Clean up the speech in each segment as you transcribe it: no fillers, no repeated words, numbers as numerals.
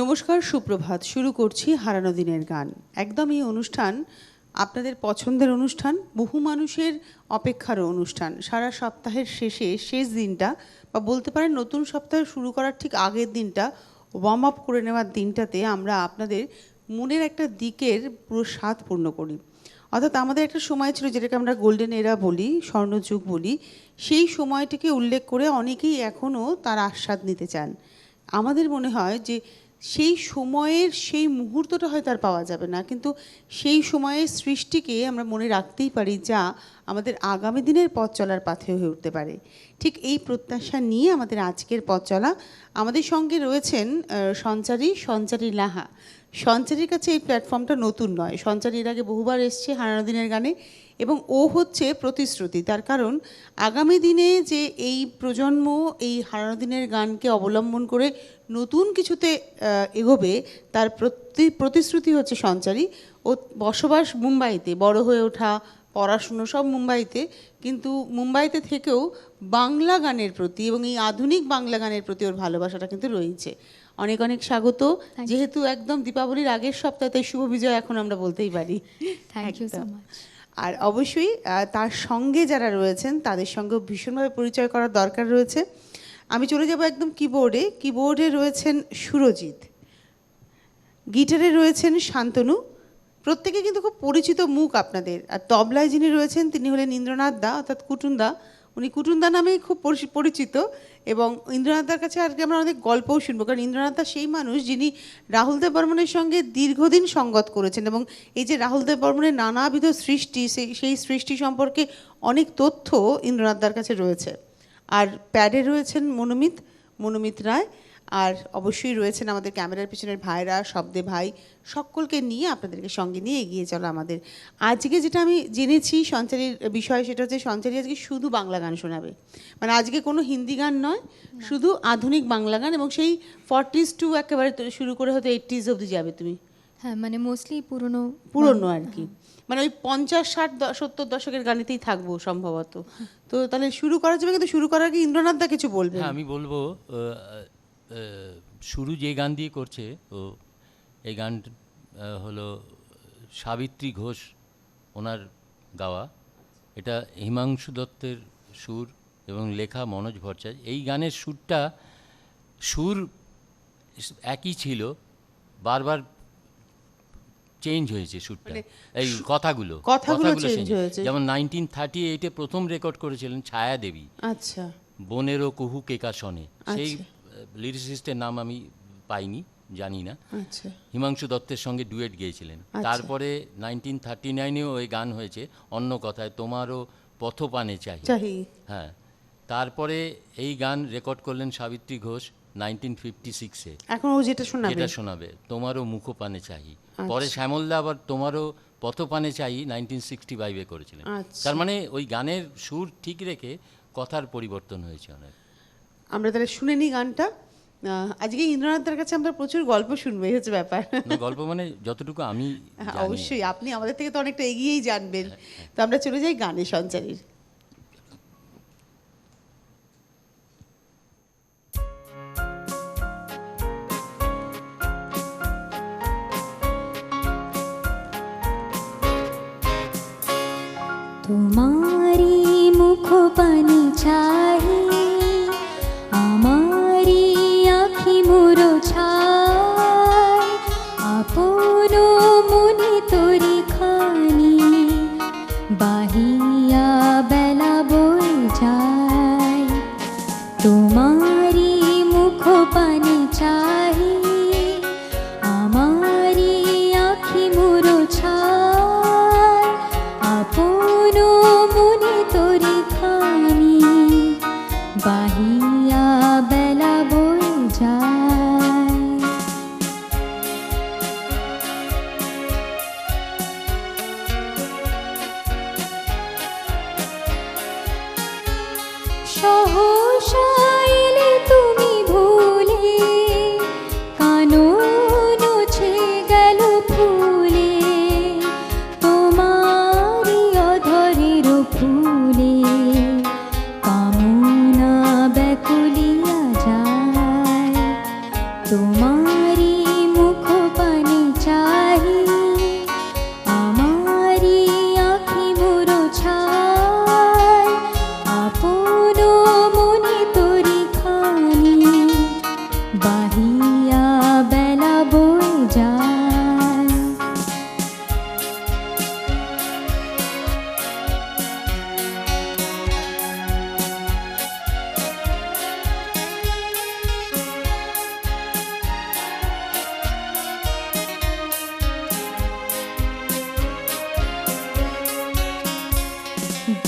নমস্কার, সুপ্রভাত। শুরু করছি হারানো দিনের গান। একদম এই অনুষ্ঠান আপনাদের পছন্দের অনুষ্ঠান, বহু মানুষের অপেক্ষারও অনুষ্ঠান। সারা সপ্তাহের শেষ দিনটা, বা বলতে পারেন নতুন সপ্তাহ শুরু করার ঠিক আগের দিনটা, ওয়ার্ম আপ করে নেওয়ার দিনটাতে আমরা আপনাদের মনের একটা দিকের পুরো স্বাদ পূর্ণ করি। অর্থাৎ আমাদের একটা সময় ছিল যেটাকে আমরা গোল্ডেন এরা বলি, স্বর্ণযুগ বলি। সেই সময়টিকে উল্লেখ করে অনেকেই এখনও তার আস্বাদ নিতে চান। আমাদের মনে হয় যে সেই সময়ের সেই মুহূর্তটা হয়তো আর পাওয়া যাবে না, কিন্তু সেই সময়ের সৃষ্টিকে আমরা মনে রাখতেই পারি, যা আমাদের আগামী দিনের পথ চলার পাথেয় হয়ে উঠতে পারে। ঠিক এই প্রত্যাশা নিয়ে আমাদের আজকের পথ চলা। আমাদের সঙ্গে রয়েছেন সঞ্চারী লাহা। সঞ্চারীর কাছে এই প্ল্যাটফর্মটা নতুন নয়। সঞ্চারী এর আগে বহুবার এসছে হারানো দিনের গানে, এবং ও হচ্ছে প্রতিশ্রুতি। তার কারণ আগামী দিনে যে এই প্রজন্ম এই হারানো দিনের গানকে অবলম্বন করে নতুন কিছুতে এগোবে, তার প্রতিশ্রুতি হচ্ছে সঞ্চারী। ও বসবাস মুম্বাইতে, বড় হয়ে ওঠা, পড়াশুনো সব মুম্বাইতে, কিন্তু মুম্বাইতে থেকেও বাংলা গানের প্রতি এবং এই আধুনিক বাংলা গানের প্রতি ওর ভালোবাসাটা কিন্তু রয়েছে। অনেক অনেক স্বাগত। যেহেতু একদম দীপাবলির আগের সপ্তাহে, শুভ বিজয় এখন আমরা বলতেই পারি। Thank you so much. আর অবশ্যই তার সঙ্গে যারা রয়েছেন তাদের সঙ্গেও ভীষণভাবে পরিচয় করার দরকার রয়েছে। আমি চলে যাব একদম কিবোর্ডে রয়েছেন সুরজিৎ, গিটারে রয়েছেন শান্তনু। প্রত্যেকে কিন্তু খুব পরিচিত মুখ আপনাদের। আর তবলায় যিনি রয়েছেন তিনি হলেন ইন্দ্রনাথ দা, অর্থাৎ কুটুনদা। উনি কুটুনদা নামেই খুব পরিচিত, এবং ইন্দ্রনাথ দার কাছে আজকে আমরা অনেক গল্পও শুনবো, কারণ ইন্দ্রনাথ দা সেই মানুষ যিনি রাহুল দেব বর্মনের সঙ্গে দীর্ঘদিন সঙ্গত করেছেন, এবং এই যে রাহুল দেব বর্মনের নানাবিধ সৃষ্টি, সেই সৃষ্টি সম্পর্কে অনেক তথ্য ইন্দ্রনাথ দার কাছে রয়েছে। আর প্যাডে রয়েছেন মনোমিত রায়, আর অবশ্যই রয়েছেন আমাদের ক্যামেরার পিছনের ভাইরা, শব্দে ভাই। সকলকে নিয়ে আপনাদেরকে সঙ্গে নিয়ে এগিয়ে চলো আমাদের। আজকে যেটা আমি জেনেছি সঞ্চারীর বিষয়, সেটা হচ্ছে সঞ্চারী আজকে শুধু বাংলা গান শোনাবে। মানে আজকে কোনো হিন্দি গান নয়, শুধু আধুনিক বাংলা গান, এবং সেই 40s টু একেবারে শুরু করে হয়তো 80s অবধি যাবে তুমি। হ্যাঁ, মানে মোস্টলি পুরনো আর কি, মানে ওই 50, 60, 70 দশকের গানেতেই থাকবো সম্ভবত। তো তাহলে শুরু করা যাবে, কিন্তু শুরু করার আগে ইন্দ্রনাথ দা কিছু বলবেন। হ্যাঁ, আমি বলবো শুরু যে গান দিয়ে করছে, ও এই গান হলো সাবিত্রী ঘোষ ওনার গাওয়া। এটা হিমাংশু দত্তের সুর এবং লেখা মনোজ ভট্টাচার্য। এই গানের সুর একই ছিল, বারবার চেঞ্জ হয়েছে সুরটা, এই কথাগুলো চেঞ্জ হয়েছে। যেমন 1938-এ প্রথম রেকর্ড করেছিলেন ছায়া দেবী। আচ্ছা। বনেরও কুহু কেকা শনে, সেই লিরিসিস্টের নাম আমি পাইনি, জানি না। আচ্ছা। হিমাংশু দত্তের সঙ্গে ডুয়েট গেয়েছিলেন। তারপরে 1939-এও ওই গান হয়েছে অন্য কথায়, তোমারও পথপানে চাই। হ্যাঁ, তারপরে এই গান রেকর্ড করলেন সাবিত্রী ঘোষ 1956-এ। এখন ও যেটা শোনাবে তোমারও মুখপানে চাই। পরে শ্যামলদা আবার তোমারও পথপানে চাই 1965-এ করেছিলেন। তার মানে ওই গানের সুর ঠিক রেখে কথার পরিবর্তন হয়েছে অনেক। আমরা তাহলে শুনে নিই গানটা। আজকে ইন্দ্রনাথের কাছে আমরা প্রচুর গল্প শুনবো, এই হচ্ছে ব্যাপার। গল্প মানে যতটুকু আমি অবশ্যই আপনি আমাদের থেকে তো অনেকটা এগিয়েই জানবেন। তো আমরা চলে যাই গানে সঞ্চারীর। তোমারি মুখ পানে চাই, আমারি আখি মোর ছাই, আপন মনে তোরি খানি, বাহিয়া বেলা বই যায়। তোমারি মুখ পানে চাই, আমারি আখি মোর ছাই, আপন মনে তোরি খানি, বাহিয়া বেলা বই যায়। সহসা এলে তুমি ভুলে, কানন ছে গেল ফুলে, তোমারি অধরের ফুলে, কামনা ব্যাকুলিয়া যায়। তোমারি পানে চাহি আমারি আঁখি মোরো ছাই আপন মনে তোরি খানি বাহিয়া বেলা বয়ে যায়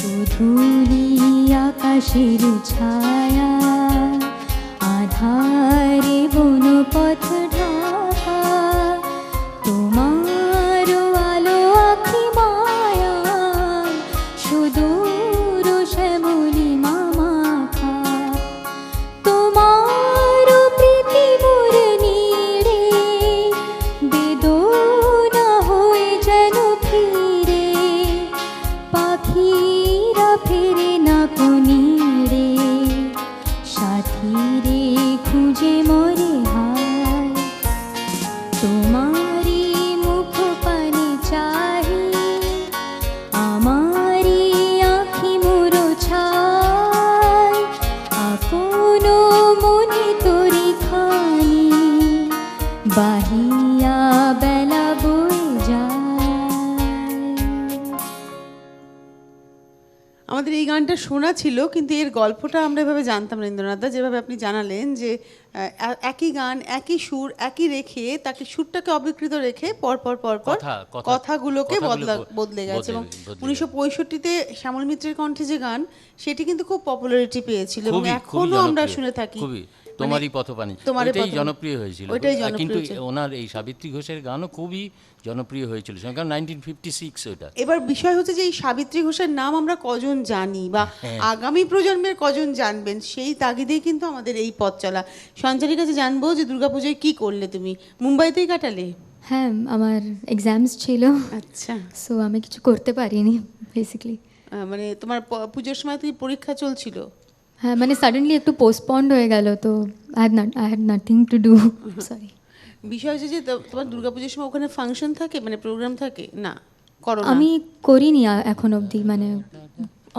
গধূলি আকাশের ছায়া আধারে বনপথ ঢাকা তোমার আলো আঁখি মায়া সুদূর শ্যামলি মামাখা তোমার প্রীতি মোর নীড়ে বেদনা হয়ে যেন ফিরে পাখিরা ফেরে না কোনিরে সাথীরে খুঁজে মরে হায় তোমারি মুখ পানে চাহি আমারি আঁখি মোরো ছাই আপন মনে তোরি খানি বাহিয়া বেলা বয়ে যায় আমাদের এই গানটা শোনা ছিল, কিন্তু এর গল্পটা আমরা এভাবে জানতাম না ইন্দ্রনাথদা, যেভাবে আপনি জানালেন যে একই গান একই সুর একই রেখে তাকে সুরটাকে অবিকৃত রেখে পরপর কথাগুলোকে বদলে গেছে। এবং 1965-তে শ্যামল মিত্রের কণ্ঠে যে গান সেটি কিন্তু খুব পপুলারিটি পেয়েছিল এবং এখনো আমরা শুনে থাকি। তোমারই পথপানি ওইটাই জনপ্রিয় হয়েছিল, কিন্তু ওনার এই সাবিত্রী ঘোষের গানও খুবই জনপ্রিয় হয়েছিল, কারণ 1956 ওটা। এবার বিষয় হচ্ছে যে এই সাবিত্রী ঘোষের নাম আমরা কজন জানি বা আগামী প্রজন্মের কজন জানবেন, সেই তাগিদেই কিন্তু আমাদের এই পথ চলা। সঞ্চারীর কাছে জানবো যে দুর্গাপুজোয় কি করলে তুমি? মুম্বাইতেই কাটালে? হ্যাঁ, আমার এক্সামস ছিল, আচ্ছা। সো আমি কিছু করতে পারিনি বেসিক্যালি। মানে তোমার পুজোর সময় তুই পরীক্ষা চলছিল? হ্যাঁ, মানে সাডেনলি একটু পোস্টপন্ড হয়ে গেল, তো I had nothing to do, sorry. বিষয় হচ্ছে যে তোমার দুর্গাপুজোর সময় ওখানে ফাংশন থাকে, মানে প্রোগ্রাম থাকে না? করো না? আমি করিনি এখন অবধি, মানে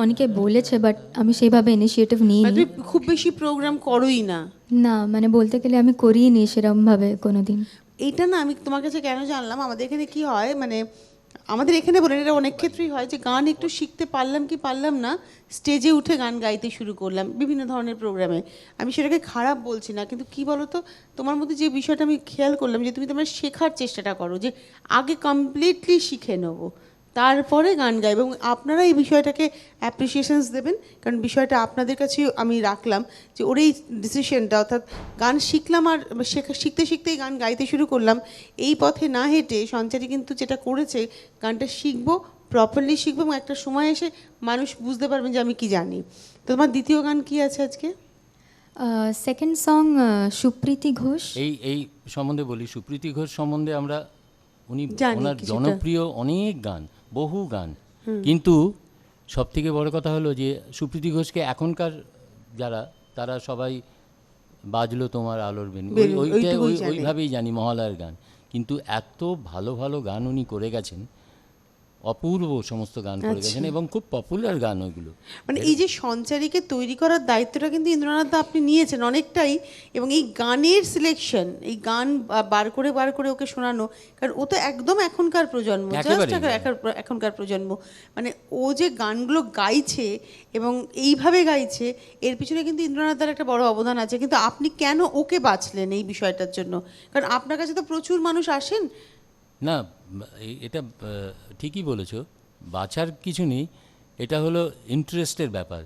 অনেকে বলেছে বাট আমি সেইভাবে ইনিশিয়েটিভ নিইনি। তুমি খুব বেশি প্রোগ্রাম করোই না? না, মানে বলতে গেলে আমি করিনি সেরকমভাবে কোনোদিন। এইটা না আমি তোমার কাছে কেন জানলাম, আমাদের এখানে কি হয়, মানে আমাদের এখানে বলেন, এটা অনেক ক্ষেত্রেই হয় যে গান একটু শিখতে পারলাম কি পারলাম না, স্টেজে উঠে গান গাইতে শুরু করলাম বিভিন্ন ধরনের প্রোগ্রামে। আমি সেটাকে খারাপ বলছি না, কিন্তু কি বলো তো, তোমার মধ্যে যে বিষয়টা আমি খেয়াল করলাম যে তুমি তোমার শেখার চেষ্টাটা করো, যে আগে কমপ্লিটলি শিখে নেবো তারপরে গান গাইবে, এবং আপনারা এই বিষয়টাকে অ্যাপ্রিসিয়েশনস দেবেন, কারণ বিষয়টা আপনাদের কাছেও আমি রাখলাম যে ওর এই ডিসিশনটা, অর্থাৎ গান শিখলাম আর শিখতে শিখতেই গান গাইতে শুরু করলাম, এই পথে না হেঁটে সঞ্চারী কিন্তু যেটা করেছে, গানটা শিখবো, প্রপারলি শিখবো, এবং একটা সময় এসে মানুষ বুঝতে পারবেন যে আমি কি জানি। তো তোমার দ্বিতীয় গান কি আছে আজকে? Second song Supriti Ghosh. এই সম্বন্ধে বলি, সুপ্রীতি ঘোষ সম্বন্ধে আমরা জানি ওনার কিছুটা। জনপ্রিয় অনেক গান, বহু গান, কিন্তু সব থেকে বড় কথা হলো যে সুপ্রীতি ঘোষকে এখনকার যারা, তারা সবাই বাজলো তোমার আলোর বেন, ওইভাবেই জানি, মহালয়ার গান। কিন্তু এত ভালো ভালো গান উনি করে গেছেন, অপূর্ব সমস্ত গান করে গেছেন, এবং খুব পপুলার গান ওইগুলো। মানে এই যে সঞ্চারীকে তৈরি করার দায়িত্বটা কিন্তু ইন্দ্রনাথ দা আপনি নিয়েছেন অনেকটাই, এবং এই গানের সিলেকশন, এই গান বার করে ওকে শোনানো, কারণ ও তো একদম এখনকার প্রজন্ম, জাস্ট এখনকার প্রজন্ম, মানে ও যে গানগুলো গাইছে এবং এইভাবে গাইছে, এর পিছনে কিন্তু ইন্দ্রনাথ দার একটা বড় অবদান আছে। কিন্তু আপনি কেন ওকে বাছলেন এই বিষয়টার জন্য? কারণ আপনার কাছে তো প্রচুর মানুষ আসেন। না, এটা ঠিকই বলেছ, বাছার কিছু নেই, এটা হলো ইন্টারেস্টের ব্যাপার।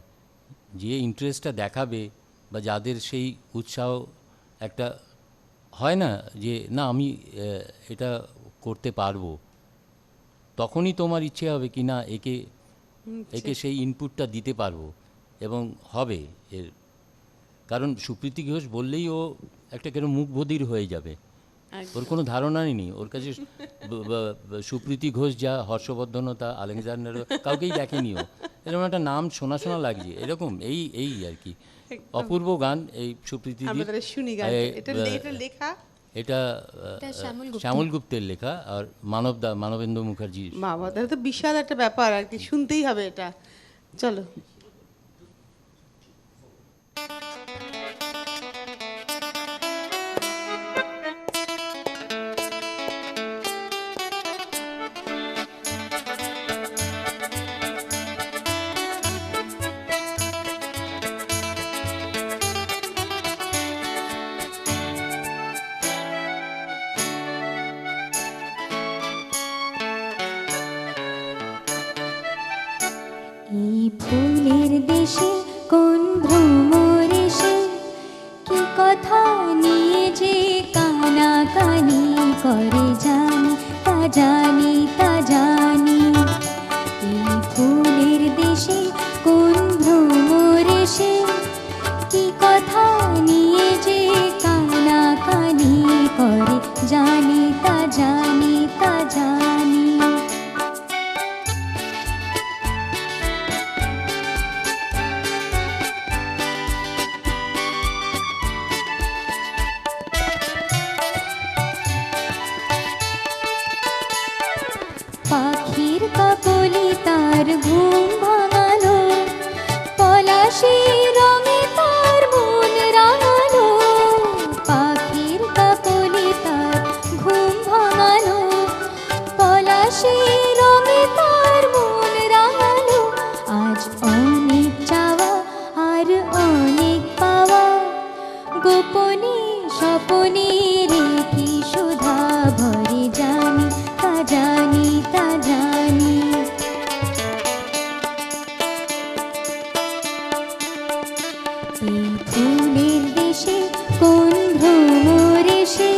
যে ইন্টারেস্টটা দেখাবে বা যাদের সেই উৎসাহ একটা হয় না, যে না আমি এটা করতে পারবো, তখনই তোমার ইচ্ছে হবে কি না একে সেই ইনপুটটা দিতে পারবো, এবং হবে এর। কারণ সুপ্রীতি ঘোষ বললেই ও একটা কেন মুখ বধির হয়ে যাবে, ওর কোনো ধারণাই নেই। ওর কাছে সুপ্রীতি ঘোষ যা, হর্ষবর্ধনতা, আলেকজান্ডার, কাউকেই দেখেনি ও, এরকম একটা নাম শোনা শোনা লাগছে, এরকম এই আর কি। অপূর্ব গান এই সুপ্রীতি। শুনি গান, এটা লেখা এটা এটা শ্যামল গুপ্ত। শ্যামল গুপ্তের লেখা, আর মানবেন্দ্র মুখার্জি। বাবা, তাহলে তো বিশাল একটা ব্যাপার আর কি, শুনতেই হবে এটা। চলো। এই ফুলের দেশে কোন ভ্রমর এসে কি কথা নিয়ে যে কানাকানি করে জানি তা জানি তা জানি। এই ফুলের দেশে কোন ভ্রমর এসে কি কথা নিয়ে যে কানাকানি করে জানি তা জানি তা জানি। পাখির কাকলি তার ঘুম ভাঙালো, পলাশি রঙে তার মন রাঙালো। পাখির কাকলি তার ঘুম ভাঙালো, পলাশি রঙে তার মন রাঙালো। আজ অনেক চাওয়া আর অনেক পাওয়া, গোপনে স্বপনে রেখে সুধা ভরে জানি তা জানি তা জানি। এই ফুলের দেশে কোন ভ্রমর এসে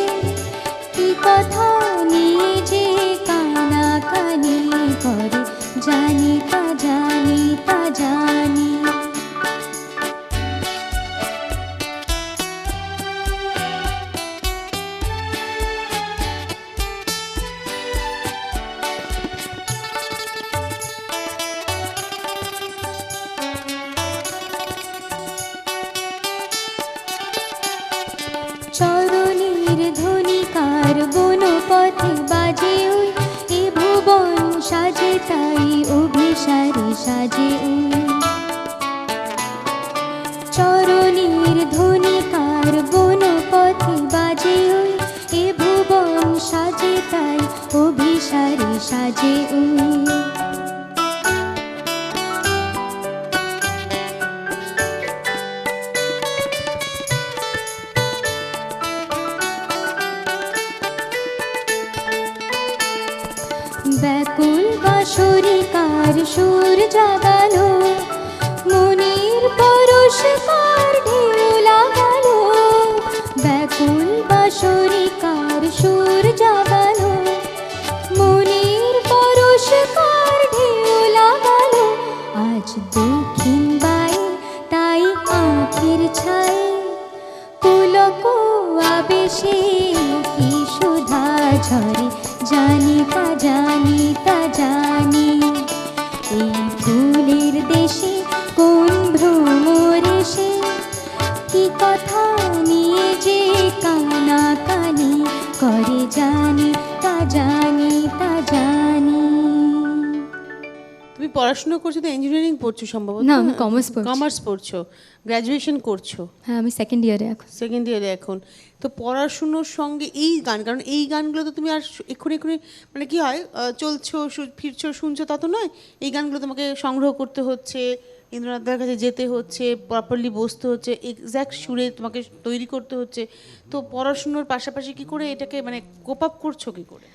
কি কথা নিয়ে যে কানাকানি করে জানি তা জানি তা জানি। চরণের ধ্বনিকার বনপথে বাজে ওই, এ ভুবন সাজে তাই অভিসারে সাজে ওই। চরণের ধ্বনিকার বনপথে বাজে ওই, এ ভুবন সাজে তাই অভিসারে সাজে ওই। ব্যাকুল বাঁশরিকার সুর জাগালো, মনের পরশকার ঢেউ লাগালো। ব্যাকুল বাঁশরিকার সুর জাগালো, মনের পরশকার ঢেউ লাগালো। আজ দক্ষিণ বাই তাই আঁখের ছাই, পুলক আবেশে কি সুধা ঝরে জানি তা জানি তা জানি। এই ফুলের দেশে কোন ভ্রমর এসে কি কথা নিয়ে যে কানাকানি করে জানি তা জানি তা জানি। তুমি পড়াশোনা করছো তো, ইঞ্জিনিয়ারিং পড়ছো সম্ভবত? না, আমি commerce পড়ছি। কমার্স পড়ছো, গ্র্যাজুয়েশন করছো, হ্যাঁ আমি সেকেন্ড ইয়ারে এখন। সেকেন্ড ইয়ারে এখন। তো পড়াশুনোর সঙ্গে এই গান, কারণ এই গানগুলো তো তুমি আর এক্ষুনি এক্ষুনি মানে কি হয়, চলছো ফিরছো শুনছো তা তো নয়। এই গানগুলো তোমাকে সংগ্রহ করতে হচ্ছে, ইন্দ্রনাথদার কাছে যেতে হচ্ছে, প্রপারলি বসতে হচ্ছে, এক্স্যাক্ট সুরে তোমাকে তৈরি করতে হচ্ছে। তো পড়াশুনোর পাশাপাশি কি করে এটাকে মানে কোপ আপ করছো কি করে?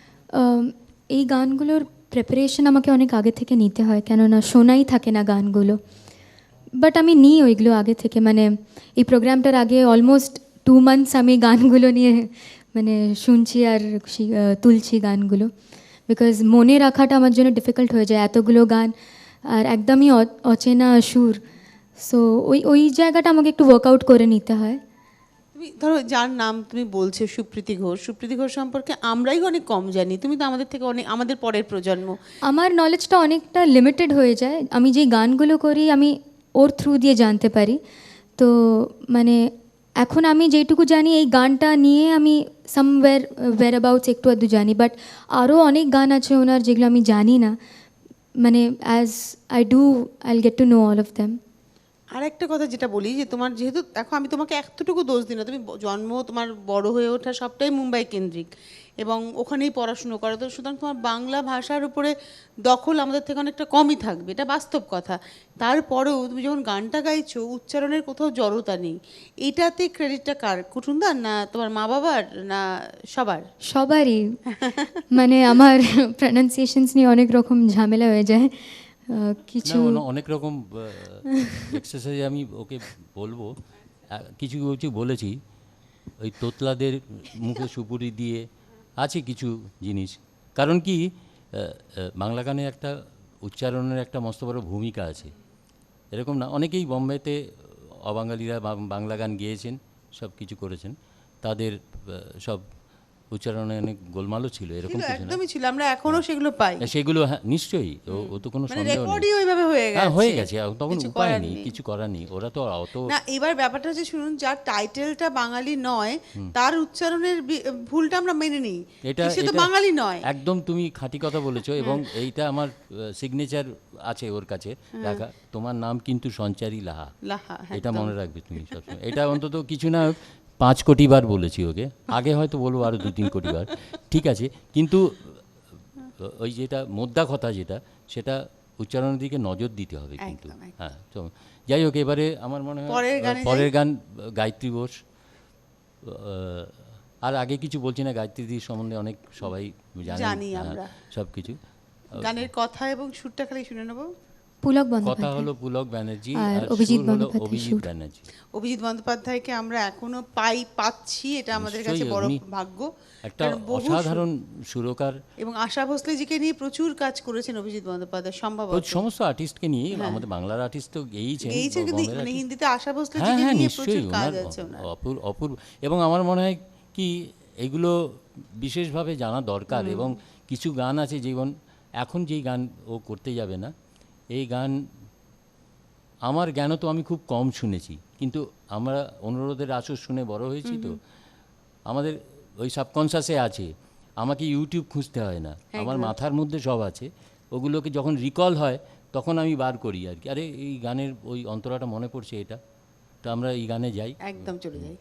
এই গানগুলোর প্রিপারেশন আমাকে অনেক আগে থেকে নিতে হয়, কেননা শোনাই থাকে না গানগুলো। বাট আমি নিই ওইগুলো আগে থেকে, মানে এই প্রোগ্রামটার আগে অলমোস্ট 2 months আমি গানগুলো নিয়ে মানে শুনছি আর তুলছি গানগুলো, বিকজ মনে রাখাটা আমার জন্য ডিফিকাল্ট হয়ে যায় এতগুলো গান, আর একদমই অচেনা সুর। সো ওই জায়গাটা আমাকে একটু ওয়ার্কআউট করে নিতে হয়। তুমি ধরো যার নাম তুমি বলছো সুপ্রীতি ঘোষ, সুপ্রীতি ঘোষ সম্পর্কে আমরাই অনেক কম জানি, তুমি তো আমাদের থেকে অনেক, আমাদের পরের প্রজন্ম। আমার নলেজটা অনেকটা লিমিটেড হয়ে যায়, আমি যে গানগুলো করি আমি ওর থ্রু দিয়ে জানতে পারি। তো মানে এখন আমি যেটুকু জানি এই গানটা নিয়ে আমি সামওয়্যার ওয়্যারঅ্যাবাউটস একটু আধটু জানি, বাট আরও অনেক গান আছে ওনার যেগুলো আমি জানি না, মানে as I do I will get to know all of them. আর একটা কথা যেটা বলি যে তোমার যেহেতু দেখো আমি তোমাকে এতটুকু দোষ দিই না, তুমি জন্ম তোমার বড় হয়ে ওঠা সবটাই মুম্বাই কেন্দ্রিক এবং ওখানেই পড়াশুনো করো, তো সুতরাং তোমার বাংলা ভাষার উপরে দখল আমাদের থেকে অনেকটা কমই থাকবে, এটা বাস্তব কথা। তারপরেও তুমি যখন গানটা গাইছো উচ্চারণের কোথাও জড়তা নেই, এটাতে ক্রেডিটটা কার, কুটুমদার না তোমার মা বাবার না সবার? সবারই। মানে আমার প্রনাউন্সিয়েশনস নিয়ে অনেক রকম ঝামেলা হয়ে যায় কিছু। অনেক রকম এক্সারসাইজ আমি ওকে বলবো, কিছু কিছু বলেছি, ওই তোতলাদের মুখে সুপুরি দিয়ে আছে কিছু জিনিস। কারণ কি বাংলা গানে একটা উচ্চারণের একটা মস্ত বড় ভূমিকা আছে, এরকম না অনেকেই বোম্বেতে অবাঙালিরা বাংলা গান গেয়েছেন, সব কিছু করেছেন, তাদের সব উচ্চারণে অনেক গোলমালও ছিল, এরকম কিছু না, একদমই ছিল, আমরা এখনো সেগুলো পাই, সেগুলো হ্যাঁ নিশ্চয়ই, ও তো কোনো সন্দেহ নেই, রেকর্ডই ওইভাবে হয়ে গেছে। হ্যাঁ হয়ে গেছে, তখন উপায় নেই, কিছু করার নেই, ওরা তো অত না। এবার ব্যাপারটা হচ্ছে শুনুন, যার টাইটেলটা বাঙালি নয় তার উচ্চারণের ভুলটা আমরা মেনে নিই, সে তো বাঙালি নয়। একদম তুমি খাঁটি কথা বলেছো, এবং এইটা আমার সিগনেচার আছে ওর কাছে রাখা, তোমার নাম কিন্তু সঞ্চারী লাহা, এটা মনে রাখবে তুমি সবসময়, এটা অন্তত কিছু না 5 কোটি বার বলেছি ওকে, আগে হয়তো বলবো আরও 2-3 কোটি বার, ঠিক আছে, কিন্তু ওই যেটা মোদ্দা কথা যেটা, সেটা উচ্চারণের দিকে নজর দিতে হবে কিন্তু। হ্যাঁ, তো যাই হোক, এবারে আমার মনে হয় পরের গান গায়ত্রী বোস। আর আগে কিছু বলছি না, গায়ত্রী দিদির সম্বন্ধে অনেক সবাই জানি আমরা সব কিছু। গানের কথা এবং সুরটা খালি শুনে নেবো। পুলক কথা বন্দ্যোপাধ্যায় হলো পুলক ব্যানার্জি আর আর অভিজিৎ সুর হলো বন্দ্যোপাধ্যায় অভিজিৎ সুর। ব্যানার্জি। অভিজিৎ বন্দ্যোপাধ্যায়কে আমরা এখনো পাচ্ছি, এটা আমাদের কাছে নিশ্চয়ই, বড় উনি ভাগ্য। একটা অসাধারণ সুরকার, এবং আশা ভোসলেজিকে নিয়ে প্রচুর কাজ করেছেন অভিজিৎ বন্দ্যোপাধ্যায়, সম্ভবত সমস্ত আর্টিস্টকে নিয়ে, আমাদের বাংলার আর্টিস্ট তো গেয়েছেন, কিন্তু মানে হিন্দিতে আশা ভোসলেজিকে হ্যাঁ হ্যাঁ নিয়ে নিশ্চয়ই, প্রচুর কাজ আছে ওনার। অপূর্ব, এবং আমার মনে হয় কি এগুলো বিশেষভাবে জানা দরকার, এবং কিছু গান আছে যেমন এখন যেই গান ও করতে যাবে না, এই গান আমার জ্ঞান তো আমি খুব কম শুনেছি, কিন্তু আমরা অনুরোধের আসর শুনে বড় হয়েছি, তো আমাদের ওই সাবকনশাসে আছে, আমাকে ইউটিউব খুঁজতে হয় না, আমার মাথার মধ্যে সব আছে, ওগুলোকে যখন রিকল হয় তখন আমি বার করি আর কি, আরে এই গানের ওই অন্তরাটা মনে পড়ছে, এটা তো আমরা এই গানে যাই, একদম চলে যাই।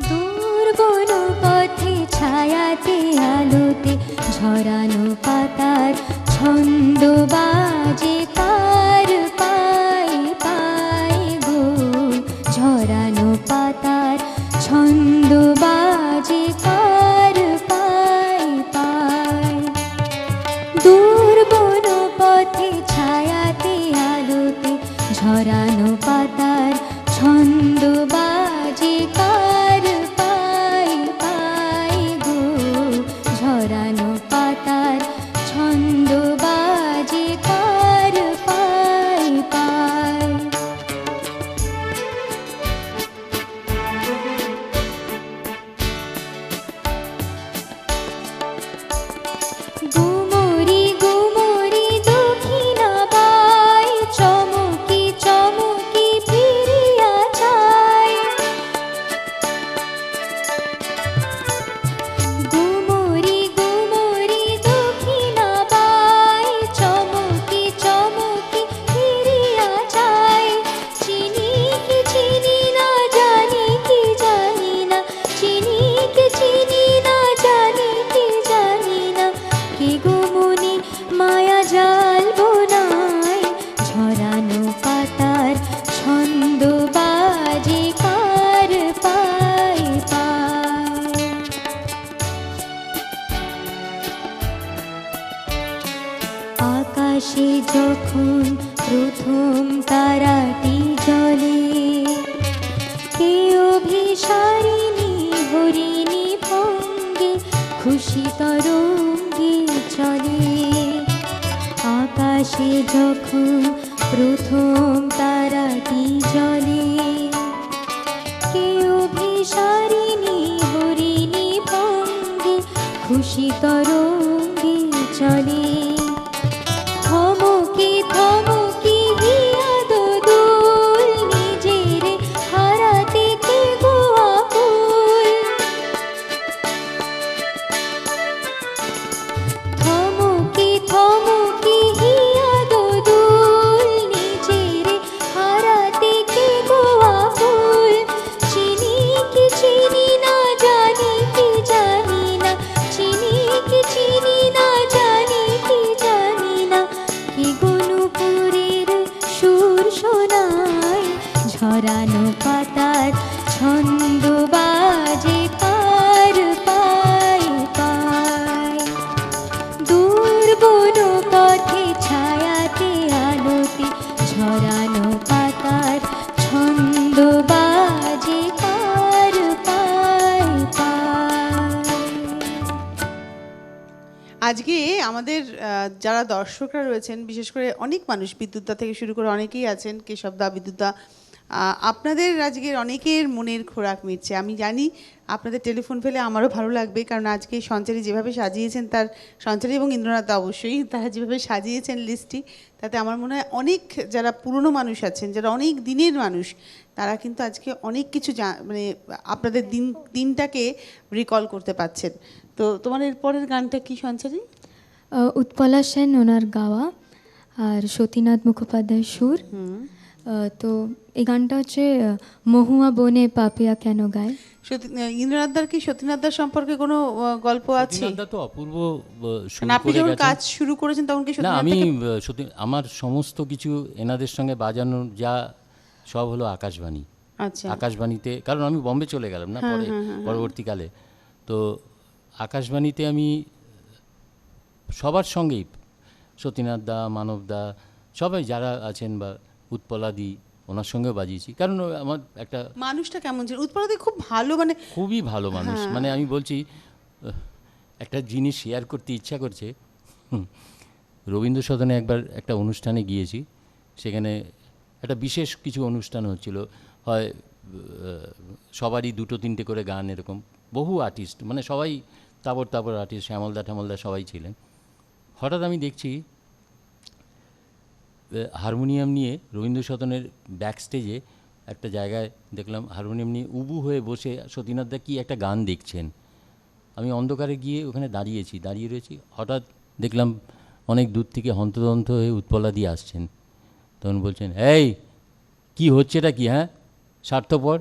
দুর্বল পথে ছায়াতে আলোতে ঝরানো পাতার ছন্দ বাজে কার পায়ে পায়ে গো, ঝরানো পাতার ছন্দ বাজে কার পায়ে পায়ে। দুর্বল পথে ছায়াতে আলোতে ঝরানো পাতার ছন্দ বাজে কার পায়ে পায়ে গো, ঝরানো পাতার ছন্দ বাজে কার পায়ে পায়ে। গুমরি গুমরি দক্ষিণা বাই, চমকি চমকি ফিরিয়া যায়। গুমরি গুমরি দক্ষিণা বাই, চমকি চমকি ফিরিয়া যায়। চিনি কি চিনি না, জানি কি জানি না, চিনি কি চিনি না, জানি কি জানি না, কে গো মনে মায়া জাল বোনায়, ঝরানো পাতার ছন্দ বাজে কার পায়ে পায়ে। আকাশে যখন প্রথম তারাটি জ্বলে, কে অভিসারিণী হরিণী ভঙ্গে খুশি তরঙ্গে চলে। আকাশে যখন প্রথম তারাটি জ্বলে, কে অভিসারিণী হরিণী ভঙ্গে খুশি তরঙ্গে চলে থমকে থমকে হিয়া দোদুল নিজের হারাতে কে গো আকুল থমকে থমকে হিয়া দোদুল নিজের হারাতে কে গো আকুল চিনি কি চিনি না জানি কি জানি না চিনি কি চিনি না জানি কি জানি না কি গনুপুরের সুর শোনায় ঝরানো পাতার ছন্দ বাজে পার পায় পায় দূর বনো পথে ছায়াতে আলোতে ঝরানো পাতার ছন্দ বাজে পার পায় পায় আজকে আমাদের যারা দর্শকরা রয়েছেন, বিশেষ করে অনেক মানুষ, বিদ্যুৎদা থেকে শুরু করে অনেকেই আছেন, কেশবদা, বিদ্যুৎদা, আপনাদের আজকের অনেকের মনের খোরাক মিটছে। আমি জানি আপনাদের টেলিফোন পেলে আমারও ভালো লাগবে, কারণ আজকে সঞ্চারী যেভাবে সাজিয়েছেন, তার সঞ্চারী এবং ইন্দ্রনাথ অবশ্যই তারা যেভাবে সাজিয়েছেন লিস্টটি, তাতে আমার মনে হয় অনেক যারা পুরনো মানুষ আছেন, যারা অনেক দিনের মানুষ, তারা কিন্তু আজকে অনেক কিছু মানে আপনাদের দিনটাকে রিকল করতে পারছেন। তো তোমার এরপরের গানটা কি সঞ্চারী? উৎপলা সেন ওনার গাওয়া আর সতীনাথ মুখোপাধ্যায়ের সুর। তো এই গানটা হচ্ছে মহুয়া বনে পাপিয়া কেন গায়। ইন্দ্রনাথদার কি সতীনাথদার সম্পর্কে কোনো গল্প আছে? সতীনাথদা তো অপূর্ব সুর আপনি করে যখন গেছেন। কাজ শুরু করেছেন তখন কি না, আমি সতীনাথদাকে? আমার সমস্ত কিছু এনাদের সঙ্গে বাজানো যা সব হলো আকাশবাণী। আচ্ছা, আকাশবাণীতে, কারণ আমি বম্বে চলে গেলাম না পরবর্তীকালে, তো আকাশবাণীতে আমি সবার সঙ্গেই, সতীনাথ দা, মানব দা, সবাই যারা আছেন, বা উৎপলাদি, ওনার সঙ্গেও বাজিয়েছি। কারণ আমার একটা মানুষটা কেমন ছিল? উৎপলাদি খুব ভালো, মানে খুবই ভালো মানুষ। মানে আমি বলছি, একটা জিনিস শেয়ার করতে ইচ্ছা করছে। রবীন্দ্র সদনে একবার একটা অনুষ্ঠানে গিয়েছি, সেখানে একটা বিশেষ কিছু অনুষ্ঠান হচ্ছিল, হয় সবারই দুটো তিনটে করে গান, এরকম বহু আর্টিস্ট, মানে সবাই তাবর তাবর আর্টিস্ট, শ্যামলদা ঠ্যামলদা সবাই ছিলেন। হঠাৎ আমি দেখছি হারমোনিয়াম নিয়ে রবীন্দ্র সদনের ব্যাক স্টেজে একটা জায়গায় দেখলাম হারমোনিয়াম নিয়ে উবু হয়ে বসে সতীনাথদা কি একটা গান দেখছেন। আমি অন্ধকারে গিয়ে ওখানে দাঁড়িয়ে রয়েছি। হঠাৎ দেখলাম অনেক দূর থেকে হন্তদন্ত হয়ে উৎপলা দিয়ে আসছেন। তখন বলছেন, এই কি হচ্ছে এটা কি, হ্যাঁ স্বার্থপর,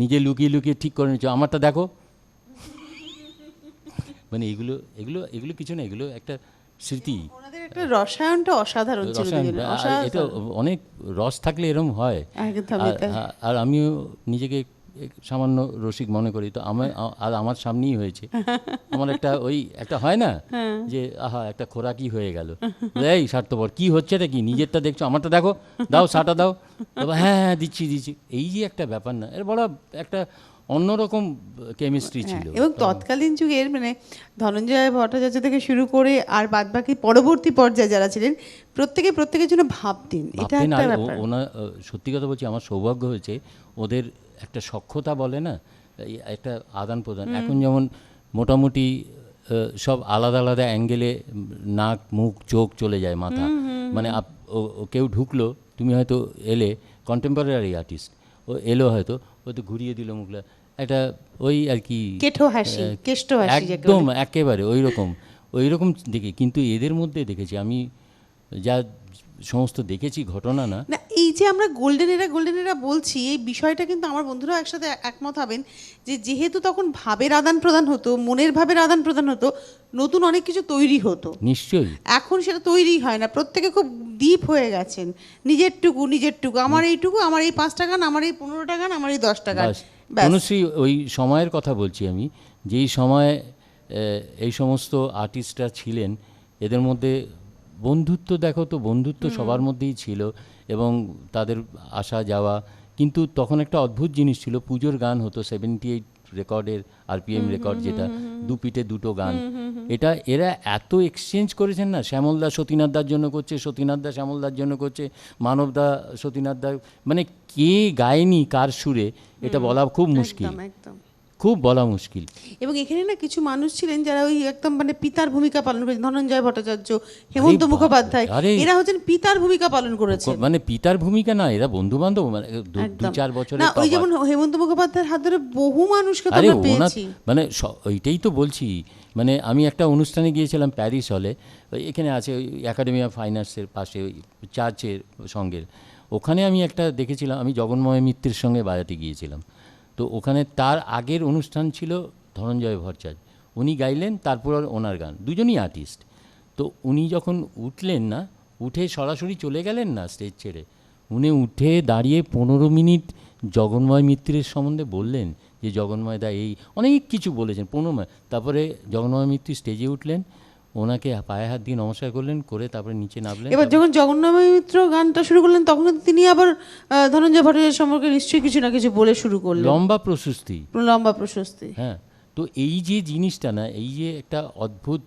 নিজে লুকিয়ে লুকিয়ে ঠিক করে নিচ্ছ, আমারটা দেখো। মানে এগুলো এগুলো এগুলো কিছু না, এগুলো একটা স্মৃতি। ওনাদের একটা রসায়নটা অসাধারণ ছিল। এটা অনেক রস থাকলে এরকম হয়। আর আমিও নিজেকে সামান্য রসিক মনে করি, তো আমার সামনেই হয়েছে। আমার একটা হয় না যে আহা একটা খোরাকি হয়ে গেল, এই স্বার্থপর কি হচ্ছে এটা কি, নিজেরটা দেখছো, আমারটা দেখো, দাও সাটা দাও, হ্যাঁ হ্যাঁ দিচ্ছি। এই যে একটা ব্যাপার না, এর বড় একটা অন্যরকম কেমিস্ট্রি ছিল। এবং তৎকালীন যুগের, মানে ধনঞ্জয় ভট্টাচার্য থেকে শুরু করে আর বাদবাকি পরবর্তী পর্যায়ে যারা ছিলেন, প্রত্যেকের জন্য ভাবতেন। এটা একটা ব্যাপার। সত্যি কথা বলছি, আমার সৌভাগ্য হয়েছে ওদের একটা সখ্যতা বলে না, একটা আদান প্রদান। এখন যেমন মোটামুটি সব আলাদা আলাদা অ্যাঙ্গেলে নাক মুখ চোখ চলে যায়, মাথা, মানে কেউ ঢুকলো, তুমি হয়তো এলে, কন্টেম্পোরারি আর্টিস্ট, ও এলো হয়তো, ও তো ঘুরিয়ে দিল মুখলা, একটা ওই আর কি একদম একেবারে ওই রকম দেখি। কিন্তু এদের মধ্যে দেখেছি আমি, যা সমস্ত দেখেছি ঘটনা, না এই যে আমরা গোল্ডেন এরা বলছি, এই বিষয়টা কিন্তু আমার বন্ধুরাও একসাথে একমত হবেন যে যেহেতু তখন ভাবের আদান প্রদান হতো, মনের ভাবের আদান প্রদান হতো, নতুন অনেক কিছু তৈরি হতো। নিশ্চয়ই। এখন সেটা তৈরি হয় না, প্রত্যেকে খুব ডিপ হয়ে গেছেন, নিজেরটুকু, আমার এইটুকু, আমার এই 5টা গান, আমার এই 15টা গান, আমার এই 10টা গান। তনুশ্রী, ওই সময়ের কথা বলছি আমি, যেই সময় এই সমস্ত আর্টিস্টরা ছিলেন, এদের মধ্যে বন্ধুত্ব, দেখো তো বন্ধুত্ব সবার মধ্যেই ছিল, এবং তাদের আসা যাওয়া কিন্তু তখন একটা অদ্ভুত জিনিস ছিল, পুজোর গান হতো 78 রেকর্ডের আরপিএম রেকর্ড, যেটা দু পিঠে দুটো গান। এটা এরা এত এক্সচেঞ্জ করেছেন না, শ্যামলদা সতীনাথদার জন্য করছে, সতীনাথদা শ্যামলদার জন্য করছে, মানবদা সতীনাথদা, মানে কে গায়নি কার সুরে এটা বলা খুব মুশকিল, একদম একদম। খুব বলা মুশকিল। এবং এখানে না কিছু মানুষ ছিলেন যারা ওই একদম মানে পিতার ভূমিকা পালন করেছেন, ধনঞ্জয় ভট্টাচার্য, হেমন্ত বাপরে, মুখোপাধ্যায়, আরে এরা হচ্ছেন পিতার ভূমিকা পালন করেছেন। মানে পিতার ভূমিকা না, এরা বন্ধু বান্ধব, মানে দু একদম। 4 বছরের না ওই তফাৎ। যেমন হেমন্ত মুখোপাধ্যায়ের হাত ধরে বহু মানুষকে তো আরে আমরা ওনার পেয়েছি। মানে ওইটাই তো বলছি, মানে আমি একটা অনুষ্ঠানে গিয়েছিলাম প্যারিস হলে, ওই এখানে আছে ওই একাডেমি অফ ফাইন আর্টসের পাশে ওই চার্চের সঙ্গে, ওখানে আমি একটা দেখেছিলাম, আমি জগন্ময় মিত্রের সঙ্গে বাজাতে গিয়েছিলাম। তো ওখানে তার আগের অনুষ্ঠান ছিল ধনঞ্জয় ভট্টাচার্য, উনি গাইলেন, তারপর ওনার গান, দুজনই আর্টিস্ট। তো উনি যখন উঠলেন না, উঠে সরাসরি চলে গেলেন না স্টেজ ছেড়ে, উনি উঠে দাঁড়িয়ে 15 মিনিট জগন্ময় মিত্রের সম্বন্ধে বললেন, যে জগন্ময় দা এই অনেক কিছু বলেছেন 15 মিনিট। তারপরে জগন্ময় মিত্র স্টেজে উঠলেন, ওনাকে পায়ে হাত দিয়ে নমস্কার করলেন, করে তারপরে নিচে নামলেন। এবার যখন জগন্নাথ মিত্র গানটা শুরু করলেন, তখন কিন্তু তিনি আবার ধনঞ্জয় ভট্টাচার্য সম্পর্কে নিশ্চয়ই কিছু না কিছু বলে শুরু করলেন, লম্বা প্রশস্তি, লম্বা প্রশস্তি। হ্যাঁ। তো এই যে জিনিসটা না, এই যে একটা অদ্ভুত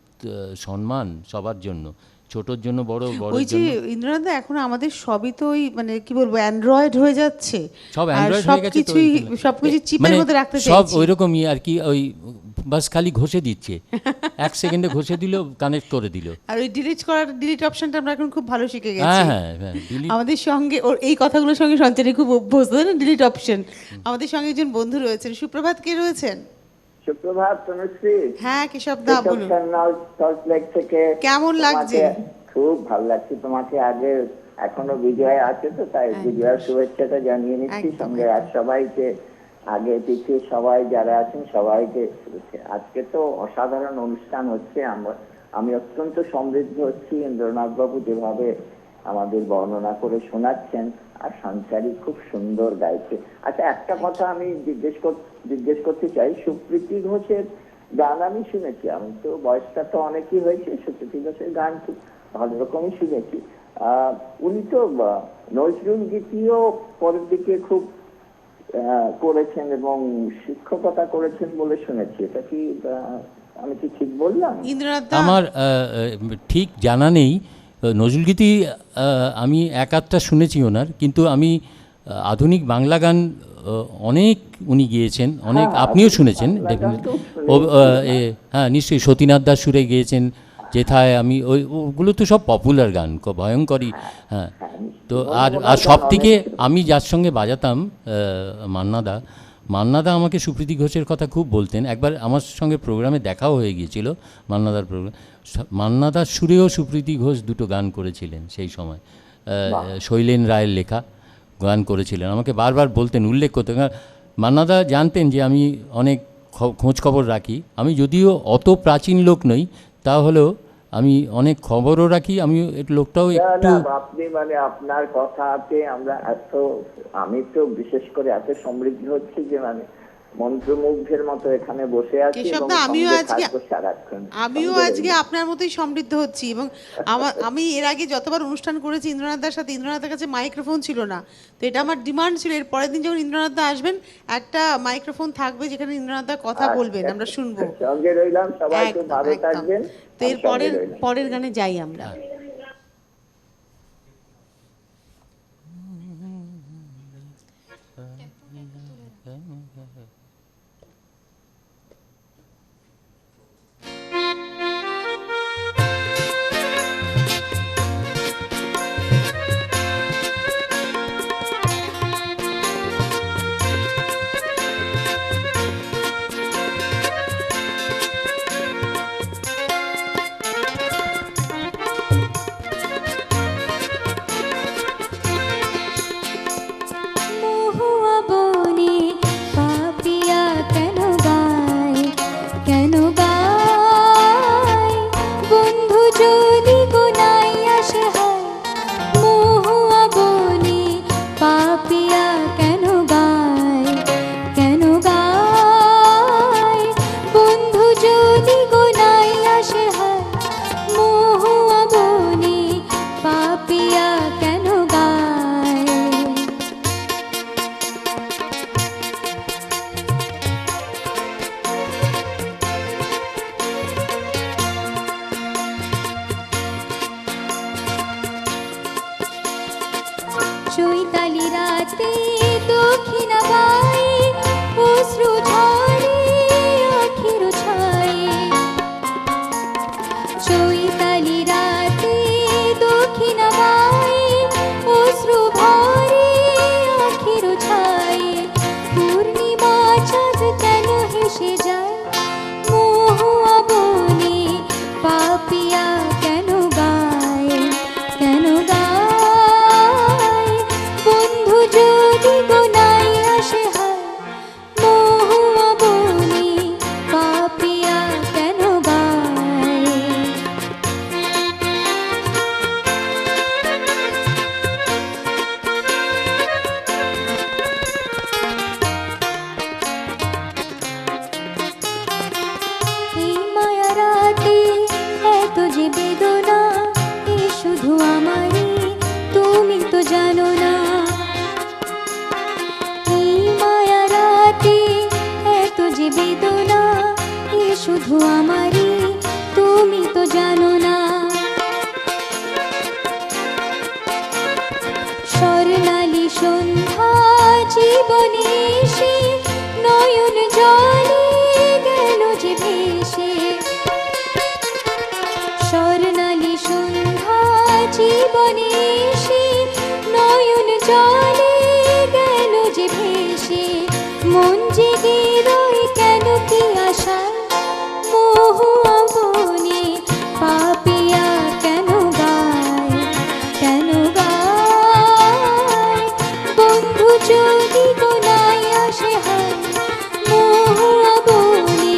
সম্মান সবার জন্য, ছোটর জন্য বড়, বড় ওই যে ইন্দ্রনাথ, এখন আমাদের সবই তো ওই মানে কি বলবো অ্যান্ড্রয়েড হয়ে যাচ্ছে, সব অ্যান্ড্রয়েড হয়ে গেছে, তো সবকিছু চিপের মানে মধ্যে রাখতে সব চাইছি। ওইরকমই আর কি, ওই বাস খালি ঘষে দিচ্ছে, 1 সেকেন্ডে ঘষে দিল, কানেক্ট করে দিল। আর ওই ডিলিট অপশনটা আমরা এখন খুব ভালো শিখে গেছি। হ্যাঁ হ্যাঁ হ্যাঁ, delete। আমাদের সঙ্গে ওর এই কথাগুলোর সঙ্গে সঞ্চারী খুব অভ্যস্ত, না ডিলিট অপশন। আমাদের সঙ্গে একজন বন্ধু রয়েছেন, সুপ্রভাত, কে রয়েছেন? সুপ্রভাত তনুশ্রী। হ্যাঁ কেশব দা বলুন, সল্টলেক থেকে। কেমন লাগছে? খুব ভালো লাগছে তোমাকে। আগে এখনো বিজয় আছে তো, তাই বিজয়ের শুভেচ্ছাটা জানিয়ে নিচ্ছি, একদম, সঙ্গে আর সবাইকে, আগে পিছিয়ে সবাই যারা আছেন সবাইকে শুভেচ্ছা। আজকে তো অসাধারণ অনুষ্ঠান হচ্ছে, আমি অত্যন্ত সমৃদ্ধ হচ্ছি ইন্দ্রনাথ বাবু যেভাবে আমাদের বর্ণনা করে শোনাচ্ছেন, আর সঞ্চারী খুব সুন্দর গাইছে। আচ্ছা, একটা কথা আমি জিজ্ঞেস করতে চাই, সুপ্রীতি ঘোষের গান আমি শুনেছি, আমি তো বয়সটা তো অনেকই হয়েছে, সুপ্রীতি ঘোষের গান খুব ভালো রকমই শুনেছি। উনি তো নজরুল গীতিও পরের দিকে খুব করেছেন এবং শিক্ষকতা করেছেন বলে শুনেছি, এটা কি আমি কি ঠিক বললাম? ইন্দ্রনাথ দা, আমার ঠিক জানা নেই, নজরুলগীতি আমি এক আধটা শুনেছি ওনার, কিন্তু আমি আধুনিক বাংলা গান অনেক উনি গিয়েছেন, অনেক আপনিও শুনেছেন ডেফিনেটলি। হ্যাঁ নিশ্চয়ই, সতীনাথ দাস সুরে গিয়েছেন, যেথায় আমি ওগুলো তো সব পপুলার গান, ভয়ঙ্করই। হ্যাঁ, তো আর সব থেকে আমি যার সঙ্গে বাজাতাম, মান্নাদা আমাকে সুপ্রীতি ঘোষের কথা খুব বলতেন। একবার আমার সঙ্গে প্রোগ্রামে দেখাও হয়ে গিয়েছিল, মান্নাদার প্রোগ্রাম। মান্নাদার সুরেও সুপ্রীতি ঘোষ দুটো গান করেছিলেন সেই সময়, শৈলেন রায়ের লেখা গান করেছিলেন, আমাকে বারবার বলতেন, উল্লেখ করতেন। মান্নাদা জানতেন যে আমি অনেক খোঁজ খবর রাখি, আমি যদিও অত প্রাচীন লোক নই, তাহলেও আমি অনেক খবরও রাখি, আমি লোকটাও একটু। আপনি মানে আপনার কথাতে আমি তো বিশেষ করে এত সমৃদ্ধ হচ্ছি যে মানে মন্ত্রমুগ্ধের মতো এখানে বসে আছি, এবং আমিও আজকে আপনার মতোই সমৃদ্ধ হচ্ছি। এবং আমি এর আগে যতবার অনুষ্ঠান করেছি ইন্দ্রনাথদার সাথে, ইন্দ্রনাথের কাছে মাইক্রোফোন ছিল না, তো এটা আমার ডিমান্ড ছিল, এর পরের দিন যখন ইন্দ্রনাথদা আসবেন একটা মাইক্রোফোন থাকবে যেখানে ইন্দ্রনাথদা কথা বলবেন, আমরা শুনবো। সঙ্গে রইলাম, সবাই খুব ভালো থাকবেন। তো এর পরের গানে যাই আমরা। সাধ কেন হেসে যায় মহুয়া বনে পাপিয়া কেন গায় কেন গায় বন্ধু যদি গোনাই আসে হায় মহুয়া বনে পাপিয়া কেন গায় এই মায়া রাতে এত যে বেদনা এ শুধু আমারই তুমি তো জানো না এই মায়া রাতে এত যে বেদনা এ শুধু আমারই তুমি তো জানো না স্বর্ণালী সন্ধ্যা জীবনে এসে নয়ন জলে গেল যে ভেসে স্বর্ণালী সন্ধ্যা জীবনে এসে নয়ন জলে গেল যে ভেসে মন জেগে রয় কেন কি আশায় মহুয়া বনে পাপিয়া কেন গায় কেন গায় বন্ধু যদি গোনাই আসে হায় মহুয়া বনে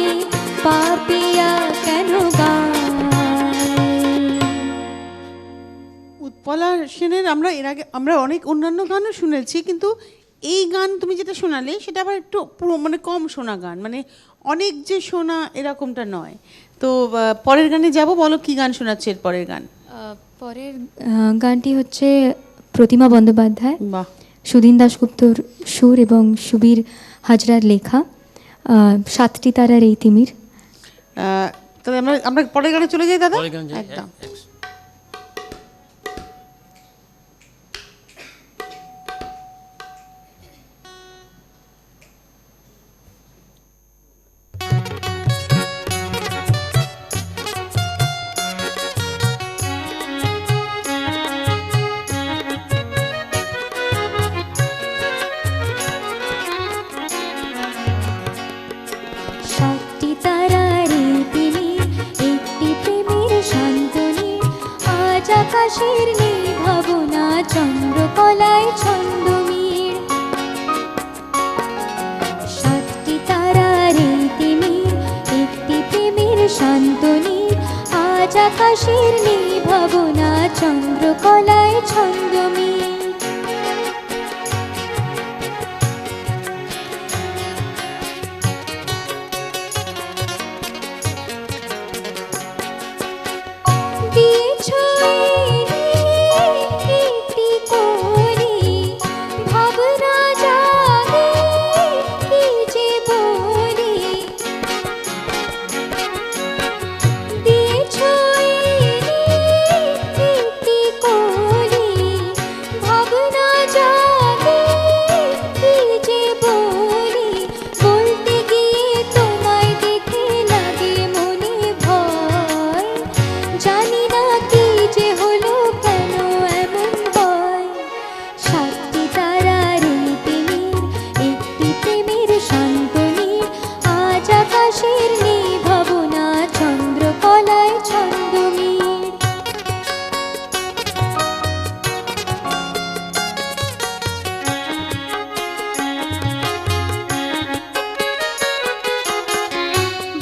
পাপিয়া কেন গায় উৎপলা সেনের আমরা এর আগে আমরা অনেক অন্যান্য গানও শুনেছি, কিন্তু এই গান তুমি যেটা শোনালে সেটা আবার একটু পুরো মানে কম শোনা গান, মানে অনেক যে শোনা এরকমটা নয়। তো পরের গানে যাব, বলো কি গান শোনাচ্ছে এর পরের গান? পরের গানটি হচ্ছে প্রতিমা বন্দ্যোপাধ্যায়, বাহ, সুধীন দাশগুপ্তর সুর এবং সুবীর হাজরার লেখা, সাতটি তারার এই তিমির। তাহলে আমরা পরের গানে চলে যাই দাদা। পরের গান যাই, একদম। সাতটি তারার এই তিমির একটি প্রেমের শান্তনী আজ আকাশের নেই ভাবনা চন্দ্রকলায় ছন্দমীর সাতটি তারার এই তিমির একটি প্রেমের শান্তনী আজ আকাশের নেই ভাবনা চন্দ্রকলায় ছন্দমীর দিয়েছ একটি করি ভাবনা জাগে কি যে বলি দিয়েছ একটি করি ভাবনা জাগে কি যে বলি বলতে গিয়ে তোমায় দেখে লাগে মনে ভয় জানি না কি যে হলো কেন এমন হয় সাতটি তারার এই তিমির একটি প্রেমের শান্তনী আজ আকাশের নেই ভাবনা চন্দ্রকলায় ছন্দমীর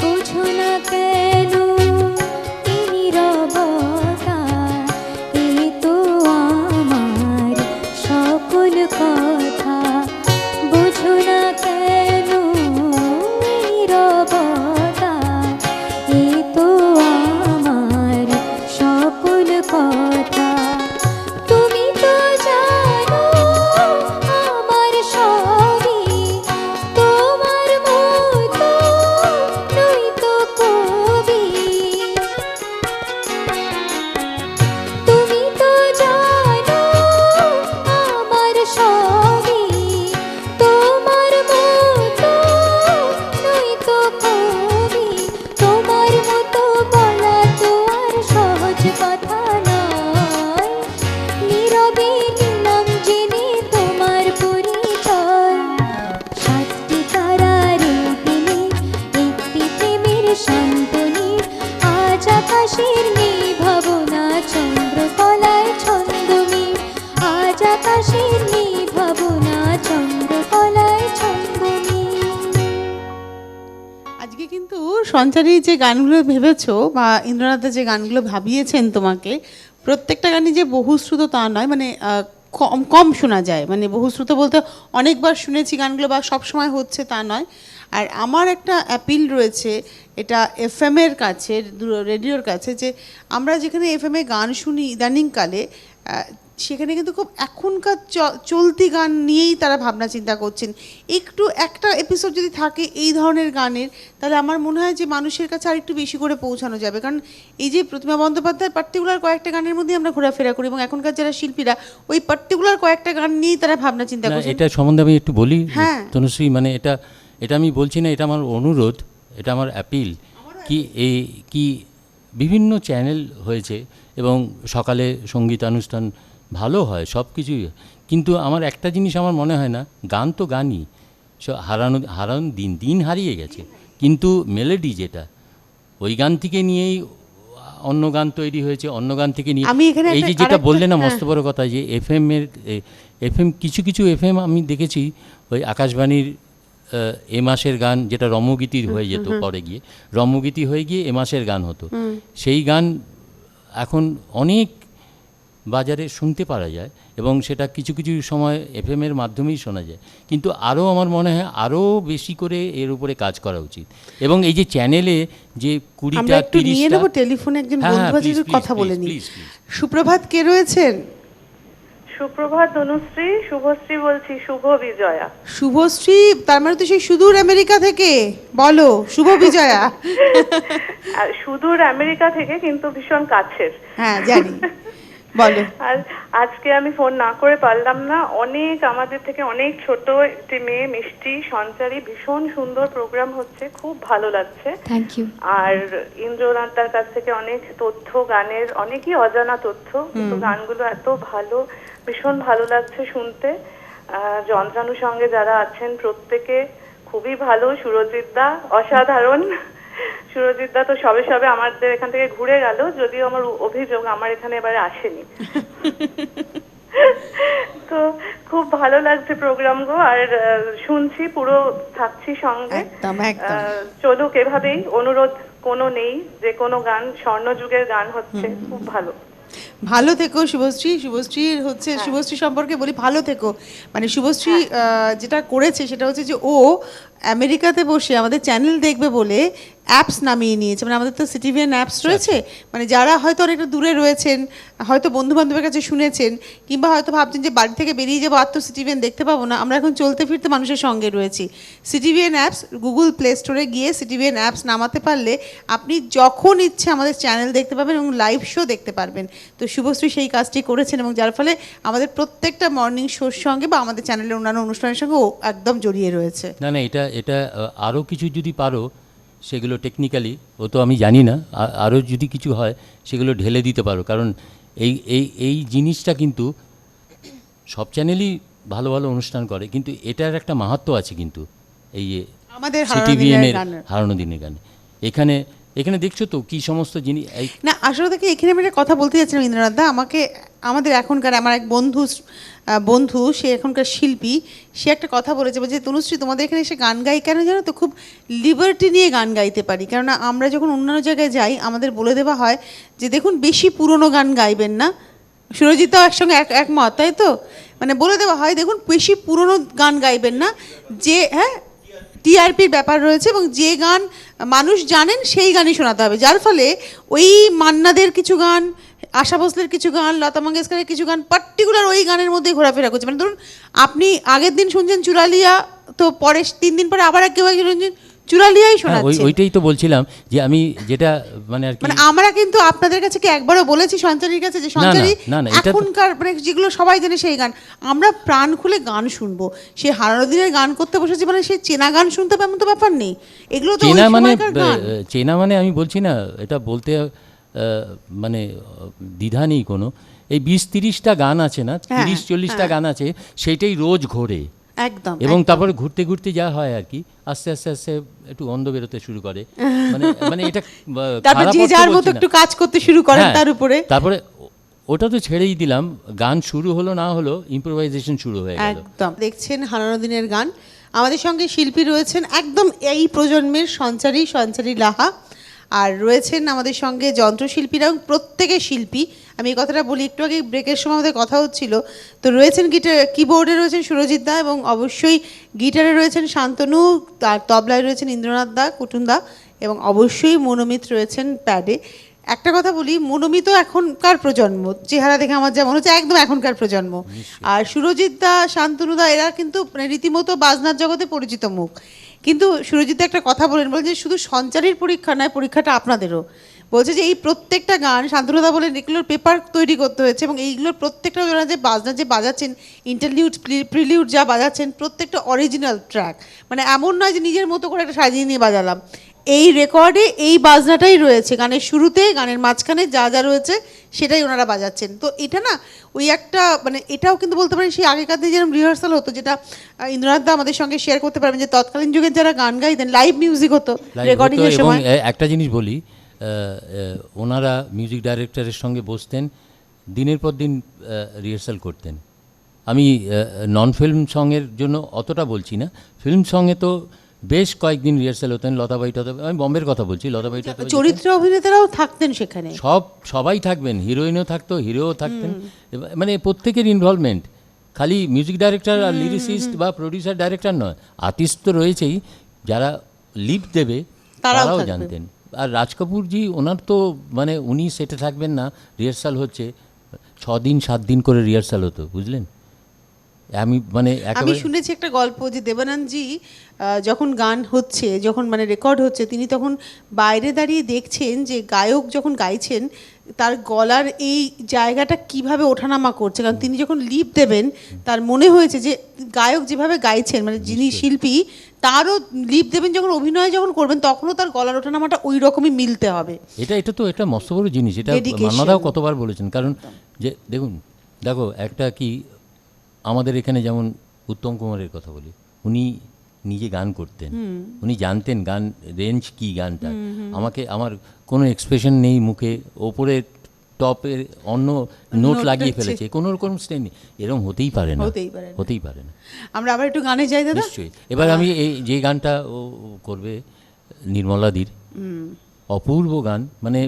বোঝো না কেন এই নীরবতা এ তো আমার সকল কথা বোঝো না কেন এই নীরবতা কিন্তু সঞ্চারী যে গানগুলো ভেবেছো বা ইন্দ্রনাথের যে গানগুলো ভাবিয়েছেন তোমাকে, প্রত্যেকটা গানই যে বহুশ্রুত তা নয়, মানে কম কম শোনা যায়, মানে বহুশ্রুত বলতে অনেকবার শুনেছি গানগুলো বা সব সময় হচ্ছে তা নয়। আর আমার একটা অ্যাপিল রয়েছে, এটা এফএমের কাছে, রেডিওর কাছে, যে আমরা যেখানে এফএমে গান শুনি ইদানিংকালে, সেখানে কিন্তু খুব এখনকার চলতি গান নিয়েই তারা ভাবনা চিন্তা করছেন। একটু একটা এপিসোড যদি থাকে এই ধরনের গানের, তাহলে আমার মনে হয় যে মানুষের কাছে আর একটু বেশি করে পৌঁছানো যাবে। কারণ এই যে প্রতিমা বন্দ্যোপাধ্যায়ের পার্টিকুলার কয়েকটা গানের মধ্যে আমরা ঘোরাফেরা করি, এবং এখনকার যারা শিল্পীরা ওই পার্টিকুলার কয়েকটা গান নিয়েই তারা ভাবনা চিন্তা করছেন। এটা সম্বন্ধে আমি একটু বলি হ্যাঁ। তনুশ্রী, মানে এটা আমি বলছি না, এটা আমার অনুরোধ, এটা আমার অ্যাপিল। কি বিভিন্ন চ্যানেল হয়েছে এবং সকালে সঙ্গীতানুষ্ঠান ভালো হয়, সব কিছুই, কিন্তু আমার একটা জিনিস আমার মনে হয় না, গান তো গানই, হারানো দিন হারিয়ে গেছে, কিন্তু মেলোডি যেটা ওই গান থেকে নিয়েই অন্য গান তৈরি হয়েছে, অন্য গান থেকে নিয়ে এই যে যেটা বললে না মস্ত বড় কথা, যে এফএম কিছু এফএম আমি দেখেছি, ওই আকাশবাণীর এ মাসের গান যেটা রম্যগীতির হয়ে যেত, পরে গিয়ে রম্যগীতি হয়ে গিয়ে এ মাসের গান হতো, সেই গান এখন অনেক বাজারে শুনতে পারা যায় এবং সেটা কিছু সময় এফএমের মাধ্যমেই শোনা যায়। কিন্তু আরও আমার মনে হয় আরও বেশি করে এর উপরে কাজ করা উচিত। এবং এই যে চ্যানেলে যে 20টা 30টা টেলিফোনে একজন বন্ধু আছে, কথা বলে নি। সুপ্রভাত, কে রয়েছেন? সুপ্রভাত তনুশ্রী, শুভশ্রী বলছি, শুভ বিজয়া। শুভশ্রী, তার মানে তো সেই সুদূর আমেরিকা থেকে, বলো শুভ বিজয়া। সুদূর আমেরিকা থেকে কিন্তু ভীষণ কাছের। হ্যাঁ জানি, বলো। আর আজকে আমি ফোন না করে পারলাম না, অনেক আমাদের থেকে অনেক ছোট একটি মেয়ে মিষ্টি সঞ্চারী, ভীষণ সুন্দর প্রোগ্রাম হচ্ছে, খুব ভালো লাগছে। Thank you. আর ইন্দ্রনাথটার কাছ থেকে অনেক তথ্য, গানের অনেকই অজানা তথ্য, কিন্তু গানগুলো এত ভালো, ভীষণ ভালো লাগছে শুনতে। যন্ত্রানুর সঙ্গে যারা আছেন প্রত্যেকে খুবই ভালো, সুরজিৎ দা অসাধারণ। সুরজিৎ দা তো সবে আমাদের এখান থেকে ঘুরে গেল, যদিও আমার অভিযোগ আমার এখানে এবারে আসেনি। তো খুব ভালো লাগছে প্রোগ্রামগুলো, আর শুনছি, পুরো থাকছি সঙ্গে। চলুক এভাবেই, অনুরোধ কোনো নেই, যে কোনো গান স্বর্ণযুগের গান হচ্ছে, খুব ভালো। ভালো থেকো শুভশ্রী। শুভশ্রীর হচ্ছে, শুভশ্রী সম্পর্কে বলি, ভালো থেকো। মানে শুভশ্রী যেটা করেছে সেটা হচ্ছে যে ও আমেরিকাতে বসে আমাদের চ্যানেল দেখবে বলে অ্যাপস নামিয়ে নিয়েছে। মানে আমাদের তো সিটিভিএন অ্যাপস রয়েছে, মানে যারা হয়তো অনেকটা দূরে রয়েছেন, হয়তো বন্ধু বান্ধবের কাছে শুনেছেন, কিংবা হয়তো ভাবছেন যে বাড়ি থেকে বেরিয়ে যাবো আর তো সিটিভিএন দেখতে পাবো না, আমরা এখন চলতে ফিরতে মানুষের সঙ্গে রয়েছি। সিটিভিএন অ্যাপস গুগল প্লে স্টোরে গিয়ে সিটিভিএন অ্যাপস নামাতে পারলে আপনি যখন ইচ্ছে আমাদের চ্যানেল দেখতে পাবেন এবং লাইভ শো দেখতে পারবেন। তো শুভশ্রী সেই কাজটি করেছেন, এবং যার ফলে আমাদের প্রত্যেকটা মর্নিং শোর সঙ্গে বা আমাদের চ্যানেলের অন্যান্য অনুষ্ঠানের সঙ্গে ও একদম জড়িয়ে রয়েছে। না এটা আরও কিছু যদি পারো, সেগুলো টেকনিক্যালি ও তো আমি জানি না, আরও যদি কিছু হয় সেগুলো ঢেলে দিতে পারো, কারণ এই জিনিসটা কিন্তু সব চ্যানেলই ভালো ভালো অনুষ্ঠান করে, কিন্তু এটার একটা মাহাত্ম্য আছে কিন্তু এই আমাদের হারানো দিনের গানে। এখানে দেখছো তো কি সমস্ত জিনিস। না আসলে থেকে এখানে আমি একটা কথা বলতে যাচ্ছিলাম ইন্দ্রনাথ দা, আমাদের এখনকার আমার এক বন্ধু সে এখনকার শিল্পী, সে একটা কথা বলেছে, বলছে তনুশ্রী তোমাদের এখানে এসে গান গাই কেন জানো তো, খুব লিবার্টি নিয়ে গান গাইতে পারি। কেননা আমরা যখন অন্যান্য জায়গায় যাই আমাদের বলে দেওয়া হয় যে দেখুন বেশি পুরনো গান গাইবেন না। সুরজিৎও একসঙ্গে একমত, তাই তো? মানে বলে দেওয়া হয় দেখুন বেশি পুরনো গান গাইবেন না, যে টিআরপির ব্যাপার রয়েছে, এবং যে গান মানুষ জানেন সেই গানই শোনাতে হবে। যার ফলে ওই মান্নাদের কিছু গান, আশা ভোসলের কিছু গান, লতা মঙ্গেশকরের কিছু গান পার্টিকুলার ওই গানের মধ্যে ঘোরাফেরা করছে। মানে ধরুন আপনি আগের দিন শুনছেন চুরালিয়া, তো পরে 3 দিন পরে আবার কেউ শুনছেন চুরালিয়াই শোনাচ্ছে। ওইটাই তো বলছিলাম যে আমি যেটা মানে আর কি, মানে আমরা কিন্তু আপনাদের কাছে কি একবারও বলেছি সঞ্চারীর কাছে যে সঞ্চারী এখনকার মানে যেগুলো সবাই জানে সেই গান, আমরা প্রাণ খুলে গান শুনবো। সে হারানো দিনের গান করতে বসেছি মানে সে চেনা গান শুনতে হবে এমন তো ব্যাপার নেই। এগুলো তো চেনা মানে আমি বলছি না, এটা বলতে মানে দ্বিধা নেই কোনো। এই 20-30টা গান আছে না, 30-40টা গান আছে, সেইটাই রোজ ঘোরে একদম, এবং তারপরে ঘুরতে ঘুরতে যা হয় আর কি, আস্তে আস্তে আস্তে একটু গন্ধ বেরোতে শুরু করে, মানে এটা তারপরে যে যার মতো একটু কাজ করতে শুরু করে, তার উপরে তারপরে ওটা তো ছেড়েই দিলাম, গান শুরু হলো না হলো ইম্প্রোভাইজেশন শুরু হয়ে গেল। একদম দেখছেন হারানো দিনের গান। আমাদের সঙ্গে শিল্পী রয়েছেন একদম এই প্রজন্মের সঞ্চারী লাহা, আর রয়েছেন আমাদের সঙ্গে যন্ত্রশিল্পীরা, এবং প্রত্যেকে শিল্পী। আমি এই কথাটা বলি, একটু আগে ব্রেকের সময় আমাদের কথা হচ্ছিল, তো রয়েছেন কিবোর্ডে রয়েছেন সুরজিৎ দা, এবং অবশ্যই গিটারে রয়েছেন শান্তনু, তার তবলায় রয়েছেন ইন্দ্রনাথ দা, কুটুন দা, এবং অবশ্যই মনোমিত রয়েছেন প্যাডে। একটা কথা বলি, মনোমিত এখনকার প্রজন্ম, চেহারা দেখে আমার যা মনে হচ্ছে একদম এখনকার প্রজন্ম। আর সুরজিৎ দা, শান্তনু দা এরা কিন্তু মানে রীতিমতো বাজনার জগতে পরিচিত মুখ। কিন্তু সুরজিৎ দা একটা কথা বলেন যে শুধু সঞ্চারীর পরীক্ষা নয়, পরীক্ষাটা আপনাদেরও। বলছে যে এই প্রত্যেকটা গান, শান্তনুদা বলেন এগুলোর পেপার তৈরি করতে হয়েছে, এবং এইগুলোর প্রত্যেকটা ওনারা যে বাজনা যে বাজাচ্ছেন, ইন্টারলিউড প্রিলিউড যা বাজাচ্ছেন, প্রত্যেকটা অরিজিনাল ট্র্যাক। মানে এমন নয় যে নিজের মতো করে একটা সাজিয়ে নিয়ে বাজালাম। এই রেকর্ডে এই বাজনাটাই রয়েছে, গানের শুরুতে গানের মাঝখানে যা যা রয়েছে সেটাই ওনারা বাজাচ্ছেন। তো এটা না ওই একটা মানে এটাও কিন্তু বলতে পারেন সেই আগেকার দিনে যেরকম রিহার্সাল হতো, যেটা ইন্দ্রনাথ দা আমাদের সঙ্গে শেয়ার করতে পারবেন, যে তৎকালীন যুগের যারা গান গাইতেন লাইভ মিউজিক হতো রেকর্ডিং এর সময়। একটা জিনিস বলি, ওনারা মিউজিক ডাইরেক্টরের সঙ্গে বসতেন, দিনের পর দিন রিহার্সাল করতেন। আমি নন ফিল্ম সঙের জন্য অতটা বলছি না, ফিল্ম সঙ্গে তো বেশ কয়েকদিন রিহার্সাল হতেন। লতাবাই আমি বম্বের কথা বলছি, লতাবাই চরিত্র অভিনেতারাও থাকতেন সেখানে, সবাই থাকবেন, হিরোইনও থাকতো, হিরোও থাকতেন, মানে প্রত্যেকের ইনভলভমেন্ট। খালি মিউজিক ডাইরেক্টর আর লিরিসিস্ট বা প্রডিউসার ডাইরেক্টর নয়, আর্টিস্ট তো রয়েছেই, যারা লিড দেবে তারাও জানতেন। আর রাজ কাপুরজি, ওনার তো মানে উনি সেটে থাকবেন না, রিহার্সাল হচ্ছে 6 দিন 7 দিন করে রিহার্সাল হতো, বুঝলেন। আমি শুনেছি একটা গল্প, যে দেবানন্দজি যখন গান হচ্ছে, যখন মানে রেকর্ড হচ্ছে, তিনি তখন বাইরে দাঁড়িয়ে দেখছেন যে গায়ক যখন গাইছেন তার গলার এই জায়গাটা কিভাবে ওঠানামা করছে, কারণ তিনি যখন লিপ দেবেন তার মনে হয়েছে যে গায়ক যেভাবে গাইছেন, মানে যিনি শিল্পী তারও লিপ দেবেন, যখন অভিনয় যখন করবেন তখনও তার গলার ওঠানামাটা ওই রকমই মিলতে হবে। এটা তো একটা মস্ত বড় জিনিস, এটা মান্নাদাও কতবার বলেছেন। কারণ যে দেখো একটা কি, আমাদের এখানে যেমন উত্তম কুমারের কথা বলি, উনি নিজে গান করতেন, উনি জানতেন গান রেঞ্জ কি গানটা। আমার কোনো এক্সপ্রেশন নেই মুখে, ওপরে টপের অন্য নোট লাগিয়ে ফেলেছে, কোনো রকম স্টেপ নেই, এরকম হতেই পারে না। আমরা আবার একটু গানে যাই দাদা। নিশ্চয়ই। এবার আমি এই যে গানটা ও করবে, নির্মলাদির অপূর্ব গান, মানে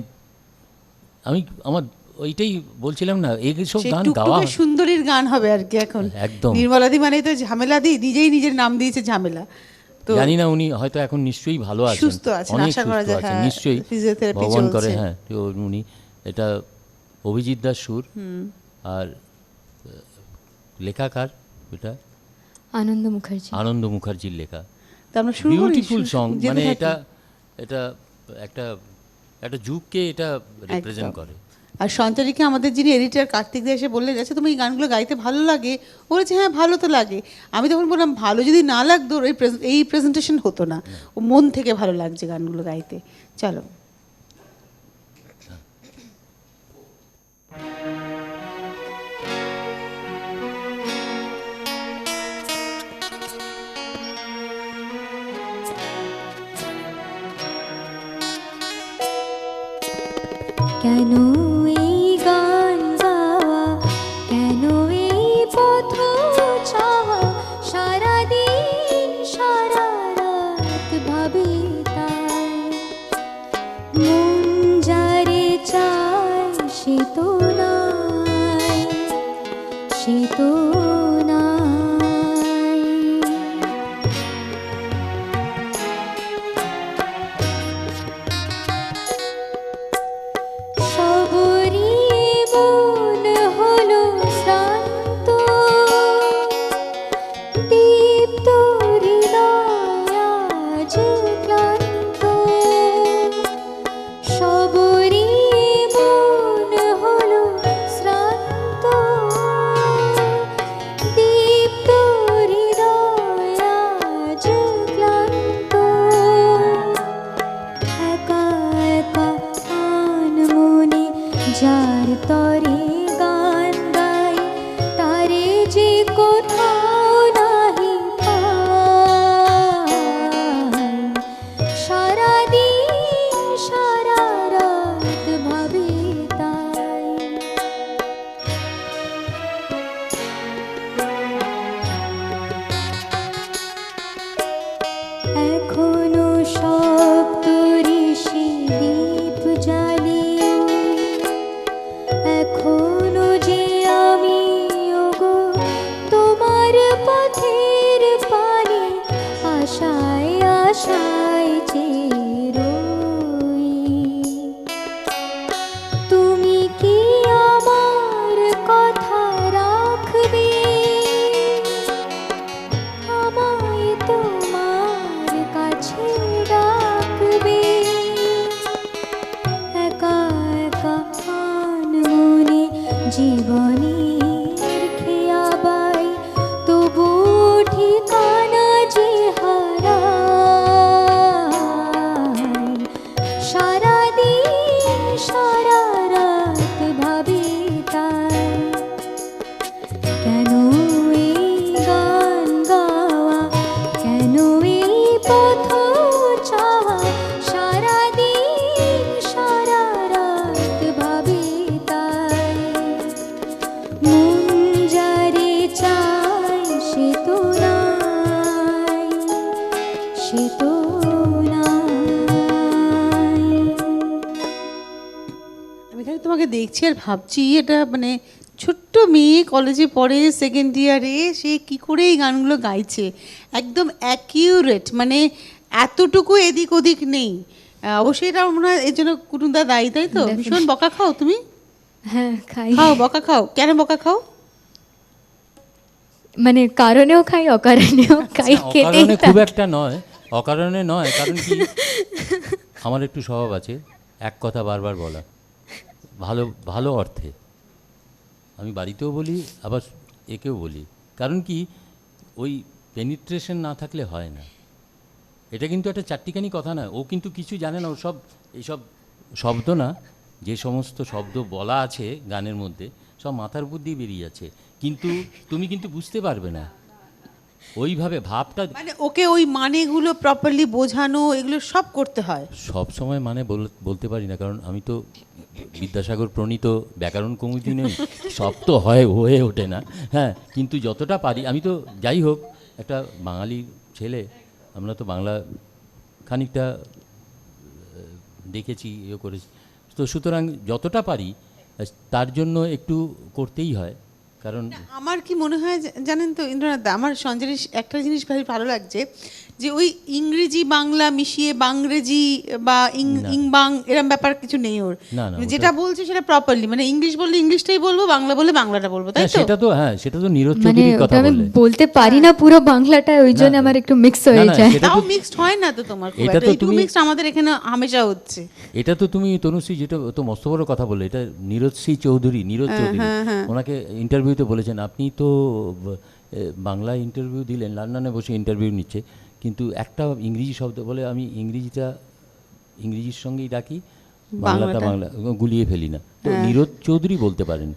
আমার ওইটাই বলছিলাম না, এইসব গান গাওয়া সুন্দরীর গান হবে আর কি এখন। একদম নির্মলাদি মানে তো ঝামেলাদি, নিজেই নিজের নাম দিয়েছে ঝামেলা। তো জানি না, উনি হয়তো এখন নিশ্চয়ই ভালো আছেন, সুস্থ আছেন, আশা করা যায়, নিশ্চয়ই ভগবান করে। হ্যাঁ, উনি এটা অভিজিৎ দাস সুর, আর লেখাকার এটা আনন্দ মুখার্জির লেখা। বিউটিফুল সং, মানে এটা একটা যুগকে এটা রিপ্রেজেন্ট করে। আর সঞ্চারীকে আমাদের যিনি এডিটর কার্তিক দা এসে বললেন, আচ্ছা তুমি এই গানগুলো গাইতে ভালো লাগে? বলেছে হ্যাঁ ভালো তো লাগে। আমি তখন বললাম ভালো যদি না লাগতো এই প্রেজেন্টেশন হতো না, ও মন থেকে ভালো লাগছে গানগুলো গাইতে। চলো। কেন এই গান গাওয়া, কেন এই পথ চাওয়া, সারাদিন সারা রাত ভাবি তাই। মন যারে চায় সে তো নাই, সে তো নাই। সবরি মন হলো শ্রান্ত, দীপ্ত হৃদয় আজ ক্লান্ত। সবরি মন হলো শ্রান্ত, দীপ্ত হৃদয় আজ ক্লান্ত। একা একা মনে যার তরে গান গাই, তারে যে কোথাও নাহি পাই। সারাদিন সারা রাত ভাবি তাই। তোমাকে দেখছি আর ভাবছি এটা মানে ছোট্ট মেয়ে কলেজে পড়ে, সেকেন্ড ইয়ারে, সে কি করে এই গানগুলো গাইছে, একদম অ্যাকিউরেট, মানে এতটুকু এদিক ওদিক নেই। অবশ্যই এটা মনে হয় এর জন্য কুটুমদা দায়ী, তাই তো? ভীষণ বকা খাও তুমি? হ্যাঁ খাই, খাও, বকা খাও। কেন বকা খাও? মানে কারণেও খাই অকারণেও খাই, খেতেই অকারণে খুব থাকি। একটা নয়, অকারণে নয়, কারণ কি আমার একটু স্বভাব আছে এক কথা বারবার বলা, ভালো ভালো অর্থে। আমি বাড়িতেও বলি, আবার একেও বলি, কারণ কি ওই পেনিট্রেশন না থাকলে হয় না। এটা কিন্তু একটা চারটিখানি কথা না, ও কিন্তু কিছু জানে না, ও সব এইসব শব্দ না, যে সমস্ত শব্দ বলা আছে গানের মধ্যে সব মাথার উপর দিয়ে বেরিয়ে যাচ্ছে, কিন্তু তুমি কিন্তু বুঝতে পারবে না ওইভাবে ভাবটা। মানে ওকে ওই মানেগুলো প্রপারলি বোঝানো, এগুলো সব করতে হয়। সব সময় মানে বলতে পারি না, কারণ আমি তো বিদ্যাসাগর প্রণীত ব্যাকরণ কৌমুদি নই, সব তো হয়ে ওঠে না। হ্যাঁ, কিন্তু যতটা পারি, আমি তো যাই হোক একটা বাঙালি ছেলে, আমরা তো বাংলা খানিকটা দেখেছি, করেছি, তো সুতরাং যতটা পারি তার জন্য একটু করতেই হয়। কারণ আমার কি মনে হয় জানেন তো ইন্দ্রনাথ দা, আমার সঞ্জয়ের একটা জিনিস ভালো লাগছে, যে ওই ইংরেজি বাংলা মিশিয়ে বাংরেজি বা ইংবাং এরম ব্যাপার কিছু নেই ওর। না, যেটা বলছে সেটা প্রপারলি, মানে ইংলিশ বললে ইংলিশটাই বলবো, বাংলা বললে বাংলাটা বলবো, তাই তো? সেটা তো নীরজ মানে চৌধুরীর ওটা কথা আমি বললে। বলতে পারি না পুরো বাংলাটা, ওই জন্য আমার একটু মিক্স হয়ে না, যায়। সেটা তাও তো- মিক্সড হয় না তো তোমার, খুব এটা একটা। তো এইটুকু তুমি- মিক্সড আমাদের এখানে হামেশা হচ্ছে। এটা তো তুমি তনুশ্রী যেটা তো মস্ত বড় কথা বললে, এটা নীরজ চৌধুরী, ওনাকে ইন্টারভিউতে বলেছেন, আপনি তো বাংলা ইন্টারভিউ দিলেন, লন্ডনে বসে ইন্টারভিউ নিচ্ছে, কিন্তু একটা ইংরেজি শব্দ বলে, আমি ইংরেজির সঙ্গেই ডাকি, বাংলাটা বাংলা গুলিয়ে ফেলি না। তো নীরজ চৌধুরী বলতে পারেন।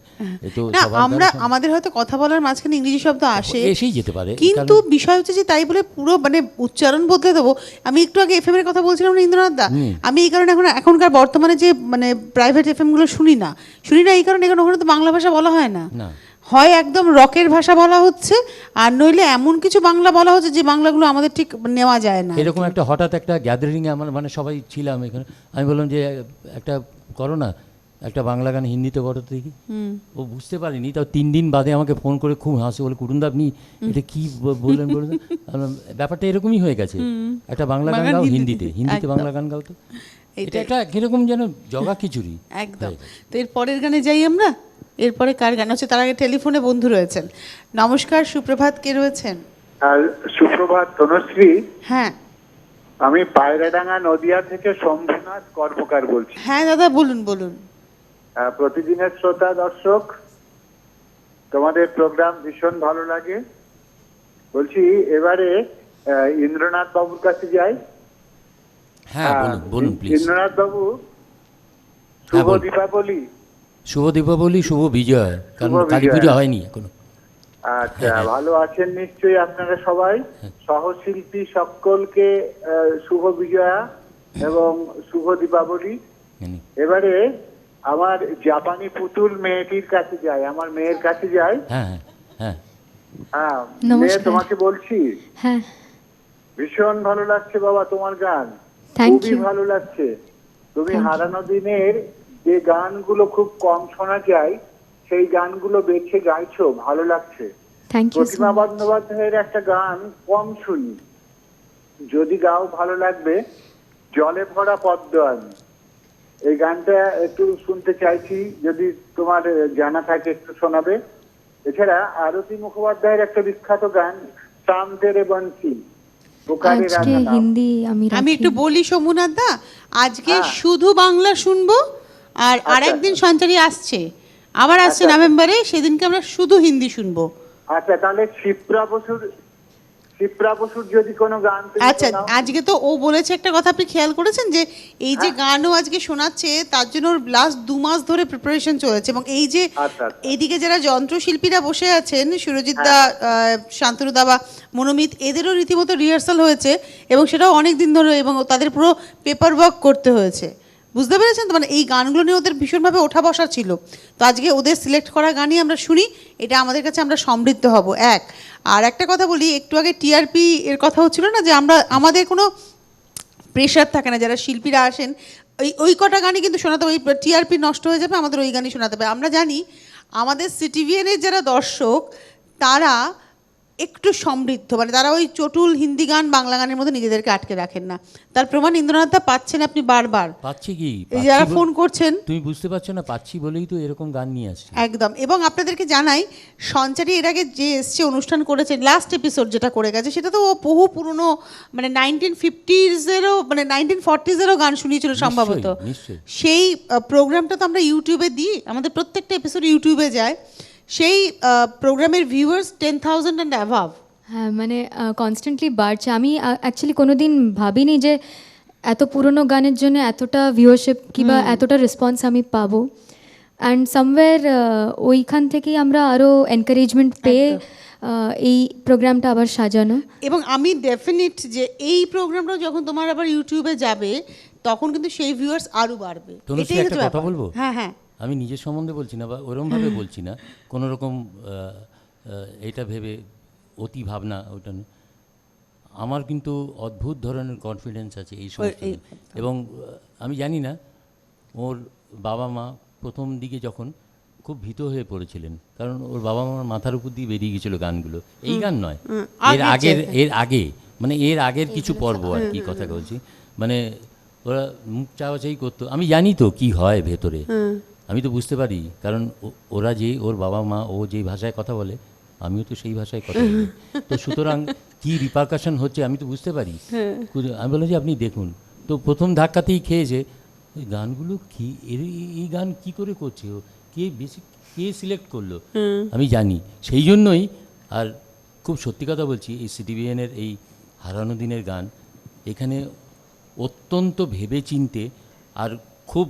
তো না, সবার আমরা দ্বারা আমাদের হয়তো কথা বলার মাঝখানে ইংরেজি শব্দ আসে, এসেই যেতে পারে, কিন্তু বিষয় হচ্ছে যে তাই বলে পুরো মানে উচ্চারণ বদলে দেবো। আমি একটু আগে এফএম এর কথা বলছিলাম না ইন্দ্রনাথ দা, আমি এই কারণে এখনকার বর্তমানে যে মানে প্রাইভেট এফএম গুলো শুনি না এই কারণে, এখানে ওখানে তো বাংলা ভাষা বলা হয় না, না হয় একদম রকের ভাষা বলা হচ্ছে, আর নইলে এমন কিছু বাংলা বলা হচ্ছে যে বাংলাগুলো আমাদের ঠিক নেওয়া যায় না। এরকম একটা হঠাৎ একটা গ্যাদারিংয়ে আমার মানে সবাই ছিলাম এখানে, আমি বললাম যে একটা করো না, একটা বাংলা গান হিন্দিতে করো তো দেখি। ও বুঝতে পারিনি, তাও 3 দিন বাদে আমাকে ফোন করে খুব হাসি, বলে কুটুমদা আপনি এটা কি বললেন বলুন। ব্যাপারটা এরকমই হয়ে গেছে, একটা বাংলা গান গাও হিন্দিতে বাংলা গান গাও, তো এটা একটা কিরকম যেন জগা খিচুড়ি একদম। তো এর পরের গানে যাই আমরা। এরপরে কার গান হচ্ছে? তার আগে টেলিফোনে বন্ধু রয়েছেন। নমস্কার, সুপ্রভাত, কে রয়েছেন? আর সুপ্রভাত তনুশ্রী, হ্যাঁ আমি পায়রাডাঙ্গা নদিয়া থেকে শম্ভুনাথ কর্মকার বলছি। হ্যাঁ দাদা, বলুন বলুন। প্রতিদিনের শ্রোতা দর্শক, তোমাদের প্রোগ্রাম ভীষণ ভালো লাগে। বলছি এবারে ইন্দ্রনাথ বাবুর কাছে যাই। হ্যাঁ বলুন প্লিজ। ইন্দ্রনাথ বাবু, শুভ হ্যাঁ, বলুন। দীপাবলি। শুভ দীপাবলি, শুভ বিজয়, কারণ শুভ কালী বিজয়। পুজো হয়নি এখনো। আচ্ছা, ভালো আছেন নিশ্চয়ই আপনারা সবাই। সহশিল্পী সকলকে শুভ বিজয়া এবং শুভ দীপাবলি। এবারে আমার জাপানি পুতুল মেয়েটির কাছে যাই, আমার মেয়ের কাছে যাই। হ্যাঁ হ্যাঁ হ্যাঁ, মেয়ে, নমস্কার। তোমাকে বলছি হ্যাঁ, ভীষণ ভালো লাগছে বাবা তোমার গান, Thank খুবই you. ভালো লাগছে। তুমি Thank you. হারানো দিনের যে গানগুলো খুব কম শোনা যায় সেই গানগুলো বেছে গাইছো, ভালো লাগছে। Thank you so Pratima much. বন্দ্যোপাধ্যায়ের একটা গান কম শুনি, যদি গাও ভালো লাগবে, জলে ভরা পদ্ম আমি। এই গানটা একটু শুনতে চাইছি, যদি তোমার জানা থাকে একটু শোনাবে। এছাড়া আরতি মুখোপাধ্যায়ের একটা বিখ্যাত গান শাম তেরে বংশী, পুকারে আজকে রাধা নাম। হিন্দি আমি আমি একটু রাখিনি। বলি সোমনাথ দা, আজকে হ্যাঁ। শুধু বাংলা শুনবো, আর আরেকদিন সঞ্চারী আসছে, আবার আসছে আচ্ছা। নভেম্বরে, সেদিনকে আমরা শুধু হিন্দি শুনবো। আচ্ছা, তাহলে শিপ্রা বসুর যদি কোনো গান তুমি আচ্ছা, শোনাও। আজকে তো ও বলেছে একটা কথা, আপনি খেয়াল করেছেন যে এই যে গানও আজকে শোনাচ্ছে, তার জন্য ওর লাস্ট 2 মাস ধরে প্রিপারেশন চলেছে, এবং এই যে আচ্ছা, আচ্ছা। এইদিকে যারা যন্ত্রশিল্পীরা বসে আছেন, সুরজিৎ দা, শান্তনু দা বা মনোমিত, এদেরও রীতিমতো রিহার্সাল হয়েছে, এবং সেটাও অনেক দিন ধরে, এবং তাদের পুরো পেপার ওয়ার্ক করতে হয়েছে। বুঝতে পেরেছেন তো? মানে এই গানগুলো নিয়ে ওদের ভীষণভাবে ওঠা বসা ছিল। তো আজকে ওদের সিলেক্ট করা গানই আমরা শুনি, এটা আমাদের কাছে আমরা সমৃদ্ধ হব। এক আর একটা কথা বলি, একটু আগে টিআরপি এর কথা হচ্ছিল না, যে আমাদের কোনো প্রেশার থাকে না, যারা শিল্পীরা আসেন ওই কটা গানই কিন্তু শোনাতে হবে, ওই টিআরপি নষ্ট হয়ে যাবে, আমাদের ওই গানই শোনাতে হবে। আমরা জানি আমাদের সিটিভিএনের যারা দর্শক তারা একটু সমৃদ্ধ, মানে তারা ওই চটুল হিন্দি গান বাংলা গানের মধ্যে নিজেদেরকে আটকে রাখেন না। তার প্রমাণ ইন্দ্রনাথদা পাচ্ছেন আপনি বারবার। পাচ্ছি কি, এই যারা ফোন করছেন, তুমি বুঝতে পারছো না, পাচ্ছি বলেই তো এরকম গান নিয়ে আসছি। একদম। এবং আপনাদেরকে জানাই, সঞ্চারী এর আগে যে এসছে অনুষ্ঠান করেছেন, লাস্ট এপিসোড যেটা করে গেছে, সেটা তো বহু পুরনো, মানে 1950s-এরও, মানে 1940s-এরও গান শুনিয়েছিল সম্ভবত। নিশ্চয়ই। সেই প্রোগ্রামটা তো আমরা ইউটিউবে দিই, আমাদের প্রত্যেকটা এপিসোড ইউটিউবে যায়। সেই প্রোগ্রামের ভিউয়ার্স 10,000 অ্যান্ড অ্যাভাভ। হ্যাঁ, মানে কনস্ট্যান্টলি বাড়ছে। আমি অ্যাকচুয়ালি কোনো দিন ভাবিনি যে এত পুরনো গানের জন্য এতটা ভিউয়ারশিপ কিংবা এতটা রেসপন্স আমি পাবো। অ্যান্ড সামওয়্যার ওইখান থেকেই আমরা আরও এনকারেজমেন্ট পেয়ে এই প্রোগ্রামটা আবার সাজানো। এবং আমি ডেফিনিট যে এই প্রোগ্রামটাও যখন তোমার আবার ইউটিউবে যাবে তখন কিন্তু সেই ভিউয়ার্স আরও বাড়বে। তনুশ্রী, একটা কথা বলবো? হ্যাঁ হ্যাঁ। আমি নিজের সম্বন্ধে বলছি না বা ওরমভাবে বলছি না, কোনো রকম এটা ভেবে অতি ভাবনা ওটা না। আমার কিন্তু অদ্ভুত ধরনের কনফিডেন্স আছে এই সমস্ত, এবং আমি জানি না, ওর বাবা মা প্রথম দিকে যখন খুব ভীত হয়ে পড়েছিলেন, কারণ ওর বাবা মার মাথার উপর দিয়ে বেরিয়ে গেছিলো গানগুলো। এই গান নয়, এর আগের কিছু পর্ব আর কি কথা বলছি। মানে ওরা মুখ চাওয়াচাই করতো। আমি জানি তো কি হয় ভেতরে, আমি তো বুঝতে পারি, কারণ ওরা যে, ওর বাবা মা ও যে ভাষায় কথা বলে আমিও তো সেই ভাষায় কথা বলি, তো সুতরাং কি রিপারকাশন হচ্ছে আমি তো বুঝতে পারি। আমি বললাম যে আপনি দেখুন, তো প্রথম ধাক্কাতেই খেয়েছে, ওই গানগুলো কি, এই গান কি করে করছে ও, কে সিলেক্ট করলো, আমি জানি। সেই জন্যই, আর খুব সত্যি কথা বলছি, এই সিটিভিএনের এই হারানো দিনের গান এখানে অত্যন্ত ভেবে চিনতে আর খুব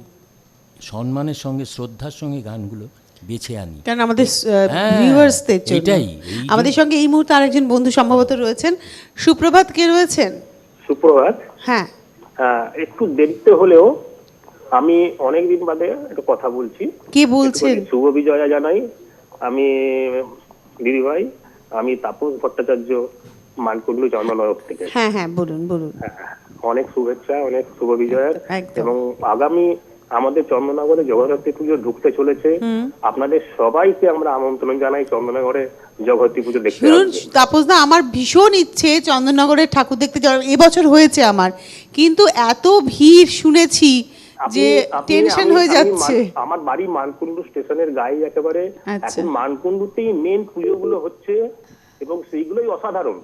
সম্মানের সঙ্গে, শ্রদ্ধার সঙ্গে গানগুলো বেছে আনি, কারণ আমাদের ভিউয়ার্সদের জন্য। এটাই। আমাদের সঙ্গে এই মুহূর্তে আরেকজন বন্ধু সম্ভবত রয়েছেন। সুপ্রভাত, কে রয়েছেন? সুপ্রভাত। হ্যাঁ, একটু দেরিতে হলেও আমি অনেকদিন বাদে একটা কথা বলছি। কে বলছেন? শুভ বিজয়া জানাই। আমি দিদি ভাই, আমি তাপস ভট্টাচার্য, মানকুণ্ডু চন্দননগর থেকে। হ্যাঁ হ্যাঁ, বলুন বলুন। অনেক শুভেচ্ছা, অনেক শুভ বিজয়ের। একদম। এবং আগামী আমাদের চন্দননগরে জগদ্ধাত্রী পুজো ঢুকতে চলেছে, আপনাদের সবাইকে আমরা আমন্ত্রণ জানাই চন্দননগরে জগদ্ধাত্রী পুজো দেখতে। শুনুন তাপস দা, আমার ভীষণ ইচ্ছে চন্দননগরের ঠাকুর দেখতে যাওয়ার। এবছর হয়েছে আমার, কিন্তু এত ভিড় শুনেছি যে টেনশন হয়ে যাচ্ছে। আমার বাড়ি মানকুণ্ডু স্টেশনের গায়ে একেবারে। এখন মানকুণ্ডুতেই মেন পুজোগুলো হচ্ছে এবং সেইগুলোই অসাধারণ।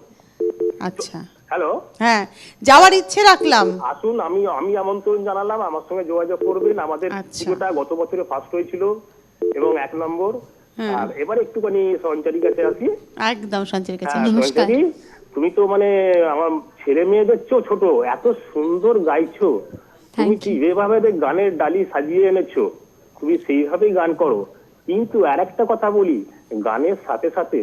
আচ্ছা, হ্যালো, হ্যাঁ, যাওয়ার ইচ্ছে রাখলাম। আসুন, আমি আমন্ত্রণ জানালাম, আমার সঙ্গে যোগাযোগ করবেন। আমাদের পুজোটা গত বছরে ফার্স্ট হয়েছিল এবং 1 নম্বর। আর এবার একটুখানি সঞ্চারীর কাছে আসি। একদম, সঞ্চারীর কাছে। সঞ্চারী, তুমি তো মানে আমার ছেলে মেয়েদের চেয়েও ছোট, এত সুন্দর গাইছো। তুমি কি যেভাবে গানের ডালি সাজিয়ে এনেছো, তুমি সেইভাবেই গান করো। কিন্তু আর একটা কথা বলি, গানের সাথে সাথে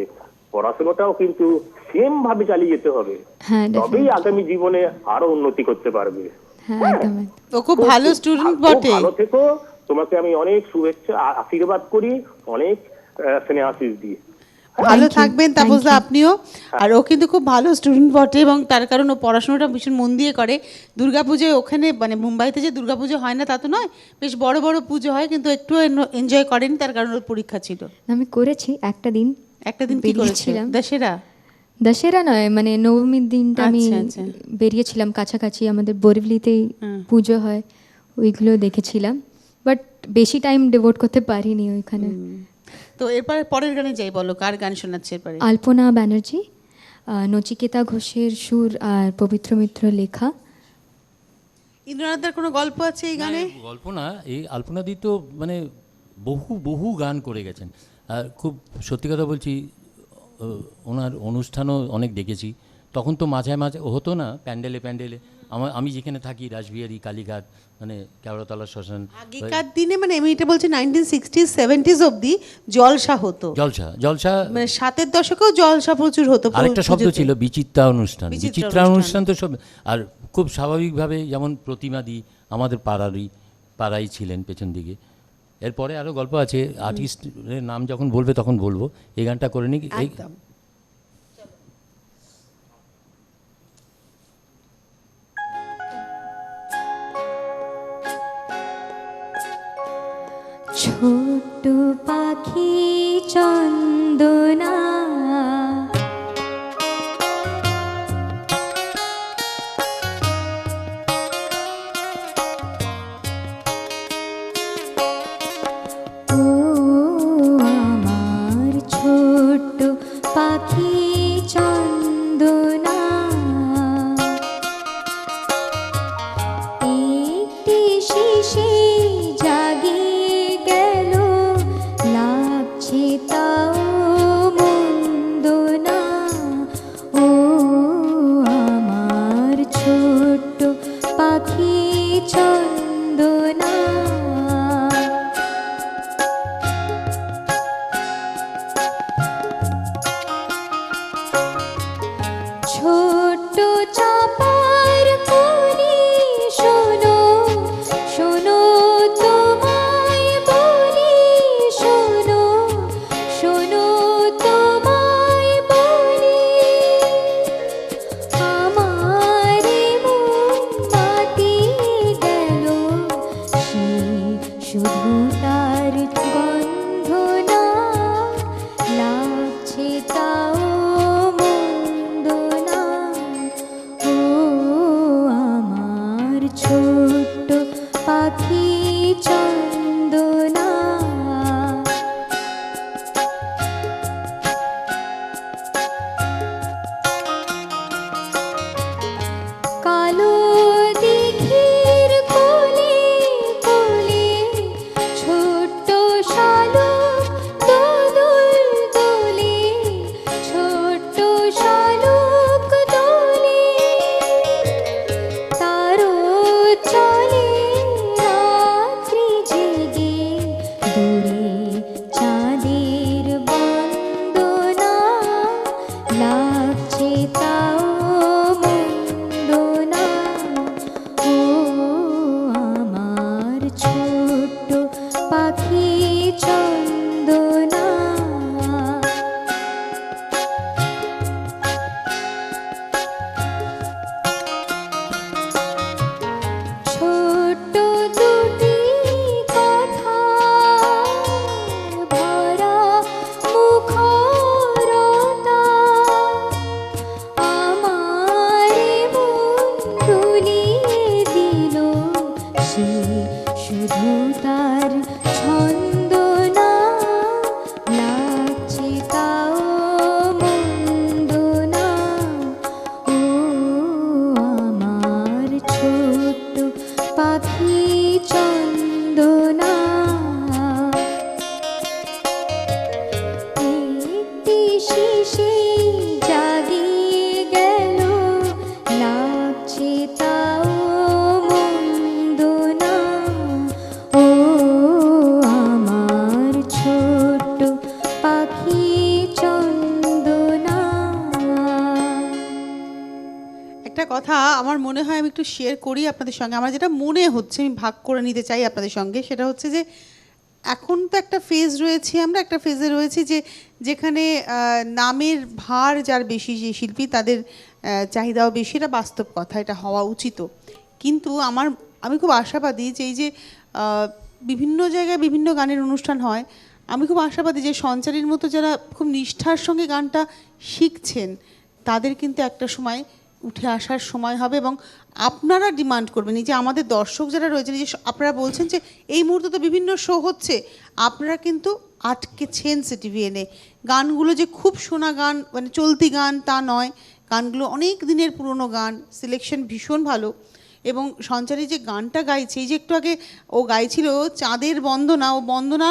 পড়াশোনাটাও কিন্তু সেম ভাবে চালিয়ে যেতে হবে, তবেই আগামী জীবনে আরো উন্নতি করতে পারবে। ও খুব ভালো স্টুডেন্ট বটে। ভালো থেকো, তোমাকে আমি অনেক শুভেচ্ছা আশীর্বাদ করি, অনেক স্নেহ আশীষ দিই। ভালো থাকবেন তাপসদা আপনিও। আর ও কিন্তু খুব ভালো স্টুডেন্ট বটে, এবং তার কারণ ও পড়াশোনাটা ভীষণ মন দিয়ে করে। দুর্গাপুজোয় ওখানে, মানে মুম্বাইতে যে দুর্গাপুজো হয় না তা তো নয়, বেশ বড় বড় পুজো হয়, কিন্তু একটু এনজয় করেনি, তার কারণ ওর পরীক্ষা ছিল। আমি করেছি একটা দিন কি করেছিলাম? দশেরা নয়, মানে নবমীর দিনটা আমি বেরিয়েছিলাম কাছাকাছি, আমাদের বোরিভলিতেই পুজো হয়, ওইগুলো দেখেছিলাম, বাট বেশি টাইম ডিভোট করতে পারিনি ওইখানে। তো এরপরে পরের গানে যাই, বলো কার গান শোনাচ্ছে এরপরে? আলপনা ব্যানার্জি, নচিকেতা ঘোষের সুর আর পবিত্র মিত্র লেখা। ইন্দ্রনাথদার কোনো গল্প আছে এই গানে? গল্প না, এই আলপনাদি তো মানে বহু গান করে গেছেন। আর খুব সত্যি কথা বলছি, ওনার অনুষ্ঠানও অনেক দেখেছি। তখন তো মাঝে মাঝে হতো না প্যান্ডেলে। আমি যেখানে থাকি রাসবিহারী, কালীঘাট, মানে কেওড়াতলা শ্মশান, আগেকার দিনে, মানে আমি এটা বলছি 1960s 70s অবধি জলসা হতো। জলসা মানে 7-এর দশকেও জলসা প্রচুর হতো। আরেকটা শব্দ ছিল বিচিত্রা অনুষ্ঠান তো সব। আর খুব স্বাভাবিকভাবে, যেমন প্রতিমাদি আমাদের পাড়াই ছিলেন পেছন দিকে। এরপরে আরও গল্প আছে, আর্টিস্টের নাম যখন বলবে তখন বলবো। এই গানটা করে নি। পাখি চন্দনা ও আমার ছোট্ট পাখি চন্দনা একটি শিশি জাগিয়ে গেল লাগছে তাও মন্দ না ও আমার ছোট্ট পাখি চন্দনা ছোট্ট চাপার কলি শোনো শোনো তোমায় বলি শোনো শোনো তোমায় বলি আমার মন মাতিয়ে গেল সেই শুধু তার গন্ধ না লাগছে তাও মন্দ না ও আমার ছোট্ট পাখি চন্দনা কালো দিঘির কোলে কোলে ছোট্ট শালুক দোদুল দোলে ছোট্ট শালুক দোলে তারও চলে রাত্রি জেগে দূরে চাঁদের বন্দনা লাগছে তাও মন্দ না ও আমার ছোট্ট পাখি চন্দনা ছোট্ট দুটি কথা ভরা মুখরতা আমার মন দুলিয়ে দিল সে শুধু তার ছন্দ না লাগছে তাও মন্দ না ও আমার ছোট্ট পাখি চন্দনা একটি শিশি জাগিয়ে গেল লাগছে তাও মন্দ না ও আমার ছোট্ট পাখি চন্দনা একটা কথা আমার মনে হয় আমি একটু শেয়ার করি আপনাদের সঙ্গে। আমার যেটা মনে হচ্ছে আমি ভাগ করে নিতে চাই আপনাদের সঙ্গে, সেটা হচ্ছে যে এখন তো একটা ফেজ রয়েছে, আমরা একটা ফেজে রয়েছি যে যেখানে নামের ভার যার বেশি, যে শিল্পী তাদের চাহিদাও বেশি, এটা বাস্তব কথা, এটা হওয়া উচিত। কিন্তু আমি খুব আশাবাদী যে এই যে বিভিন্ন জায়গায় বিভিন্ন গানের অনুষ্ঠান হয়, আমি খুব আশাবাদী যে সঞ্চারীর মতো যারা খুব নিষ্ঠার সঙ্গে গানটা শিখছেন তাদের কিন্তু একটা সময় উঠে আসার সময় হবে এবং আপনারা ডিমান্ড করবেন। এই যে আমাদের দর্শক যারা রয়েছেন, এই যে আপনারা বলছেন যে এই মুহূর্তে তো বিভিন্ন শো হচ্ছে, আপনারা কিন্তু আটকেছেন সিটিভিএনে। গানগুলো যে খুব শোনা গান, মানে চলতি গান তা নয়, গানগুলো অনেক দিনের পুরনো গান, সিলেকশন ভীষণ ভালো। এবং সঞ্চারী যে গানটা গাইছে, এই যে একটু আগে ও গাইছিল চাঁদের বন্দনা, ও বন্দনা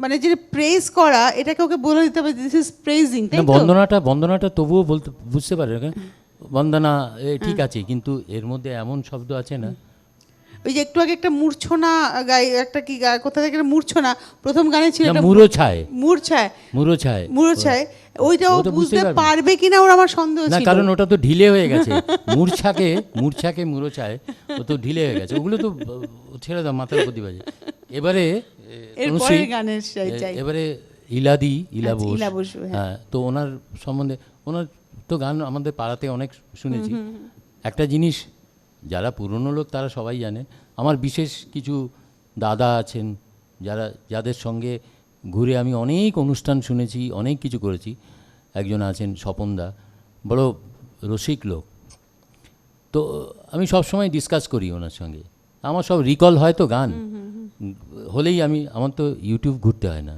মানে যে প্রেজ করা, এটাকে ওকে বলে দিতে হবে দিস ইজ প্রেজিং। বন্দনাটা তবুও বলতে বুঝতে পারে, বন্দনা ঠিক আছে, কিন্তু এর মধ্যে এমন শব্দ আছে না, ওই যে একটু আগে একটা মূর্ছনা গাই, একটা কি কোথা থেকে মূর্ছনা প্রথম গানে ছিল মূর্ছায়, ওইটাও বুঝতে পারবে কিনা ওর আমার সন্দেহ ছিল, কারণ ওটা তো ঢিলে হয়ে গেছে। মূর্ছাকে মুরোছায়, ও তো ঢিলে হয়ে গেছে, ওগুলো তো ছেড়ে দাও, মাথার উপর বাজে। এবারে এবারে ইলা বোস, হ্যাঁ, তো ওনার সম্বন্ধে, ওনার তো গান আমাদের পাড়াতে অনেক শুনেছি। একটা জিনিস যারা পুরনো লোক তারা সবাই জানে, আমার বিশেষ কিছু দাদা আছেন যাদের সঙ্গে ঘুরে আমি অনেক অনুষ্ঠান শুনেছি, অনেক কিছু করেছি। একজন আছেন স্বপনদা, বড় রসিক লোক, তো আমি সব সময় ডিসকাস করি ওনার সঙ্গে। আমার সব রিকল হয় তো গান হলেই আমার তো ইউটিউব ঘুরতে হয় না।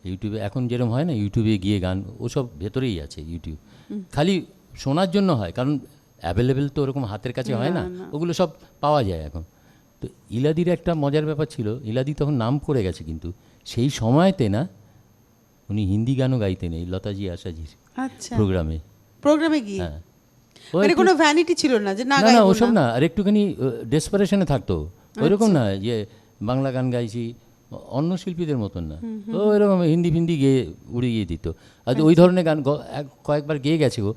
ইউটিউবে এখন যেরকম হয় না, ইউটিউবে গিয়ে গান ওসব ভেতরেই আছে ইউটিউব, খালি শোনার জন্য হয়, কারণ অ্যাভেলেবেল তো ওরকম হাতের কাছে হয় না, ওগুলো সব পাওয়া যায় এখন। তো ইলাদির একটা মজার ব্যাপার ছিল, ইলাদি তখন নাম করে গেছে, কিন্তু সেই সময়তে না উনি হিন্দি গানও গাইতেন এই লতাজি আশাজির আচ্ছা, প্রোগ্রামে গিয়ে। হ্যাঁ, মানে কোনো ভ্যানিটি ছিল না যে না না গাইবো ওসব না? না, আর একটুখানি ডেসপারেশনে থাকতো, ওইরকম না যে বাংলা গান গাইছি অন্য শিল্পীদের মতন না, ও এরকম হিন্দি ফিন্দি গেয়ে উড়িয়ে দিত। আর ওই ধরনের গান কয়েকবার গেয়ে গেছে ও,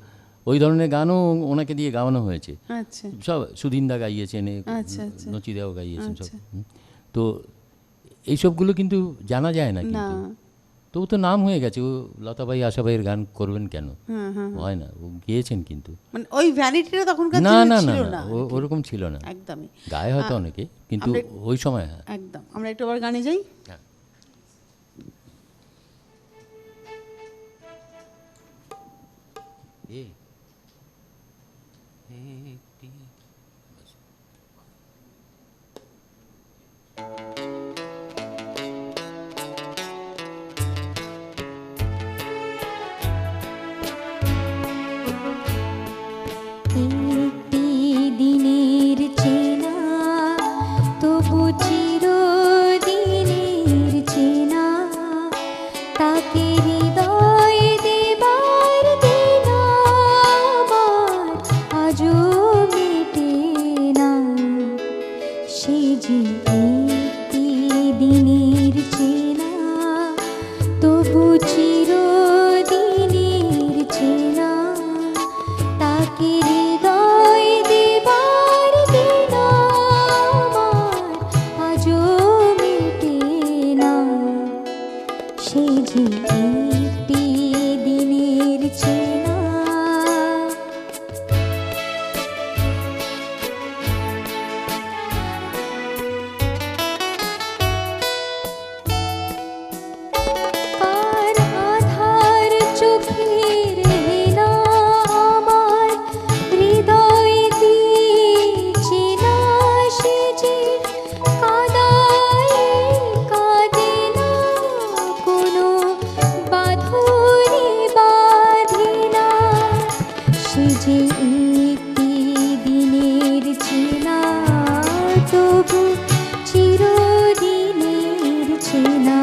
ওই ধরনের গানও ওনাকে দিয়ে গাওয়ানো হয়েছে। আচ্ছা সব সুদিনদা গাইয়েছেন, আচ্ছা, আচ্ছা। নচিদাও গাইয়েছেন সব। তো এইসবগুলো কিন্তু জানা যায় না, কিন্তু তো ও তো নাম হয়ে গেছে, ও লতাবাই আশাবাইয়ের গান করবেন কেন, হয় না, ও গিয়েছেন কিন্তু। মানে ওই ভ্যানিটিটা তখনকার না দিনে না ছিল না, না, ওরকম ছিল না, একদমই। গায়ে হয়তো অনেকে, কিন্তু ওই সময় হ্যাঁ। একদম। আমরা একটু আবার গানে যাই। হ্যাঁ। একটি দিনের চেনা তবু চিরদিনের চেনা, তাকে হৃদয় দেবার দিন আমার আজও মেটে না। সে যে একটি দিনের চেনা তবু চিরদিনের চেনা, তাকে হৃদয় দেবার দিন আমার আজও মেটে না। সে যে একটি দিনের চেনা। কার আধার চোখের হেনা আমার হৃদয় দিয়েছে না, সে যে কাদায় কাঁদে না, কোনো বাঁধনে বাঁধে না। সে যে একটি দিনের চেনা তবু চিরদিনের চেনা।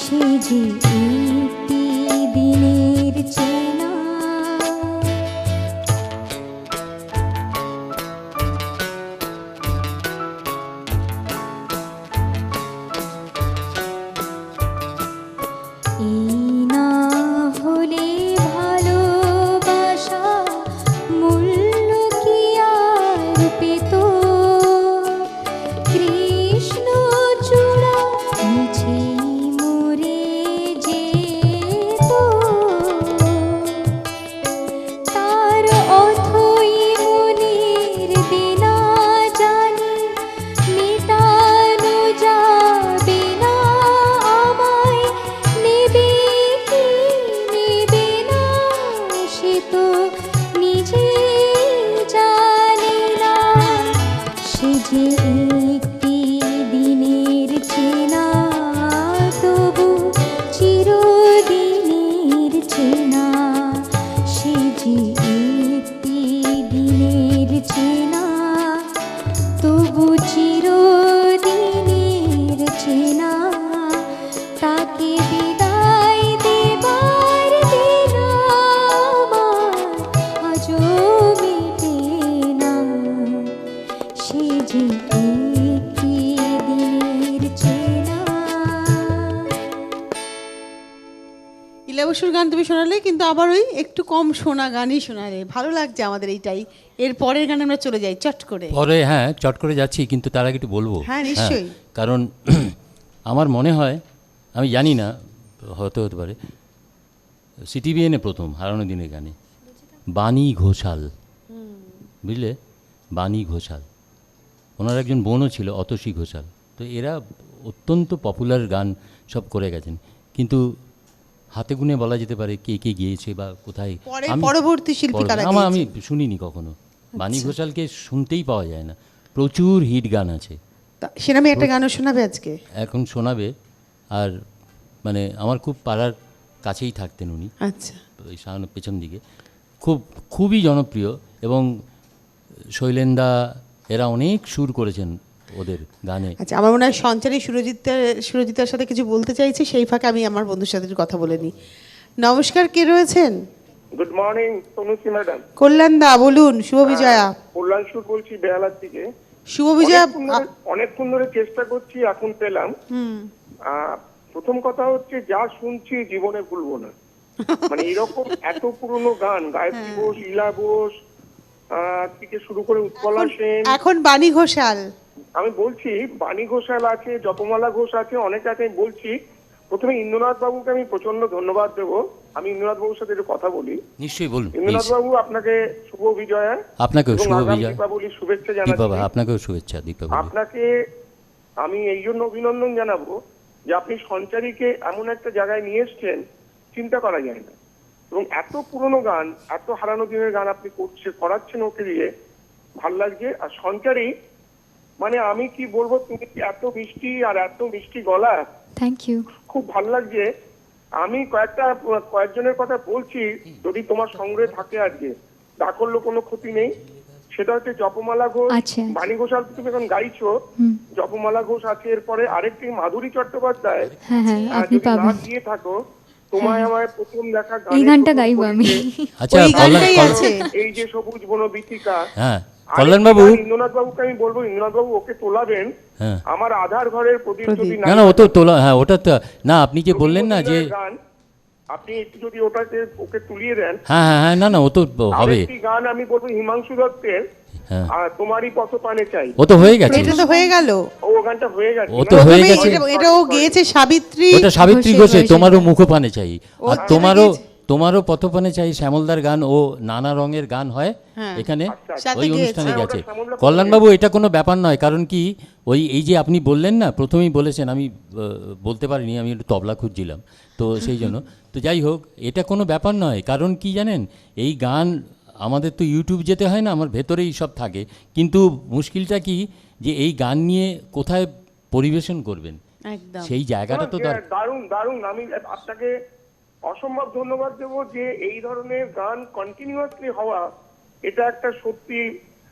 সে যে একটি দিনের চেনা। এই না হলে ভালোবাসা মূল্য কি আর পেত? কৃষ্ণ চূড়া মিছেই মরে যেত। তার অথই মনের দেনা জানি মেটানো যাবে না। আমায় নেবে কি নেবে না সে তো নিজে জানে না। সে যে একটি দিনের চেনা তবু চিরদিনের চেনা। সে যে একটি দিনের চেনা তবু চিরদিনের চেনা, তাকে বিদায় দেবার দিন আমার আজও মেটে না। সে যে একটি দিনের চেনা। ইলা বসুর গান তুমি শোনালে, কিন্তু আবার ওই একটু কম শোনা গানই শোনালে। ভালো লাগছে আমাদের এইটাই। এর পরের গানে আমরা চলে যাই চট করে। পরে হ্যাঁ চট করে যাচ্ছি, কিন্তু তার আগে একটু বলবো। হ্যাঁ, নিশ্চয়ই। কারণ আমার মনে হয়, আমি জানি না, হতে পারে, সিটিভিএনে প্রথম হারানো দিনের গানে বাণী ঘোষাল, বুঝলে, বাণী ঘোষাল, ওনার একজন বোনও ছিল অতসী ঘোষাল। তো এরা অত্যন্ত পপুলার গান সব করে গেছেন, কিন্তু হাতে গুনে বলা যেতে পারে কে কে গিয়েছে বা কোথায়। পরবর্তী শিল্পী কারা গেয়েছে? আমি শুনিনি কখনো। বাণী ঘোষালকে শুনতেই পাওয়া যায় না, প্রচুর হিট গান আছে। সেরকমই একটা গানও শোনাবে আজকে? এখন শোনাবে। আর মানে আমার খুব পাড়ার কাছেই থাকতেন উনি, আচ্ছা, ওই সামনে পেছন দিকে, খুবই জনপ্রিয়। এবং শৈলেন্দা এরা অনেক সুর করেছেন ওদের গানে। আচ্ছা, আমার মনে হয় সঞ্চারী সুরজিতার সাথে কিছু বলতে চাইছে, সেই ফাঁকে আমি আমার বন্ধুর সাথে একটু কথা বলে নিই। নমস্কার, কে রয়েছেন? Good morning Tanushree madam. Kalyan da বলুন। শুভ বিজয়া। কল্যাণ সুর বলছি বেহালার থেকে। শুভ বিজয়া। অনেকক্ষণ ধরে চেষ্টা করছি, এখন পেলাম। প্রথম কথা হচ্ছে, যা শুনছি জীবনে ভুলবো না। মানে এরকম এত পুরনো গান, গায়ত্রী ঘোষ, ইলা ঘোষ থেকে শুরু করে উৎপলা সেন, এখন বাণী ঘোষাল। আমি বলছি বাণী ঘোষাল আছে, জপমালা ঘোষ আছে, অনেক আছে। আমি বলছি প্রথমে ইন্দ্রনাথ বাবুকে আমি প্রচন্ড ধন্যবাদ দেবো। আমি ইন্দ্রনাথ বাবুর সাথে একটু কথা বলি। নিশ্চয়ই বলুন। ইন্দ্রনাথ বাবু, আপনাকে শুভ বিজয়া। আপনাকেও শুভ বিজয়া, দীপাবলির শুভেচ্ছা জানাচ্ছি। আপনাকেও শুভেচ্ছা দীপাবলি। আপনাকে আমি এই জন্য অভিনন্দন জানাবো যে আপনি সঞ্চারীকে এমন একটা জায়গায় নিয়ে এসছেন, চিন্তা করা যায় না। এবং এত পুরনো গান, এত হারানো দিনের গান আপনি করাচ্ছেন ওকে দিয়ে, ভাল লাগছে। আর সঞ্চারী, মানে আমি কি বলবো, তুমি এত মিষ্টি আর এত মিষ্টি গলা, থ্যাংক ইউ, খুব ভাল লাগছে। আমি কয়েকজনের কথা বলছি, যদি তোমার সংগ্রহে থাকে আজকে, তা করলেও কোনো ক্ষতি নেই। সেটা হচ্ছে জপমালা ঘোষ, বাণী ঘোষাল তুমি এখন গাইছো, জপমালা ঘোষ আছে। এরপরে আরেকটি মাধুরী চট্টোপাধ্যায়, যদি না দিয়ে থাকো, তোমায় আমায় প্রথম দেখা এই গানটা গাইবো আমি। আচ্ছা, এই যে সবুজ বন বীথিকা। হ্যাঁ, কল্যাণ বাবু, ইন্দ্রনাথ বাবুকে আমি বলবো, ইন্দ্রনাথ বাবু ওকে তোলাবেন। আমার আধার ঘরের প্রদীপ যদি না ও তো তোলা, হ্যাঁ ওটা তো না, আপনি যে বললেন না যে আপনি একটু যদি ওটাকে ওকে তুলিয়ে দেন। হ্যাঁ না ও তো হবে। একটি গান আমি বলবো হিমাংশু দত্তের, তোমারই পথ পানে চাই। ও তো হয়ে গেছে, এটা তো হয়ে গেল। ও গানটা হয়ে গেছে, ও তো হয়ে গেছে। এটা ও গেয়েছে সাবিত্রী, ওটা সাবিত্রী ঘোষে তোমারও মুখপানে চাই। আর তোমারও পথপানে চাই শ্যামলদার গান, ও নানা রঙের গান হয় এখানে ওই অনুষ্ঠানে গেছে। কল্যাণবাবু, এটা কোনো ব্যাপার নয়, কারণ কি এই যে আপনি বললেন না, প্রথমেই বলেছেন, আমি বলতে পারিনি, আমি একটু তবলা খুঁজছিলাম, তো সেই জন্য। তো যাই হোক, এটা কোনো ব্যাপার নয়, কারণ কি জানেন, এই গান আমাদের তো ইউটিউব যেতে হয় না, আমার ভেতরেই সব থাকে। কিন্তু মুশকিলটা কি, যে এই গান নিয়ে কোথায় পরিবেশন করবেন, সেই জায়গাটা তো দারুণ দারুণ। আমি আপনাকে অসম্ভব ধন্যবাদ দেবো যে এই ধরনের গান কন্টিনিউয়াসলি হওয়া, এটা একটা সত্যি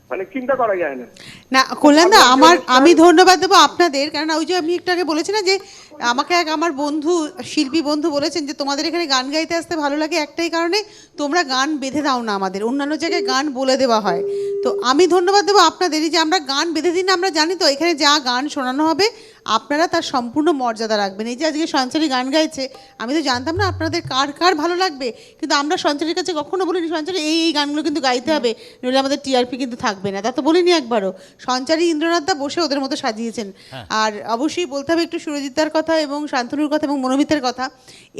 মানে চিন্তা করা যায় না। না কল্যাণদা, আমি ধন্যবাদ দেবো আপনাদের, কারণ ওই যে আমি একটু আগে বলেছি না, যে আমাকে আমার বন্ধু, শিল্পী বন্ধু বলেছেন যে তোমাদের এখানে গান গাইতে আসতে ভালো লাগে একটাই কারণে, তোমরা গান বেঁধে দাও না আমাদের, অন্যান্য জায়গায় গান বলে দেওয়া হয়। তো আমি ধন্যবাদ দেবো আপনাদেরই যে আমরা গান বেঁধে দিই না, আমরা জানি তো এখানে যা গান শোনানো হবে আপনারা তার সম্পূর্ণ মর্যাদা রাখবেন। এই যে আজকে সঞ্চারী গান গাইছে, আমি তো জানতাম না আপনাদের কার কার ভালো লাগবে, কিন্তু আমরা সঞ্চারীর কাছে কখনো বলিনি সঞ্চারী এই গানগুলো কিন্তু গাইতে হবে, নইলে আমাদের টিআরপি কিন্তু থাকবে না, তা তো বলিনি একবারও। সঞ্চারী ইন্দ্রনাথদা বসে ওদের মতো সাজিয়েছেন। আর অবশ্যই বলতে হবে একটু সুরজিতার কথা এবং শান্তনুর কথা এবং মনোমিতের কথা,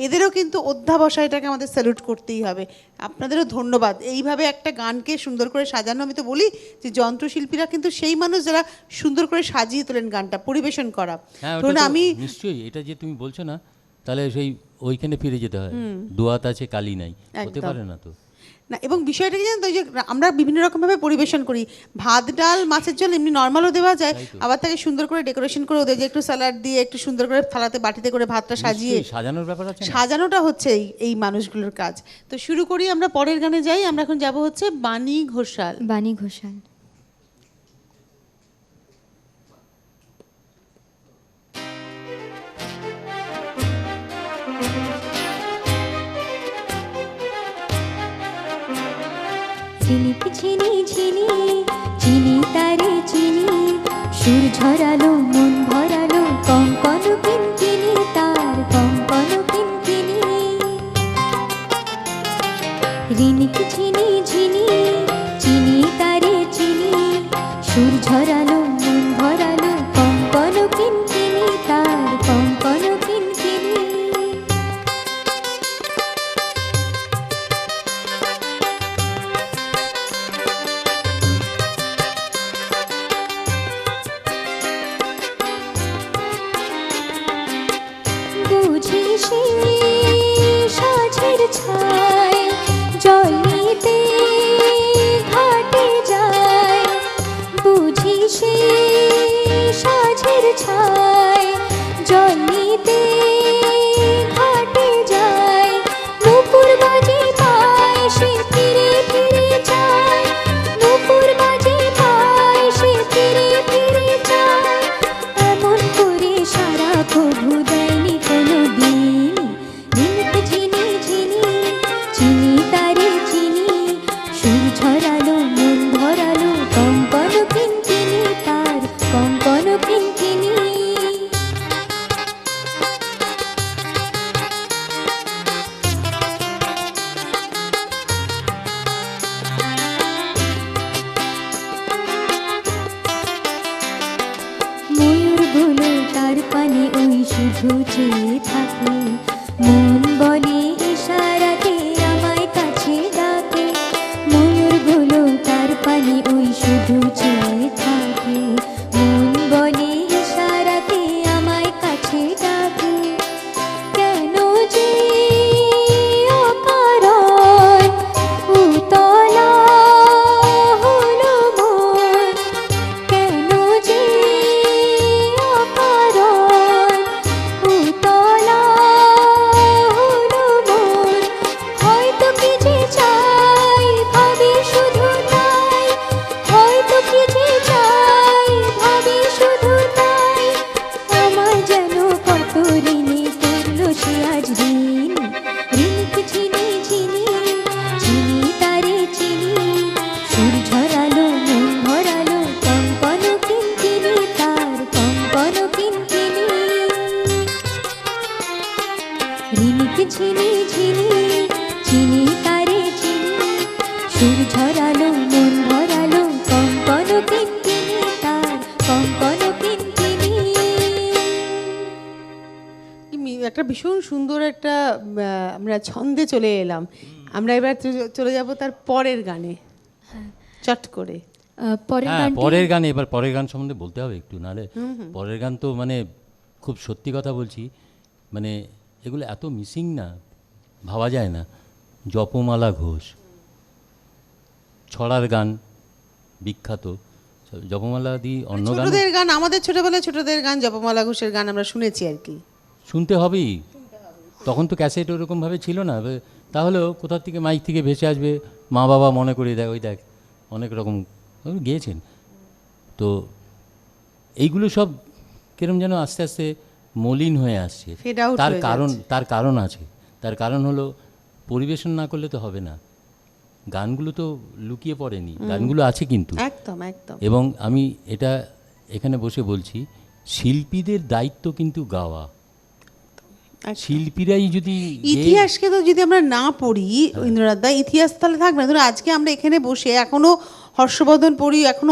এদেরও কিন্তু অধ্যাবসায়টাকে আমাদের স্যালুট করতেই হবে। আপনাদেরও ধন্যবাদ। এইভাবে একটা গানকে সুন্দর করে সাজানো, আমি তো বলি যে যন্ত্রশিল্পীরা কিন্তু সেই মানুষ যারা সুন্দর করে সাজিয়ে তোলেন গানটা পরিবেশন করা। ধরুন আমি নিশ্চয়ই, এটা যে তুমি বলছো না, তাহলে সেই ওইখানে ফিরে যেতে হয়, দোয়াত আছে কালি নাই, হতে পারে না তো না। এবং বিষয়টা কি জানেন তো, যে আমরা বিভিন্ন রকমভাবে পরিবেশন করি, ভাত ডাল মাছের ঝোল এমনি নর্মালও দেওয়া যায়, আবার তাকে সুন্দর করে ডেকোরেশন করে ওদের যে একটু স্যালাড দিয়ে একটু সুন্দর করে থালাতে বাটিতে করে ভাতটা সাজিয়ে সাজানোর ব্যাপার আছে, সাজানোটা হচ্ছে এই মানুষগুলোর কাজ। তো শুরু করি, আমরা পরের গানে যাই। আমরা এখন যাব হচ্ছে বাণী ঘোষাল। বাণী ঘোষাল। ঝিনিক ঝিনি ঝিনি চিনি তারে চিনি, সুর ঝরালো মন ভরালো, কঙ্কন কিনকিনি তার কঙ্কন কিনকিনি। রিনিক ঝিনি ঝিনি চিনি তারে চিনি, সুর ঝরালো মন ভরালো, কঙ্কন কিনকিনি তার কঙ্কন কিনকিনি। ছায় জল নিতে ঘাটে যায় নুপুর বাজে পায় সে ফিরে ফিরে যায় নুপুর বাজে পায় সে ফিরে ফিরে যায় এমন করে সারা প্রভু দেয়নি কোনো দিন ঝিনিক ঝিনি ঝিনি চিনি তারে চিনি সুর ঝরালো মন ভরালো কঙ্কন কিনকিনি তার কঙ্কন কিনকিনি ময়ূরগুলো তার পানে ওই শুধু চেয়ে থাকে মন বলে ইশারাতে আমায় কাছে ডাকে ময়ূরগুলো তার পানে ওই শুধু চেয়ে থাকে মন বলে ইশারাতে আমায় কাছে ডাকে কেন যে অকারণ উতলা হলো মন কেন যে অকারণ উতলা হলো মন হয়তো কি যে চাই ভাবি শুধু তাই হয়তো কি যে চাই ভাবি শুধু তাই আমার যেন কত ঋণে পড়লো সে আজ ঋণ ঋণিক ঝিনি ঝিনি চিনি তারে চিনি সুর ঝরালো মন ভরালো কঙ্কন কিনকিনি তার কঙ্কন কিনকিনি ঋণিক ঝিনি ঝিনি চিনি তারে চিনি সুর ঝরালো মন ভরালো কঙ্কন কিনকিনি তার কঙ্কন কিনকিনি একটা ভীষণ সুন্দর একটা আমরা ছন্দে চলে এলাম। আমরা এবার চলে যাব তার পরের গানে চট করে। পরের হ্যাঁ গানটি পরের গানে, এবার পরের গান সম্বন্ধে বলতে হবে একটু, নাহলে পরের গান তো মানে খুব সত্যি কথা বলছি, মানে এগুলো এত মিসিং না, ভাবা যায় না। জপমালা ঘোষ, ছড়ার গান বিখ্যাত। জপমালা দি অন্য গান, ছোটদের গান, আমাদের ছোটবেলায় ছোটদের গান জপমালা ঘোষের গান আমরা শুনেছি আর কি। শুনতে হবেই, তখন তো ক্যাসেট ওরকমভাবে ছিল না, তাহলেও কোথার থেকে মাইক থেকে ভেসে আসবে, মা বাবা মনে করিয়ে দেয়, ওই দেখ অনেক রকম গেয়েছেন। তো এইগুলো সব কিরম যেন আস্তে আস্তে মলিন হয়ে আসছে। তার কারণ আছে, তার কারণ হলো পরিবেশন না করলে তো হবে না। গানগুলো তো লুকিয়ে পড়েনি, গানগুলো আছে কিন্তু একদম একদম। এবং আমি এটা এখানে বসে বলছি, শিল্পীদের দায়িত্ব কিন্তু গাওয়া। শিল্পীরাই যদি ইতিহাসকে তো যদি আমরা না পড়ি ইন্দ্রনাথ দা, ইতিহাস তাহলে থাকবে না। ধরো আজকে আমরা এখানে বসে এখনো হর্ষবর্ধন পড়ি, এখনো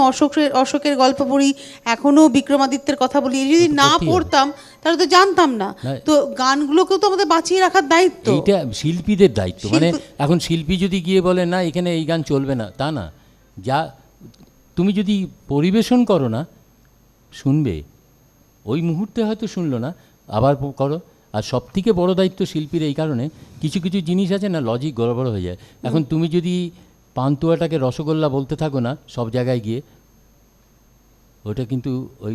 অশোকের গল্প পড়ি, এখনো বিক্রমাদিত্যের কথা বলি, যদি না পড়তাম তাহলে তো জানতাম না। তো গানগুলোকেও তো আমাদের বাঁচিয়ে রাখার দায়িত্ব, এইটা শিল্পীদের দায়িত্ব। মানে এখন শিল্পী যদি গিয়ে বলে না এখানে এই গান চলবে না, তা না। যা তুমি যদি পরিবেশন করো না, শুনবে, ওই মুহূর্তে হয়তো শুনলো না, আবার করো। আর সবথেকে বড় দায়িত্ব শিল্পীর এই কারণে, কিছু কিছু জিনিস আছে না, লজিক গড়বড় হয়ে যায়। এখন তুমি যদি পান্তুয়াটাকে রসগোল্লা বলতে থাকো না সব জায়গায় গিয়ে, ওটা কিন্তু ওই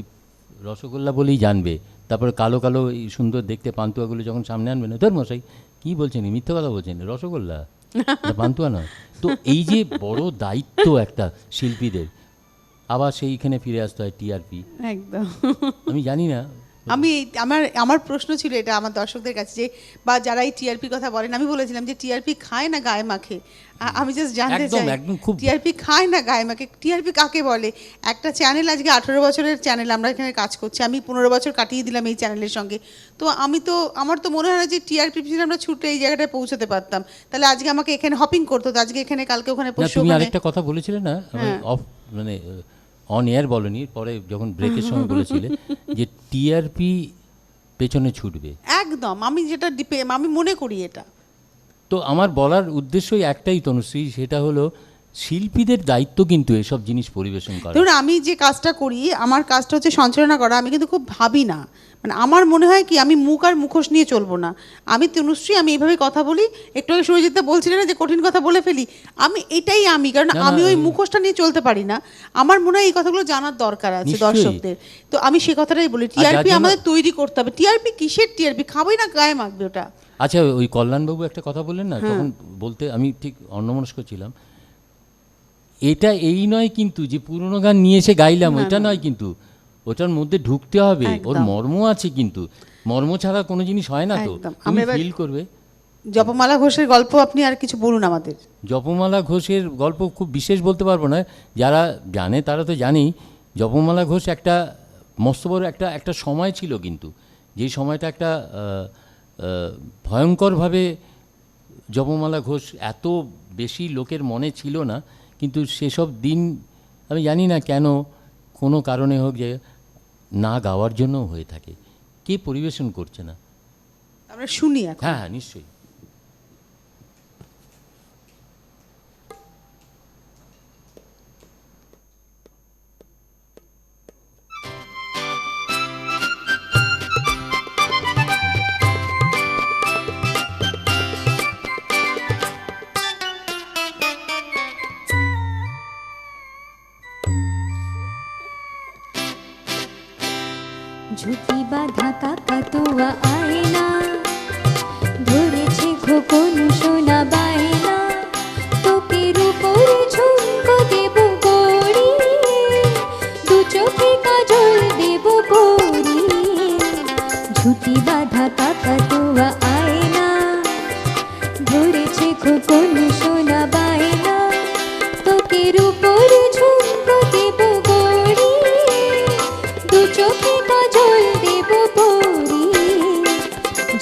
রসগোল্লা বলেই জানবে। তারপরে কালো কালো এই সুন্দর দেখতে পান্তুয়াগুলো যখন সামনে আনবে না, ধর মশাই কী বলছেন, মিথ্যে কথা বলছেন, রসগোল্লা পান্তুয়া নয়। তো এই যে বড় দায়িত্ব একটা শিল্পীদের, আবার সেইখানে ফিরে আসতে হয় টিআরপি। একদম। আমি জানি না, আমি আমার প্রশ্ন ছিল এটা আমার দর্শকদের কাছে, যে বা যারা এই টিআরপি কথা বলেন, আমি বলেছিলাম যে টিআরপি খায় না গায়ে মাখে। আমি জাস্ট জানতে চাই টিআরপি খায় না গায়ে মাখে, টিআরপি কাকে বলে? একটা চ্যানেল আজকে 18 বছরের চ্যানেল, আমরা এখানে কাজ করছি, আমি 15 বছর কাটিয়ে দিলাম এই চ্যানেলের সঙ্গে। তো আমার তো মনে হয় না যে টিআরপি পিছনে আমরা ছুটে এই জায়গাটায় পৌঁছতে পারতাম। তাহলে আজকে আমাকে এখানে হপিং করতে হতো, আজকে এখানে, কালকে ওখানে, পরশু তুমি আরেকটা কথা বলেছিলে না, অফ মানে অন এয়ার বলনি, পরে যখন ব্রেকের সময় বলেছিলে যে টিআরপি পেছনে ছুটবে। একদম, আমি যেটা আমি মনে করি এটা। তো আমার বলার উদ্দেশ্যই একটাই তনুশ্রী, সেটা হলো শিল্পীদের দায়িত্ব কিন্তু এসব জিনিস পরিবেশন করা। ধরুন আমি যে কাজটা করি, আমার কাজটা হচ্ছে সঞ্চালনা করা, আমি কিন্তু খুব ভাবি না, মানে আমার মনে হয় কি আমি মুখ আর মুখোশ নিয়ে চলবো না। আমি তনুশ্রী, আমি এইভাবে কথা বলি, একটু আগে সুরজিৎদা বলছিলেন না যে কঠিন কথা বলে ফেলি, আমি এটাই আমি, কারণ আমি ওই মুখোশটা নিয়ে চলতে পারি না। আমার মনে হয় এই কথাগুলো জানার দরকার আছে দর্শকদের, তো আমি সে কথাটাই বলি। টিআরপি আমাদের তৈরি করতে হবে। টিআরপি কিসের টিআরপি? খাবোই না গায়ে মাখবে ওটা। আচ্ছা, ওই কল্যাণবাবু একটা কথা বললেন না, তখন বলতে আমি ঠিক অন্যমনস্ক ছিলাম। এটা এই নয় কিন্তু যে পুরনো গান নিয়ে এসে গাইলাম, এটা নয় কিন্তু, ওটার মধ্যে ঢুকতে হবে, ওর মর্ম আছে, কিন্তু মর্ম ছাড়া কোনো জিনিস হয় না। তো তুমি ফিল করবে। জপমালা ঘোষের গল্প আপনি আর কিছু বলুন আমাদের। জপমালা ঘোষের গল্প খুব বিশেষ বলতে পারবো না, যারা জানে তারা তো জানেই। জপমালা ঘোষ একটা মস্ত বড় একটা সময় ছিল, কিন্তু যেই সময়টা একটা ভয়ঙ্করভাবে জপমালা ঘোষ এত বেশি লোকের মনে ছিল না, কিন্তু সেসব দিন আমি জানি না কেন কোনো কারণে হোক যে না গাওয়ার জন্য হয়ে থাকে। কে পরিবেশন করছে না? আমরা শুনি এখন। হ্যাঁ হ্যাঁ, নিশ্চয়ই। ঝুঁকি বাঁধা কাকাতুয়া আয়না, ধরেছে খোকন সোনা বায়না, তোকের উপরে ঝুমকো দেব গড়ি, দু চোখে কাজল দেব পরি। ঝুঁকি বাঁধা কাকাতুয়া আয়না, ধরেছে খোকন সোনা বায়না, তোকের উপরে ঝুমকো দেব গড়ি, দু চোখে কাজল দেব পরি।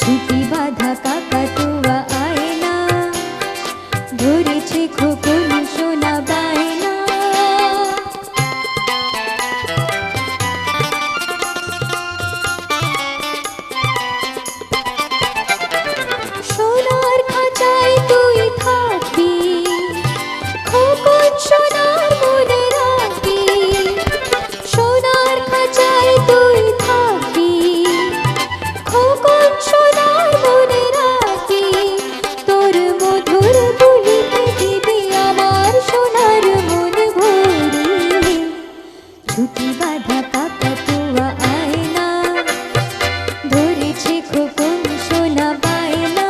ঝুঁকি বাঁধা কাকাতুয়া আয়না, ধরেছে খোকন সোনা বায়না। সোনার খাঁচায় তুই থাকবি, খোকন সোনার মনে রাখবি। সোনার খাঁচায় তুই থাকবি, খোকন সোনার মনে রাখবি। তোর মধুর বুলিতে দিবি আমার সোনার মন ভরি। ঝুঁকি বাঁধা কাকাতুয়া আয়না, ধরেছে খোকন সোনা বায়না,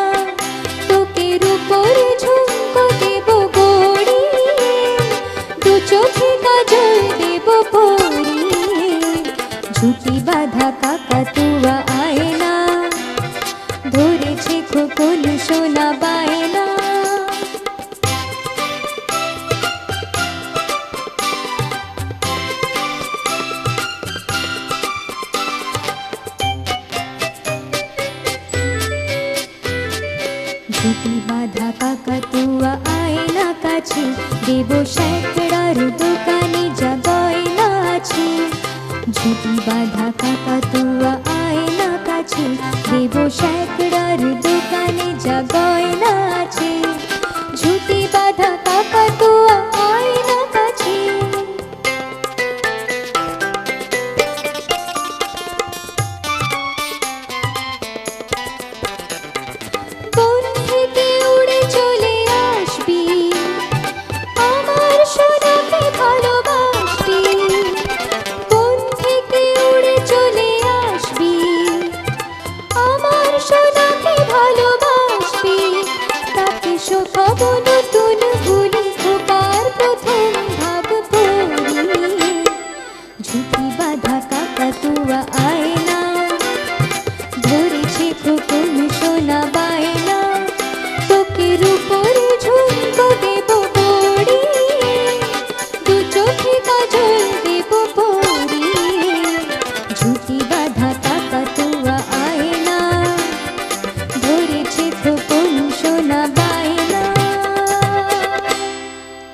তোকের উপরে ঝুমকো দেব গড়ি, দু চোখে কাজল দেব পরি। ঝুঁকি বাঁধা কাকাতুয়া আয়না, ধরেছে খোকন সোনা বায়না। ঝুঁকি বাঁধা কাকাতুয়া আয়না কাছে, দেব স্যাকড়ার দোকানে যা গয়না আছে। ঝুঁকি বাঁধা কাকাতুয়া আয়না কাছে, দেব স্যাকড়ার দোকানে যা গয়না আছে। ঝুঁকি বাঁধা কাকাতুয়া আয়না কাছে। বন থেকে উড়ে চলে আসবি, আমার সোনাকে ভালোবাসবি। বন থেকে উড়ে চলে আসবি, আমার সোনাকে ভালোবাসবি। তাকে শোকাবো নতুন ভুলি, খোকার প্রথম ভাব পড়ি। ঝুঁকি বাঁধা কাকাতুয়া আয়না, ধরেছে খোকন সোনা বায়না, তোকের উপরে ঝুমকো দেব গড়ি, দু চোখে কাজল দেব পরি। ঝুঁকি বাঁধা কাকাতুয়া আয়না, ধরেছে খোকন সোনা বায়না।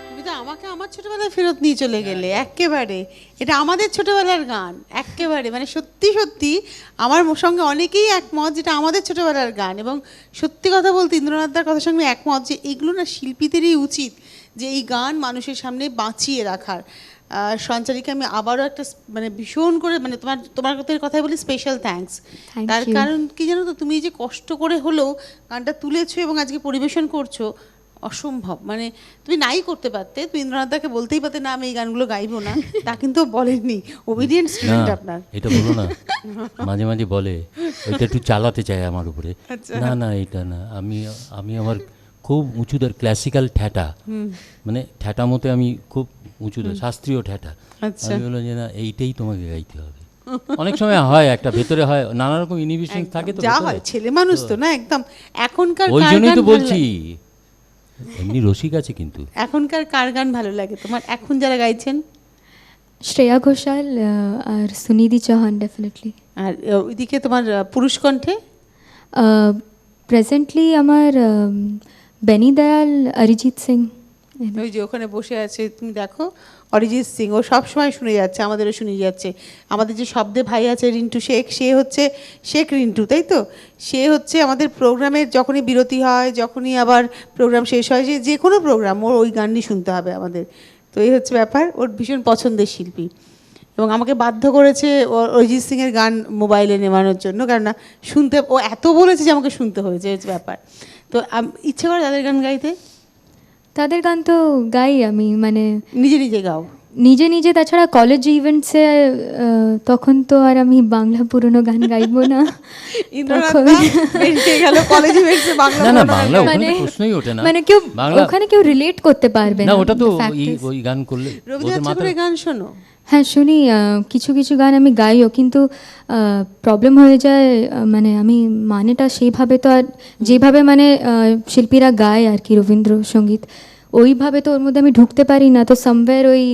তুমি তো আমাকে আমার ছোটবেলায় ফেরত নিয়ে চলে গেলে একেবারে। এটা আমাদের ছোটবেলার গান একেবারে, মানে সত্যি সত্যি আমার সঙ্গে অনেকেই একমত যেটা আমাদের ছোটবেলার গান। এবং সত্যি কথা বলতে ইন্দ্রনাথদার কথার সঙ্গে একমত যে এগুলো না শিল্পীদেরই উচিত যে এই গান মানুষের সামনে বাঁচিয়ে রাখার। সঞ্চারীকে আমি আবারও একটা মানে ভীষণ করে মানে তোমার কথাই বলি স্পেশাল থ্যাঙ্কস। তার কারণ কি জানো তো, তুমি যে কষ্ট করে হলেও গানটা তুলেছো এবং আজকে পরিবেশন করছো, অসম্ভব। মানে তুমি নাই করতে পারতে, তুমি ইন্দ্রনাথদাকে বলতেই পারতে না আমি এই গানগুলো গাইবো না, তা কিন্তু বলেননি। ওবিডিয়েন্ট স্টুডেন্ট আপনার। এটা বলো না, মাঝে মাঝে বলে ওইটা একটু চালাতে চায় আমার উপরে। না না এটা না, আমি আমার খুব উঁচুদার ক্লাসিক্যাল ঠ্যাটা, মানে ঠ্যাটা মতে আমি খুব উঁচুদার শাস্ত্রীয় ঠ্যাটা। আমি বললাম যে না এইটাই তোমাকে গাইতে হবে। অনেক সময় হয় একটা ভেতরে হয় নানা রকম ইনহিবিশন থাকে, তো যা হয় ছেলে মানুষ তো না একদম। এখনকার ওই জন্যই তো বলছি, এমনি রসিক আছে কিন্তু। এখনকার কার গান ভালো লাগে তোমার এখন যারা গাইছেন? শ্রেয়া ঘোষাল আর সুনিধি চৌহান ডেফিনেটলি। আর ওইদিকে তোমার পুরুষ কণ্ঠে প্রেজেন্টলি আমার বেনি দয়াল, অরিজিৎ সিং। ওই যে ওখানে বসে আছে তুমি দেখো, অরিজিৎ সিং, ও সবসময় শুনে যাচ্ছে, আমাদেরও শুনে যাচ্ছে। আমাদের যে শব্দে ভাই আছে রিন্টু শেখ, সে হচ্ছে শেখ রিন্টু, তাই তো? সে হচ্ছে আমাদের প্রোগ্রামের যখনই বিরতি হয়, যখনই আবার প্রোগ্রাম শেষ হয়, যে কোনো প্রোগ্রাম ওর ওই গানই শুনতে হবে আমাদের। তো এই হচ্ছে ব্যাপার, ওর ভীষণ পছন্দের শিল্পী। এবং আমাকে বাধ্য করেছে অরিজিৎ সিংয়ের গান মোবাইলে নেওয়ানোর জন্য, কারণ না শুনতে ও এত বলেছে যে আমাকে শুনতে হয়েছে, হচ্ছে ব্যাপার। তো ইচ্ছে করে তাদের গান গাইতে? তাদের গান তো গাই আমি, মানে নিজে নিজে গাও? নিজে নিজে, তাছাড়া কলেজ ইভেন্টসে তখন তো আর আমি বাংলা পুরনো গান গাইবো না। মানে কেউ ওখানে কেউ রিলেট করতে পারবে না। ওটা তো ওই গান করলে রবীন্দ্রনাথ ঠাকুরের গান শোনো? হ্যাঁ শুনি, কিছু কিছু গান আমি গাইও, কিন্তু প্রবলেম হয়ে যায়, মানে আমি মানেটা সেইভাবে তো আর যেভাবে মানে শিল্পীরা গায় আর কি রবীন্দ্রসঙ্গীত, ওইভাবে তো ওর মধ্যে আমি ঢুকতে পারি না, তো সামওয়্যার ওই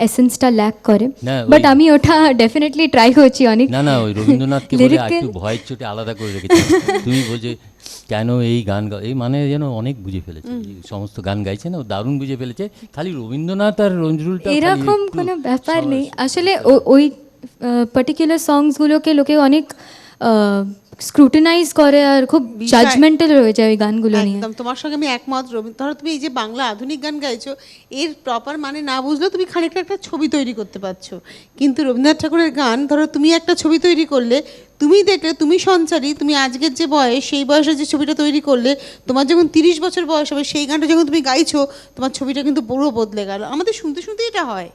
এসেন্সটা ল্যাক করে। বাট আমি ওটা ডেফিনেটলি ট্রাই করছি অনেক। না না ওই রবীন্দ্রনাথকে বলে একটু ভয়ের চোটে আলাদা করে রেখেছি। তুমি বলছে কেন এই গান এই মানে যেন অনেক বুঝে ফেলেছে, সমস্ত গান গাইছে না, ও দারুণ বুঝে ফেলেছে। খালি রবীন্দ্রনাথ আর নজরুলটা এরকম কোনো ব্যাপার নেই আসলে। ওই পার্টিকুলার সংসগুলোকে লোকে অনেক স্ক্রুটিনাইজ করে আর খুব জাজমেন্টাল হয়ে যায় ওই গানগুলো নিয়ে। একদম তোমার সঙ্গে আমি একমত। ধরো তুমি এই যে বাংলা আধুনিক গান গাইছো, এর প্রপার মানে না বুঝলেও তুমি খানিকটা একটা ছবি তৈরি করতে পারছো। কিন্তু রবীন্দ্রনাথ ঠাকুরের গান ধরো তুমি একটা ছবি তৈরি করলে, তুমি দেখলে তুমি সঞ্চারী, তুমি আজকের যে বয়স সেই বয়সে যে ছবিটা তৈরি করলে, তোমার যখন 30 বছর বয়স হবে সেই গানটা যখন তুমি গাইছো, তোমার ছবিটা কিন্তু পুরো বদলে গেল। আমাদের শুনতে শুনতে এটা হয়।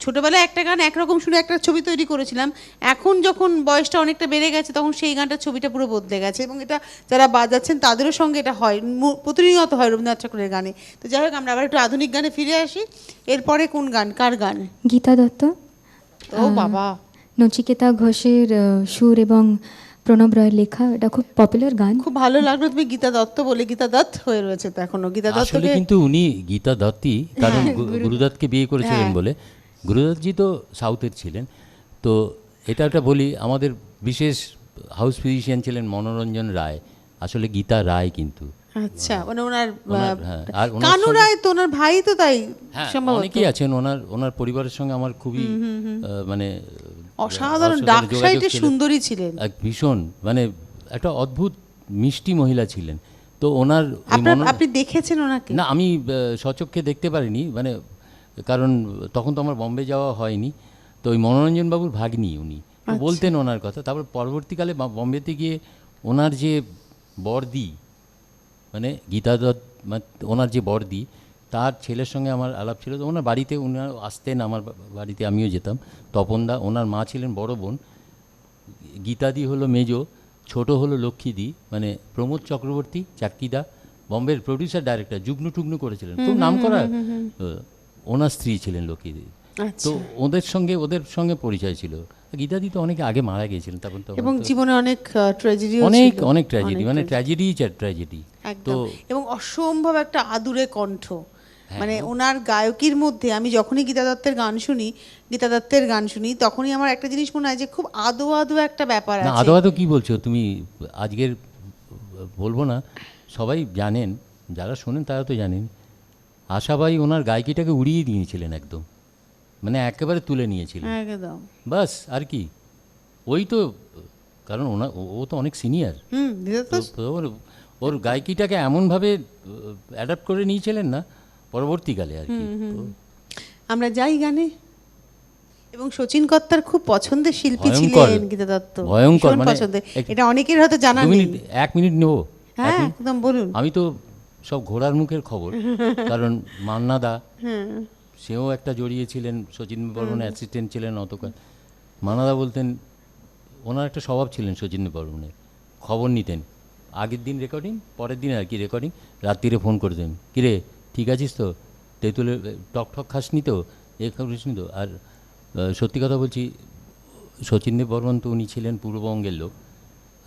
ছোটোবেলায় একটা গান একরকম শুনে একটা ছবি তৈরি করেছিলাম, এখন যখন বয়সটা অনেকটা বেড়ে গেছে তখন সেই গানটার ছবিটা পুরো বদলে গেছে। এবং এটা যারা বাজাচ্ছেন তাদেরও সঙ্গে এটা হয়, প্রতিনিয়ত হয় রবীন্দ্রনাথ ঠাকুরের গানে। তো যাই হোক, আমরা আবার একটু আধুনিক গানে ফিরে আসি। এরপরে কোন গান, কার গান? গীতা দত্ত। ও বাবা! নচিকেতা ঘোষের সুর এবং প্রণব রায়ের লেখা, এটা খুব পপুলার গান। খুব ভালো লাগলো তুমি গীতা দত্ত বলে, গীতা দত্ত হয়ে রয়েছে তো এখনো। গীতা দত্ত কিন্তু উনি গীতা দত্তই, কারণ গুরুদত্তকে বিয়ে করেছিলেন বলে। গুরুদত্তজি তো সাউথের ছিলেন। তো এটা একটা বলি, আমাদের বিশেষ হাউস ফিজিশিয়ান ছিলেন মনোরঞ্জন রায়, আসলে গীতা রায় কিন্তু। আচ্ছা, মানে ওনার কানু রায় তো ওনার ভাই তো, তাই সম্ভবত অনেকেই আছেন। ওনার পরিবারের সঙ্গে আমার খুবই মানে অসাধারণ, ডাক সাইডে সুন্দরী ছিলেন, ভীষণ মানে একটা অদ্ভুত মিষ্টি মহিলা ছিলেন। তো ওনার আপনি দেখেছেন ওনাকে? না, আমি সচক্ষে দেখতে পারিনি, মানে কারণ তখন তো আমার বম্বে যাওয়া হয়নি। তো ওই মনোরঞ্জন বাবুর ভাগ্নি উনি, বলতেন ওনার কথা। তারপর পরবর্তীকালে বম্বেতে গিয়ে ওনার যে বড়দি, মানে গীতা দত্ত, ওনার যে বড়দি, তার ছেলের সঙ্গে আমার আলাপ ছিল। তো ওনার বাড়িতে উনার আসতেন, আমার বাড়িতে আমিও যেতাম। তপনদা, ওনার মা ছিলেন বড় বোন, গীতাদি হলো মেজো, ছোট হলো লক্ষ্মীদি, মানে প্রমোদ চক্রবর্তী চাটকিদা বম্বের প্রডিউসার ডাইরেক্টর, যুগ্ন টুগ্ন করেছিলেন, খুব নাম করা। ওনার স্ত্রী ছিলেন লক্ষ্মীদি। তো ওদের সঙ্গে পরিচয় ছিল। গীতাদি তো অনেক আগে মারা গিয়েছিলেন তখন। তো এবং জীবনে অনেক ট্র্যাজেডি, অনেক ট্র্যাজেডি, মানে ট্র্যাজেডি। তো এবং অসম্ভব একটা আদুরে কণ্ঠ, মানে ওনার গায়কির মধ্যে আমি যখনই গীতা দত্তের গান শুনি তখনই আমার একটা জিনিস মনে হয় যে খুব আদো একটা ব্যাপার আছে। আদো কি বলছো তুমি? আজকের বলবো না, সবাই জানেন, যারা শোনেন তারা তো জানেন, আশাবাই ওনার গায়কিটাকে উড়িয়ে দিয়েছিলেন একদম, মানে একেবারে তুলে নিয়েছিলেন একদম, বাস। আর কি ওই তো, কারণ ও তো অনেক সিনিয়র, ওর গায়কিটাকে এমনভাবে অ্যাডাপ্ট করে নিয়েছিলেন না, পরবর্তীকালে আর কি। তো আমরা যাই গানে। এবং শচীন কর্তার খুব পছন্দের শিল্পী ভয়ঙ্কর, ছিলেন গীতা দত্ত, ভয়ঙ্কর, ভীষণ মানে পছন্দের। এটা অনেকের হয়তো জানা দু নেই। মিনিট, 1 মিনিট নেব? হ্যাঁ, একদম বলুন। আমি তো সব ঘোড়ার মুখের খবর, কারণ মান্নাদা সেও একটা জড়িয়েছিলেন, শচীন বর্মনের অ্যাসিস্ট্যান্ট ছিলেন অতকাল। মান্নাদা বলতেন, ওনার একটা স্বভাব ছিলেন শচীন বর্মনের, খবর নিতেন আগের দিন রেকর্ডিং, পরের দিন আর কি রেকর্ডিং, রাত্রিরে ফোন করতেন, কিরে ঠিক আছিস তো, তেঁতুলের টক ঠক খাসনি তো, এ খাসনি তো। আর সত্যি কথা বলছি, শচীন বর্মন তো উনি ছিলেন পূর্ববঙ্গের লোক,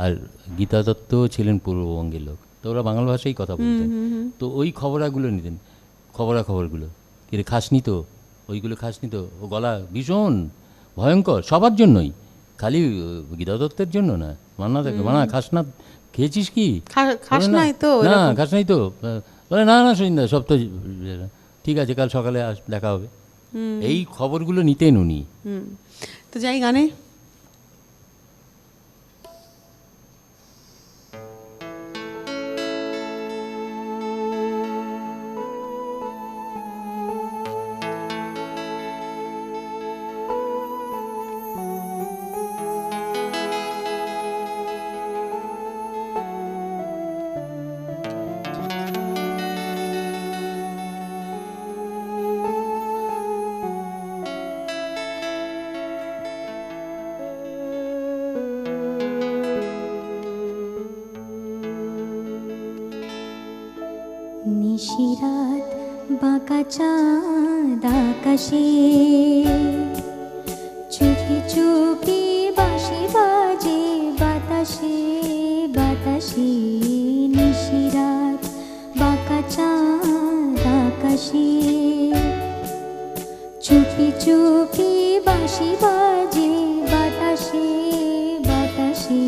আর গীতা দত্তও ছিলেন পূর্ববঙ্গের লোক, তো ওরা বাংলা ভাষায় কথা বলতেন। তো ওই খবরাগুলো নিতেন, খবরগুলো, কিরে খাসনি তো, ওইগুলো খাসনি তো। ও গলা ভীষণ ভয়ঙ্কর সবার জন্যই, খালি গীতা দত্তের জন্য না। মান্না থাকে, মানা খাস না, খেয়েছিস কি? খাস নাই তো? না খাস নাই তো, বলে না না সচিন দা সব তো ঠিক আছে, কাল সকালে দেখা হবে। এই খবরগুলো নিতেন উনি। তো যাই গানে। নিশিরাত বাঁকা চাঁদ আকাশে, চুপি চুপি বাঁশি বাজে বাতাসে বাতাসে। নিশিরাত বাঁকা চাঁদ আকাশে, চুপি চুপি বাঁশি বাজে বাতাসে বাতাসে।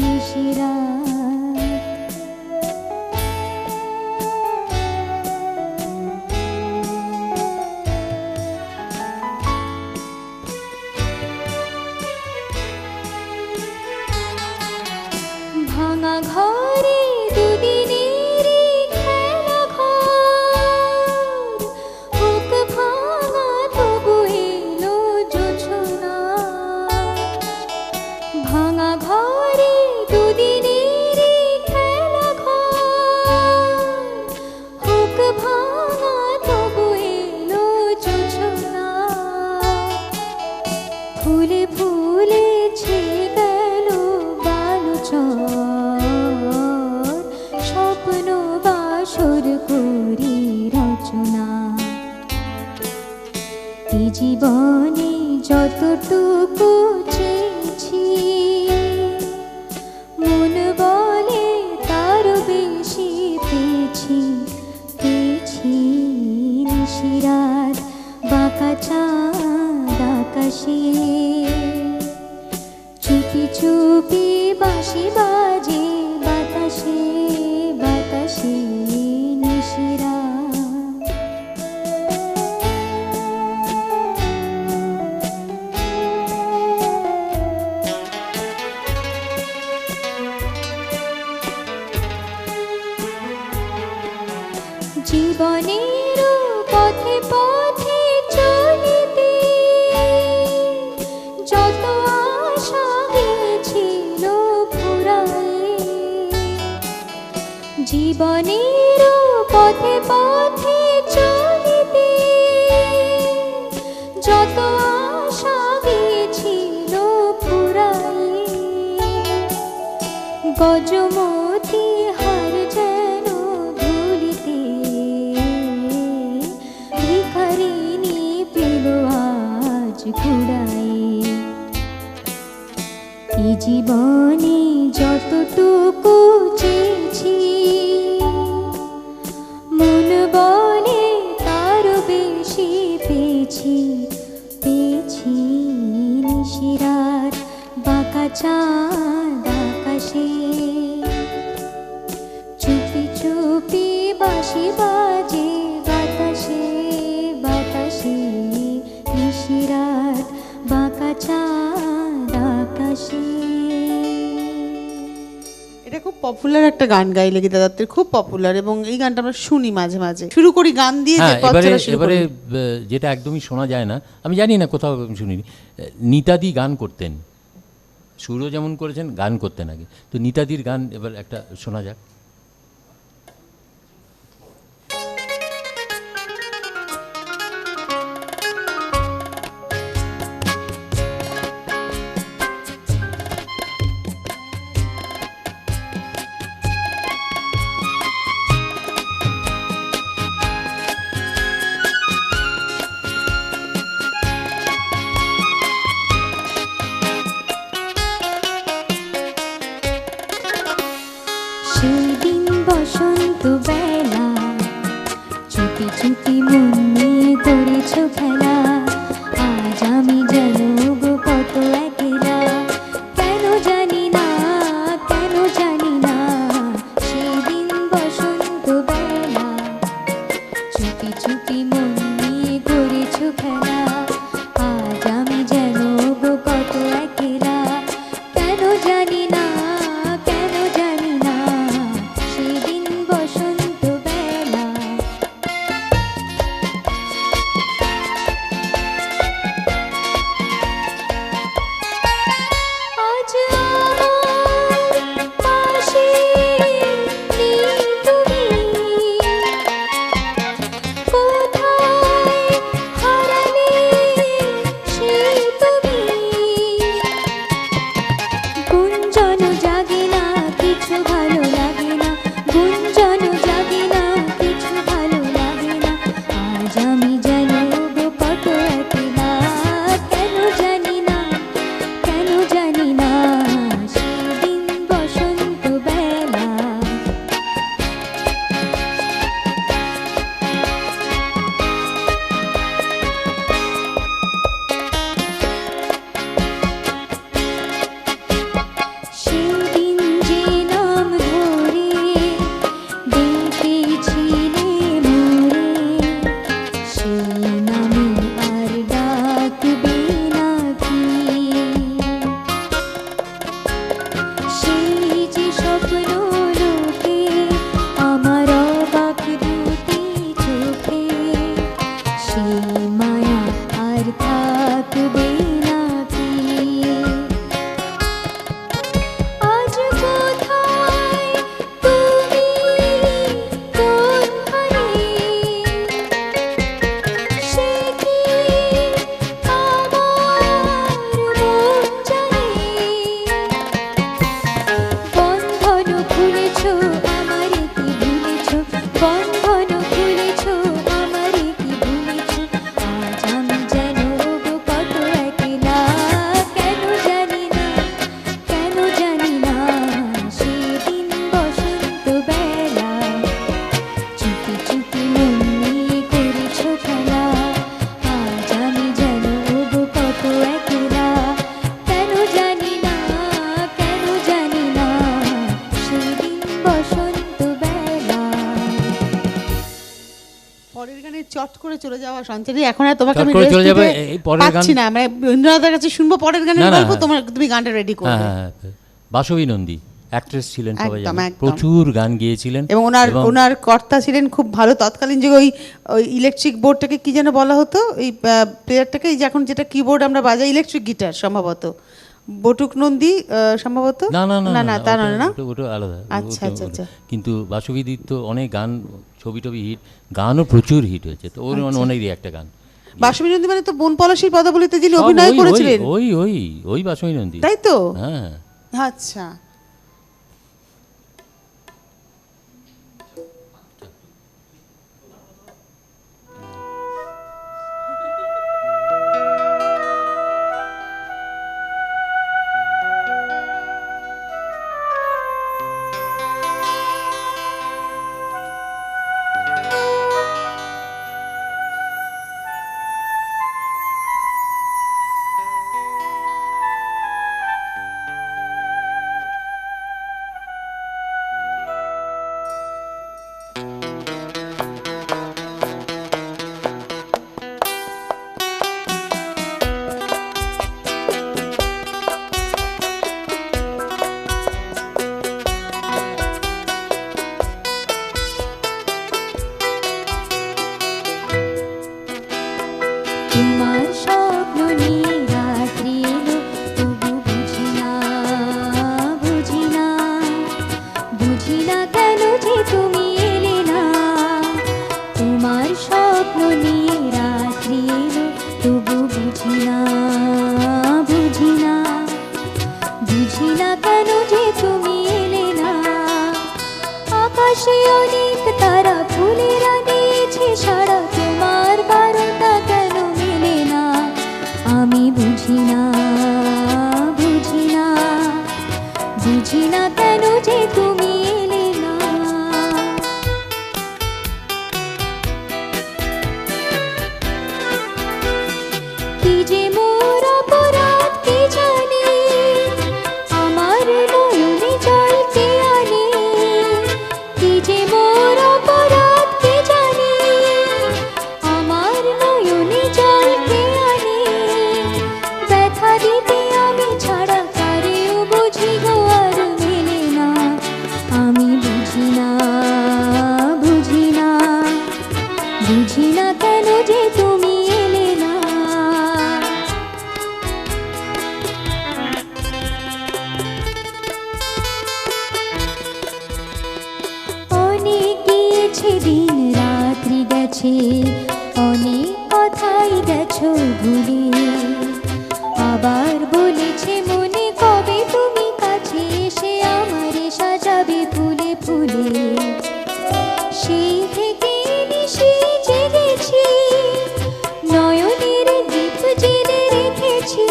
নিশিরাত ভাঙা ঘরে দুদিনেরই খেলা ঘর, বুক ভাঙা তবু এলো জোছনা। ভাঙা ঘরে দুদিনেরই খেলা ঘর, বুক ভাঙা তবু এলো জোছনা। ফুলে ফুলে ছেয়ে গেল বালুচর, স্বপ্ন বাসর করি রচনা। এই জীবনে যতটুকু চেয়েছি, মন বলে তার বেশি পেয়েছি পেয়েছি। নিশিরাত বাঁকা চাঁদ আকাশে, চুপি চুপি বাঁশি বাজে বাতাসে বাতাসে। নিশিরাত জীবনের পথে পথে চলিতে, যত আশা গেছিল ফুরায়ে। জীবনের পথে পথে চলিতে, যত আশা গেছিল ফুরায়ে। গজমতি হার যেন ধুলিতে, ভিখারিনী পেল আজ কুড়ায়ে। এই জীবনে যতটুকু চেয়েছি, মন বলে তার বেশি পেয়েছি পেয়েছি। নিশিরাত বাঁকা চাঁদ আকাশে, চুপি চুপি বাঁশি বাজে বাতাসে বাতাসে। নিশিরাত বাঁকা চাঁদ আকাশে। এটা খুব পপুলার একটা গান গাইলে গীতা দত্তের, খুব পপুলার, এবং এই গানটা আমরা শুনি মাঝে মাঝে। শুরু করি গান দিয়ে, যে পথ চলা শুরু করি। এবারে যেটা একদমই শোনা যায় না, আমি জানি না কোথাও শুনিনি, নিতাদি গান করতেন, সুরও যেমন করেছেন, গান করতেন আগে। তো নিতাদির গান এবার একটা শোনা যাক। সেদিন বসন্ত বেলা চুপি চুপি মন নিয়ে করেছ খেলা, আজ আমি যেন গো কত একলা, কেন জানি না, কেন জানি না। সেদিন বসন্ত বেলা চুপি চুপি মন নিয়ে করেছ খেলা, আজ আমি যেন গো কত একলা, কেন জানি না, কেন জানি না। সেদিন বসন্ত বেলা আজ আমার পাশে নেই তুমি, কোথায় হারালে সেই তুমি। গুঞ্জন জাগে না, কিছু ভালো লাগে না, গুঞ্জন জাগে না, কিছু ভালো লাগে না। আজ আমি যেন গো কত একলা, কেন জানি না, কেন জানি না। সেদিন বসন্ত বেলা সেদিন যে নাম ধরে ডেকেছিলে মোরে, সেই নামে আর ডাকবে নাকি। সেই যে স্বপ্ন লোকে আমার অবাক দুটি চোখে, সেই মায়া আর থাকবে নাকি। আজ কোথায় তুমি, কোনখানে, সে কি আমার মন জানে। বন্ধন খুলেছ আমারে কি ভুলেছ, বন্ধন খুলেছ আমারে কি ভুলেছ। আজ আমি যেন গো কত একলা, কেন জানি না, কেন জানি না। সেদিন বসন্ত বেলা চুপি চুপি মন নিয়ে করেছ খেলা, আজ আমি যেন গো কত একলা, কেন জানি না, কেন জানি না। সেদিন বসন্ত বেলা পরের গানে চট করে চলে যাওয়া সঞ্চারী, এখন আর তোমাকে চট আমি করে rest চলে যাবে, দিতে এই পরের গান- পাচ্ছি না। আমরা ইন্দ্রনাথের কাছে শুনবো পরের গানের না, না, গল্প, হ্যাঁ। তুমি গানটা রেডি করবে। হ্যাঁ, বাসবী নন্দী অ্যাক্ট্রেস ছিলেন, সবাই একদম, জানেন, একদম। প্রচুর গান গিয়েছিলেন। এবং ওনার কর্তা ছিলেন খুব ভালো তৎকালীন যুগে। ওই ইলেকট্রিক বোর্ডটাকে কি যেন বলা হতো, এই প্লেয়ারটাকে, এই যে এখন যেটা কিবোর্ড আমরা বাজাই, ইলেকট্রিক গিটার সম্ভবত, বটুক নন্দী সম্ভবত। না না না না তা নয় না। ওটা আলাদা। আচ্ছা, আচ্ছা, আচ্ছা। কিন্তু বাসবীদির তো অনেক গান, ছবি টবি হিট, গানও প্রচুর হিট হয়েছে। তো ওর অনেকই একটা গান। বাসবী নন্দী মানে তো বন পলাশীর পদাবলিতে যিনি সব অভিনয় ওই- করেছিলেন, ওই ওই ওই বাসবী নন্দী, তাই তো? হ্যাঁ। আচ্ছা। না কেন যে তুমি এলে না। আকাশে অনেক তারা ফুলেরা দিয়েছে সারা, তোমার বারোটা কেন মেলে না। আমি বুঝি না, বুঝি না, বুঝি না কেন যে তুমি এলে না। কি যে মোর অপরাধ কে জানে, আমার নয়নে জল কে আনে। কি যে মোর অপরাধ কে জানে, আমার নয়নে জল কে আনে। ব্যথা দিতে আমি ছাড়া কারেও বুঝি গো আর মেলে না। আমি বুঝি না, বুঝি না, বুঝি না কেন যে তুমি এলে না। অনেক গিয়েছে দিন রাত্রি গেছে, অনেক কথাই গেছো ভুলে। আবার বলেছে মনে কবে তুমি কাছে এসে আমারে সাজাবে ফুলে ফুলে। সেই থেকে নিশি জেগেছি, নয়নের দীপ জেলে রেখেছি।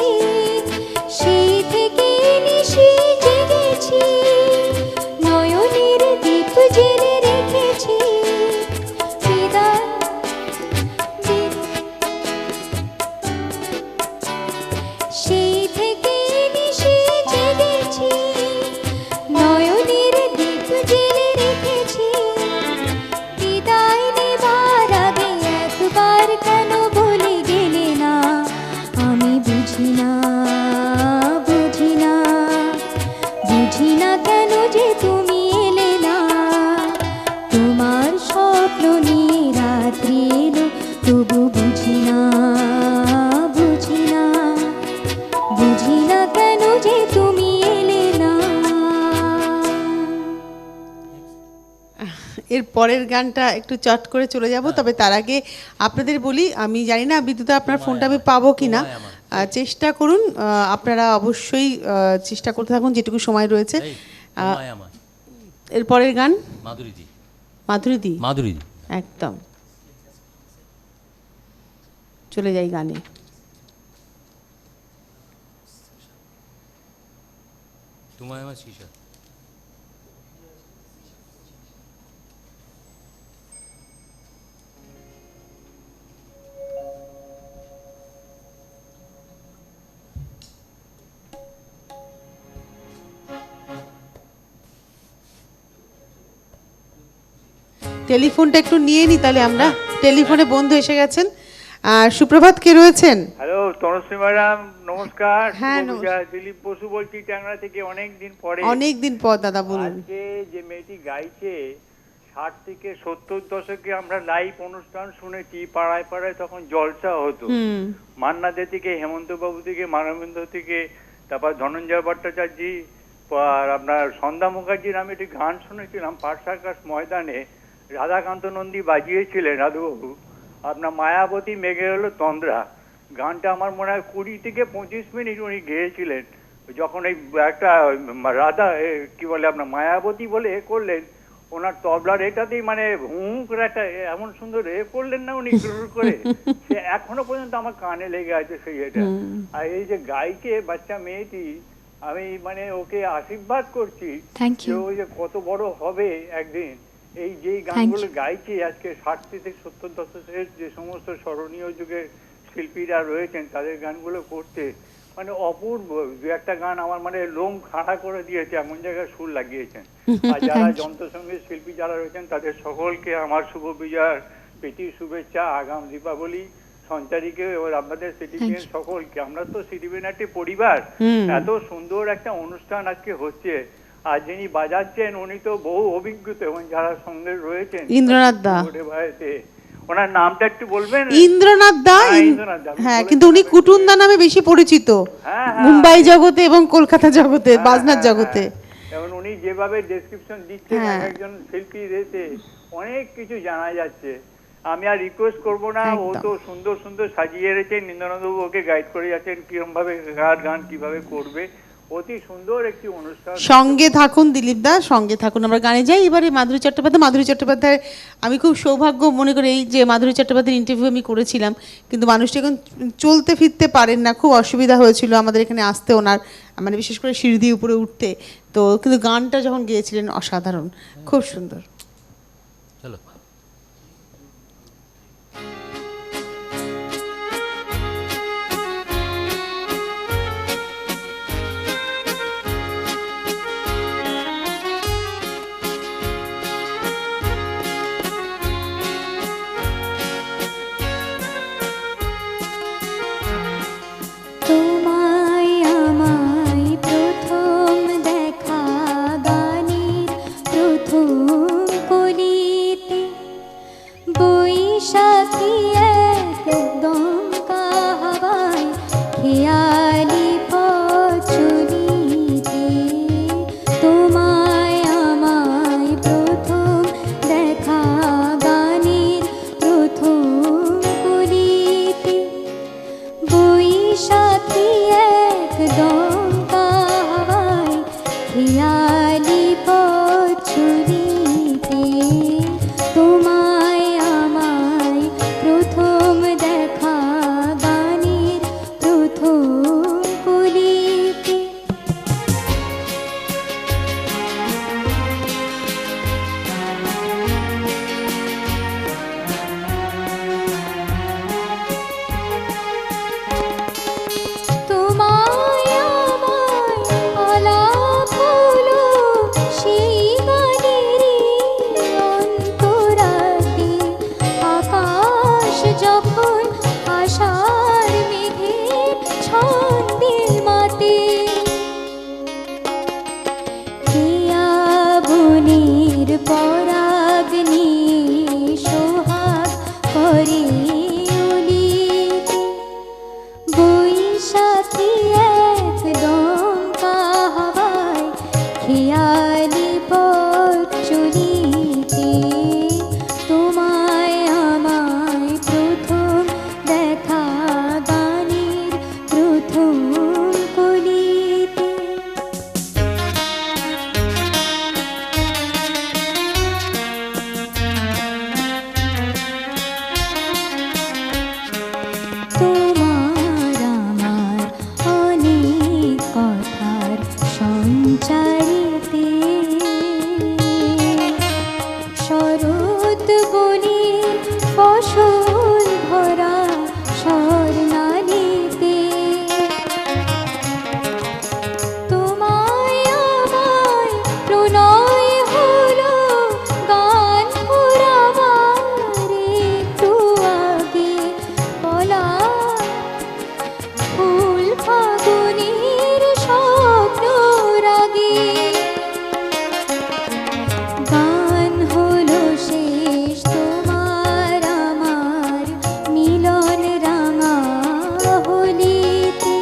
সেই থেকে নিশি জেগেছি, নয়নের দীপ জেলে রেখেছি। বিদায় সেই থেকে নিশি জেগেছি, নয়নের দীপ জেলে রেখেছি। বিদায় নেবার আগে একবার কেন বলে গেলে না। আমি বুঝি না, বুঝি না, বুঝি না কেন যে তুমি এলে না। তোমার স্বপ্ন নিয়ে রাত্রি এলো, তবু বুঝি না, বুঝি না, বুঝি না কেন যে তুমি এলে না। এর পরের গানটা একটু চট করে চলে যাব, তবে তার আগে আপনাদের বলি, আমি জানি না বিদ্যুৎ আপনার ফোনটা আমি পাবো কিনা, চেষ্টা করুন, আপনারা অবশ্যই চেষ্টা করতে থাকুন যেটুকু সময় রয়েছে। এর পরের গান মাধুরীদি, মাধুরীদি, মাধুরীদি একদম। চলে যাই গানে। তোমায় আমার শিশা। টেলিফোনটা একটু নিয়ে নি তাহলে আমরা, টেলিফোনে বন্ধু এসে গেছেন। সুপ্রভাত, কে রয়েছেন? হ্যালো তনুশ্রী ম্যাডাম, নমস্কার। হ্যাঁ, দিলীপ বসু বলছি ট্যাংরা থেকে, অনেক দিন পরে। অনেক দিন পর দাদা, বলুন। আজকে যে মেয়েটি গাইছে 60 থেকে 70 দশকে আমরা লাইভ অনুষ্ঠান শুনেছি, পাড়ায় পাড়ায় তখন জলসা হতো। মান্না দে থেকে, হেমন্ত বাবু থেকে, মানবেন্দ্র থেকে, তারপর ধনঞ্জয় ভট্টাচার্য আর আপনার সন্ধ্যা মুখার্জির আমি একটি গান শুনেছিলাম পাট সার্কাস ময়দানে, রাধাকান্ত নন্দী বাজিয়েছিলেন রাধুবাবু, আপনার মায়াবতী মেঘে হলো তন্দ্রা। গানটা আমার মনে হয় 20 থেকে 25 মিনিট উনি গেয়েছিলেন। যখন এই একটা রাধা কি বলে আপনার মায়াবতী বলে করলেন, ওনার তবলার এটাতেই মানে হুঁ করে একটা এমন সুন্দর করলেন না উনি করে, সে এখনো পর্যন্ত আমার কানে লেগে আছে সেই এটা। আর এই যে গাইকে বাচ্চা মেয়েটি, আমি মানে ওকে আশীর্বাদ করছি যে ও যে কত বড় হবে একদিন। এই যে গানগুলো গাইছি আজকে 60 থেকে 70 দশকের যে সমস্ত স্মরণীয় যুগের শিল্পীরা রয়েছেন তাদের গানগুলো করতে মানে অপূর্ব। দু একটা গান আমার মানে লোম খাড়া করে দিয়েছে, এমন জায়গায় সুর লাগিয়েছেন। আর যারা যন্ত্রসঙ্গীত শিল্পী যারা রয়েছেন তাদের সকলকে আমার শুভ বিজয়ার প্রীতি শুভেচ্ছা। আগাম দীপাবলি সঞ্চারীকে এবার আপনাদের সিটিভিএন সকলকে, আমরা তো সিটিভিএন একটি পরিবার। এত সুন্দর একটা অনুষ্ঠান আজকে হচ্ছে, আর যিনি বাজাচ্ছেন উনি তো বহু অভিজ্ঞতা এবং যারা সঙ্গে রয়েছেন ইন্দ্রনাথ দা, ওনার নামটা একটু বলবেন? ইন্দ্রনাথ দা, হ্যাঁ, কিন্তু উনি কুটুন্দা নামে বেশি পরিচিত মুম্বাই জগতে এবং কলকাতা জগতে, বাজনার জগতে। এবং উনি যেভাবে ডেসক্রিপশন দিচ্ছেন একজন শিল্পী রেতে, অনেক কিছু জানা যাচ্ছে। আমি আর রিকোয়েস্ট করবো না, ও তো সুন্দর সুন্দর সাজিয়ে রেখেছেন, ইন্দ্রনাথ বাবু ওকে গাইড করে যাচ্ছেন কিরম ভাবে গান কিভাবে করবে। অতি সুন্দর একটি অনুষ্ঠান। সঙ্গে থাকুন দিলীপ দা, সঙ্গে থাকুন। আমরা গানে যাই এবারে। মাধুরী চট্টোপাধ্যায় আমি খুব সৌভাগ্য মনে করি এই যে মাধুরী চট্টোপাধ্যায়ের ইন্টারভিউ আমি করেছিলাম, কিন্তু মানুষটি এখন চলতে ফিরতে পারেন না, খুব অসুবিধা হয়েছিল আমাদের এখানে আসতে ওনার, মানে বিশেষ করে সিঁড়ি দিয়ে উপরে উঠতে। তো কিন্তু গানটা যখন গেয়েছিলেন অসাধারণ, খুব সুন্দর। চলো। তোমায় আমায় প্রথম দেখা গানের প্রথম কলিতে, বৈশাখী একদম কাহাবায় খেয়ালি পচলিতে। তোমায় আমায় প্রথম দেখা গানের প্রথম কলিতে, বৈশাখী একদম কাহাবায় খেয়ালি পচলিতে। তোমায় আমায় প্রথম দেখা গানের প্রথম কলিতে। তোমায় আমায় আলাপ হলো সেই গানেরই অন্তরাতে, আকাশ যখন আষাঢ় মেঘের ছন্দের মাতে। হিয়া বনের পরাগ নিয়ে সোহাগ করে অলিতে, বৈশাখী একদম কাহাবায় খেয়ালি পচলিতে। তোমায় আমায় প্রথম দেখা গানের প্রথম কলিতে। তোমার আমার অনেক কথার সঞ্চারিতে, শরৎ বনের ফসল ভরা স্বর্ণালীতে। তোমায় আমায় প্রণয় হলো গান ফুরাবার একটু আগে, পলা ফুল ফাগুনের স্বপ্ন রাগে। গান হলো শেষ তোমার আমার মিলন রাঙা হোলিতে,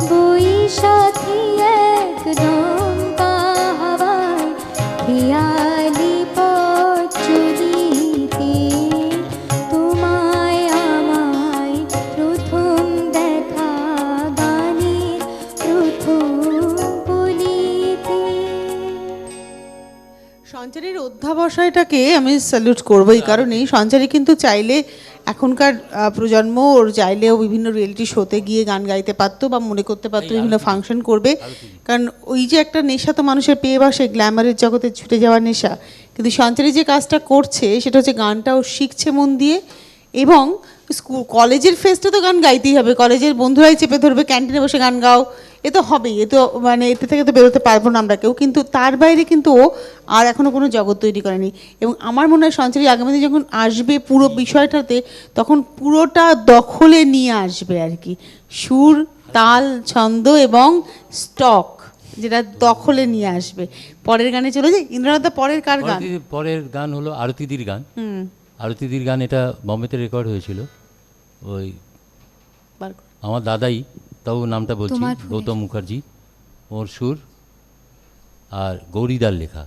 বৈশাখী একদম কাহাবায় খেয়ালি পচলিতে। তোমায় আমায় প্রথম দেখা গানের প্রথম কলিতে। সঞ্চারীর অধ্যাবসায়টাকে আমি স্যালুট করবো এই কারণেই, সঞ্চারী কিন্তু চাইলে এখনকার প্রজন্ম ওর চাইলেও বিভিন্ন রিয়েলিটি শোতে গিয়ে গান গাইতে পারতো বা মনে করতে পারতো বিভিন্ন ফাংশন করবে, কারণ ওই যে একটা নেশা তো মানুষের পেয়ে বসে, গ্ল্যামারের জগতে ছুটে যাওয়ার নেশা। কিন্তু সঞ্চারী যে কাজটা করছে সেটা হচ্ছে গানটাও শিখছে মন দিয়ে, এবং স্কুল কলেজের ফেস্টে তো গান গাইতেই হবে, কলেজের বন্ধুরাই চেপে ধরবে ক্যান্টিনে বসে গান গাও, এ তো হবেই, এ তো মানে এতে থেকে তো বেরোতে পারবো না আমরা কেউ। কিন্তু তার বাইরে কিন্তু ও আর এখনও কোনো জগৎ তৈরি করেনি, এবং আমার মনে হয় সঞ্চারী আগামী দিন যখন আসবে পুরো বিষয়টাতে তখন পুরোটা দখলে নিয়ে আসবে আর কি, সুর তাল ছন্দ এবং স্টক যেটা দখলে নিয়ে আসবে। পরের গানে চলে যাই। ইন্দ্রনাথ, পরের কার গান? পরের গান হলো আরতিদির গান। আরতিদির গান, এটা বম্বেতে রেকর্ড হয়েছিল। ওই আমার দাদাই, তাও নামটা বলছি, গৌতম মুখার্জি, ওর সুর আর গৌরীদার লেখা।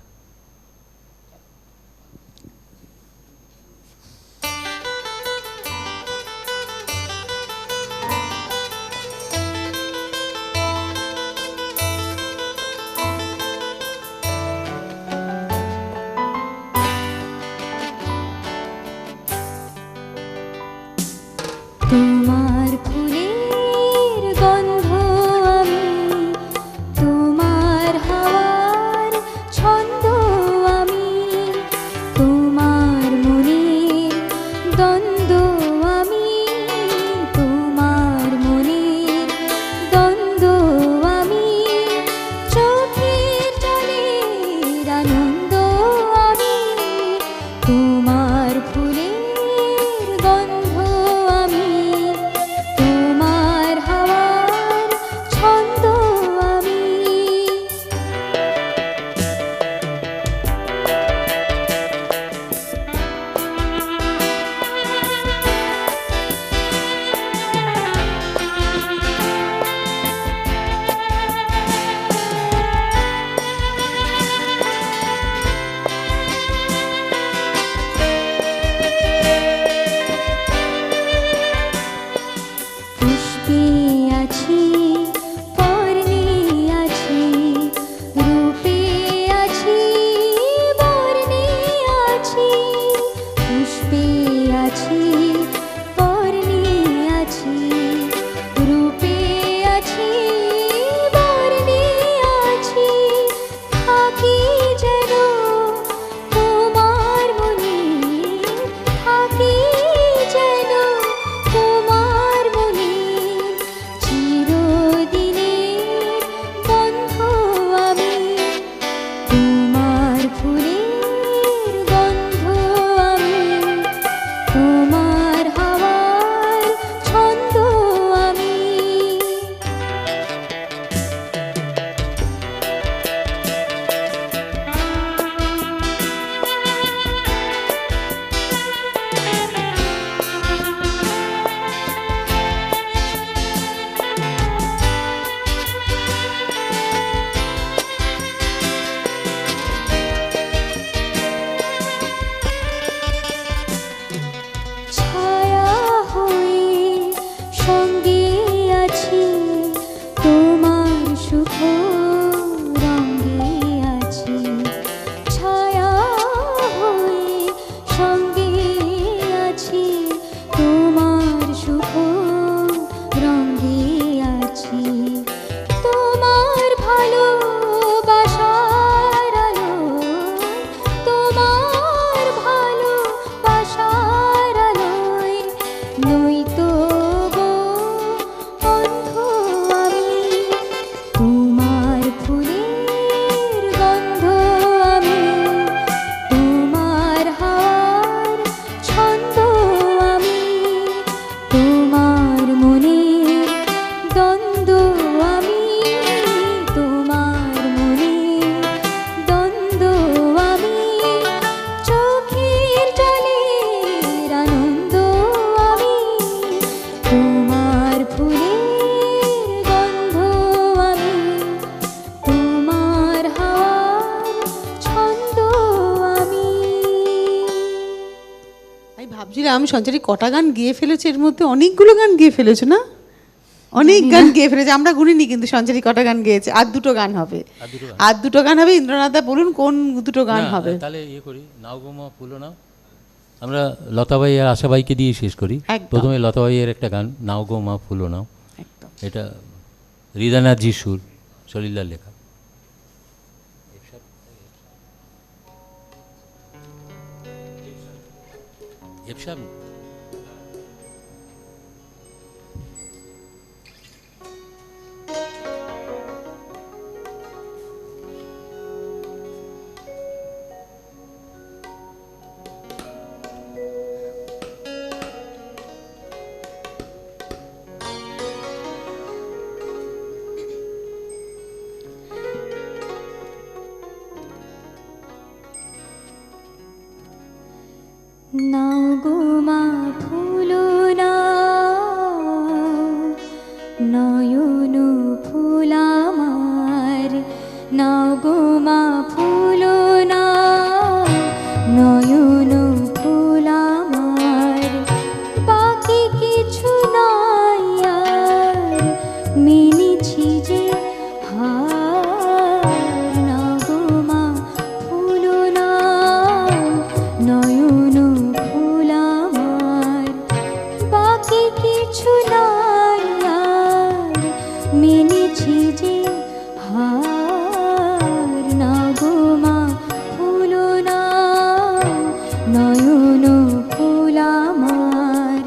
সুখ রঙে আছি, ছায়া হয়ে সঙ্গে আছি, তোমার সুখ রঙে আছি, তোমার ভালোবাসার আলো, তোমার ভালোবাসার আলোয় নয়তো গো অন্ধ আমি, তোমার ফুলের গন্ধ আমি, তোমার হাওয়ার ছন্দ আমি, তোমার মনের দ্বন্দ্ব আমি, তোমার মনের দ্বন্দ্ব আমি, চোখের জলের আনন্দ আমি, তোমার ফুলের গন্ধ আমি, তোমার হাওয়ার ছন্দ আমি। আমি ভাবছিলাম সঞ্চারী কটা গান গেয়ে ফেলেছে, এর মধ্যে অনেকগুলো গান গেয়ে ফেলেছে না? অনেক গান গেয়ে ফেলেছে, আমরা গুনিনি কিন্তু সঞ্চারী কটা গান গেয়েছে। আর দুটো গান হবে, আর দুটো গান হবে। ইন্দ্রনাথদা বলুন কোন দুটো গান না, হবে? তাহলে ইয়ে করি, নাও গো মা ফুলো নাও। আমরা লতাবাই আর আশাবাইকে দিয়ে শেষ করি। একদম। প্রথমে লতাবাইয়ের একটা গান, নাও গো মা ফুলো নাও। একদম। এটা হৃদয়নাথজির সুর, সলিলার লেখা। এফসাব নাও গো মা ফুলো নাও, নয়ন ফুল আমার, নাও গো মা ফুলো নাও, নয়ন ফুল আমার, বাকি কিছু নাই আর, মেনেছি যে হার, নাও গো মা ফুলো নাও, নয়ন ফুল আমার, বাকি কিছু নাই আর, মেনেছি যে হার, নাও গো মা ফুলো নাও, নয়ন ফুল আমার।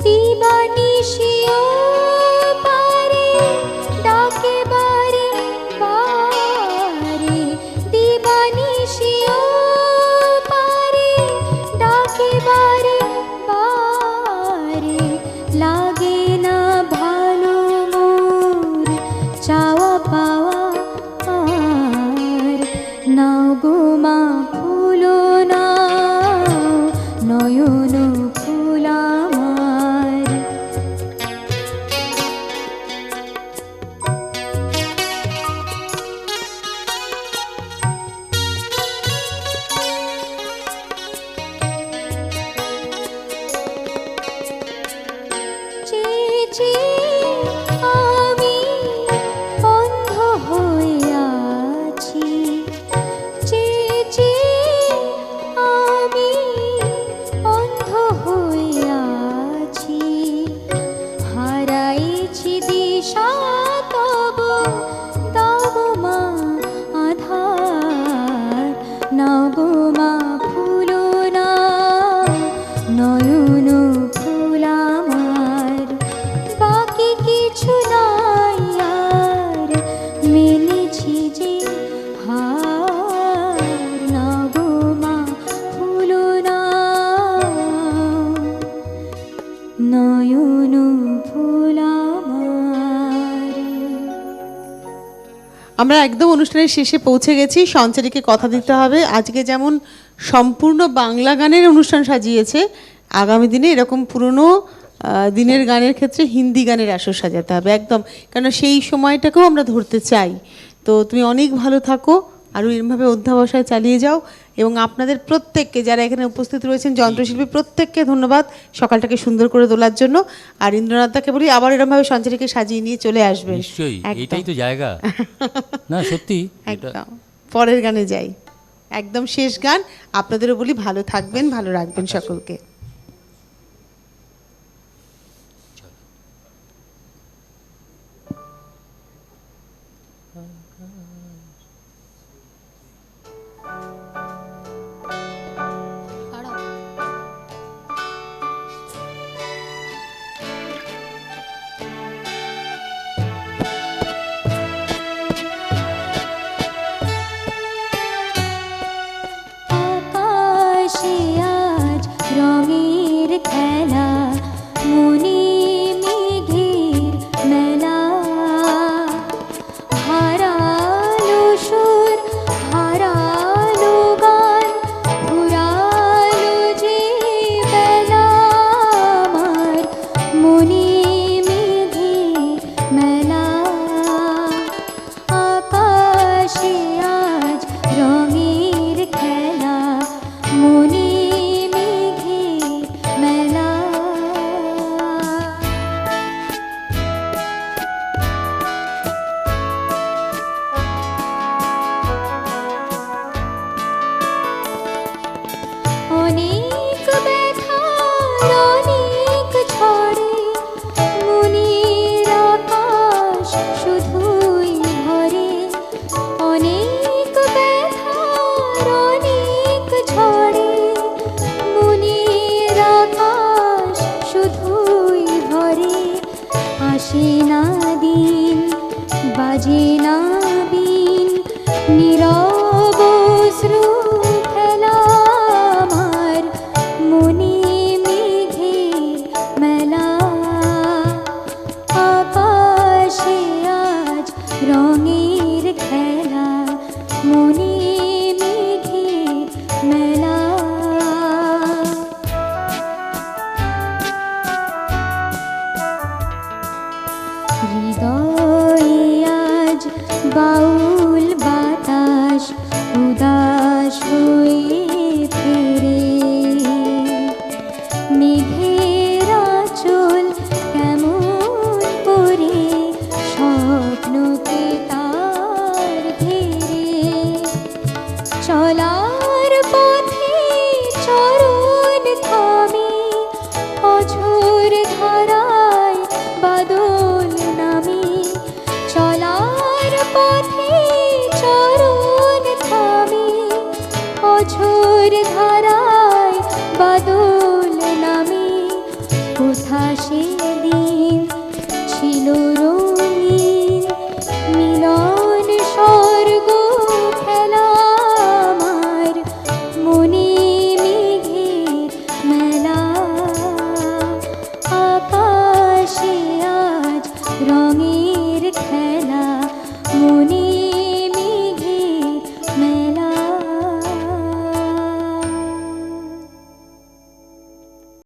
দিবানিশিও পারে ডাকে বারে বারে, দিবানিশিও পারে ডাকে বারে বারে, লাগে না ভালো মোর চাওয়া পাওয়া আর, নাও গো মা ফুলো নাও, নয়ন ফুল আমার। চেয়ে চেয়ে আমি অন্ধ হয়ে আছি, চেয়ে চেয়ে আমি অন্ধ হয়ে আছি, হারাইছি দিশা তবু দাও গো মা আধার, নাও গো মা ফুলো নাও, নয়ন ফুল আমার, বাকি কিছু নাই আর, মেনেছি যে হার, নাও গো মা ফুলো নাও, নয়ন ফুল আমার। আমরা একদম অনুষ্ঠানের শেষে পৌঁছে গেছি। সঞ্চারীকে কথা দিতে হবে, আজকে যেমন সম্পূর্ণ বাংলা গানের অনুষ্ঠান সাজিয়েছে, আগামী দিনে এরকম পুরনো দিনের গানের ক্ষেত্রে হিন্দি গানের আসর সাজাতে হবে একদম, কারণ সেই সময়টাকেও আমরা ধরতে চাই। তো তুমি অনেক ভালো থাকো, আরও এরমভাবে অধ্যাবসায় চালিয়ে যাও, এবং আপনাদের প্রত্যেককে যারা এখানে উপস্থিত রয়েছেন যন্ত্রশিল্পী প্রত্যেককে ধন্যবাদ সকালটাকে সুন্দর করে তোলার জন্য। আর ইন্দ্রনাথদাকে বলি আবার এরমভাবে সঞ্চারীকে সাজিয়ে নিয়ে চলে আসবেন। নিশ্চয়ই, এটাই তো জায়গা। না সত্যি, একদম। পরের গানে যাই, একদম শেষ গান। আপনাদেরও বলি ভালো থাকবেন, ভালো রাখবেন সকলকে। আকাশে আজ রঙের খেলা, মনে মেঘের মেলা, হারালো সুর হারালো গান, ঘুরালো যে বেলা, আমার মনে মেঘের মেলা। আকাশে আজ রঙের খেলা, মনে মেঘের মেলা। অনেক ব্যথার অনেক ঝড়ে মনের আকাশ শুধুই ভরে, অনেক ব্যথার অনেক ঝড়ে মনের আকাশ শুধুই ভরে। আসে না দিন বাজে না বিন, নীরব অশ্রু ফেলা, আমার মনে মেঘের মেলা। আকাশে আজ রঙের খেলা, মনে মেঘের মেলা। হৃদয়ে আজ বাউল বাতাস উদাস হয়ে ফেরে, মেঘের আঁচল কেমন করে স্বপ্নকে তার ঘেরে। চলার পথে চরণ থামে, অঝোর ধারায় বাদল নামে। চলার পথে চরণ থামে, অঝোর ধারায়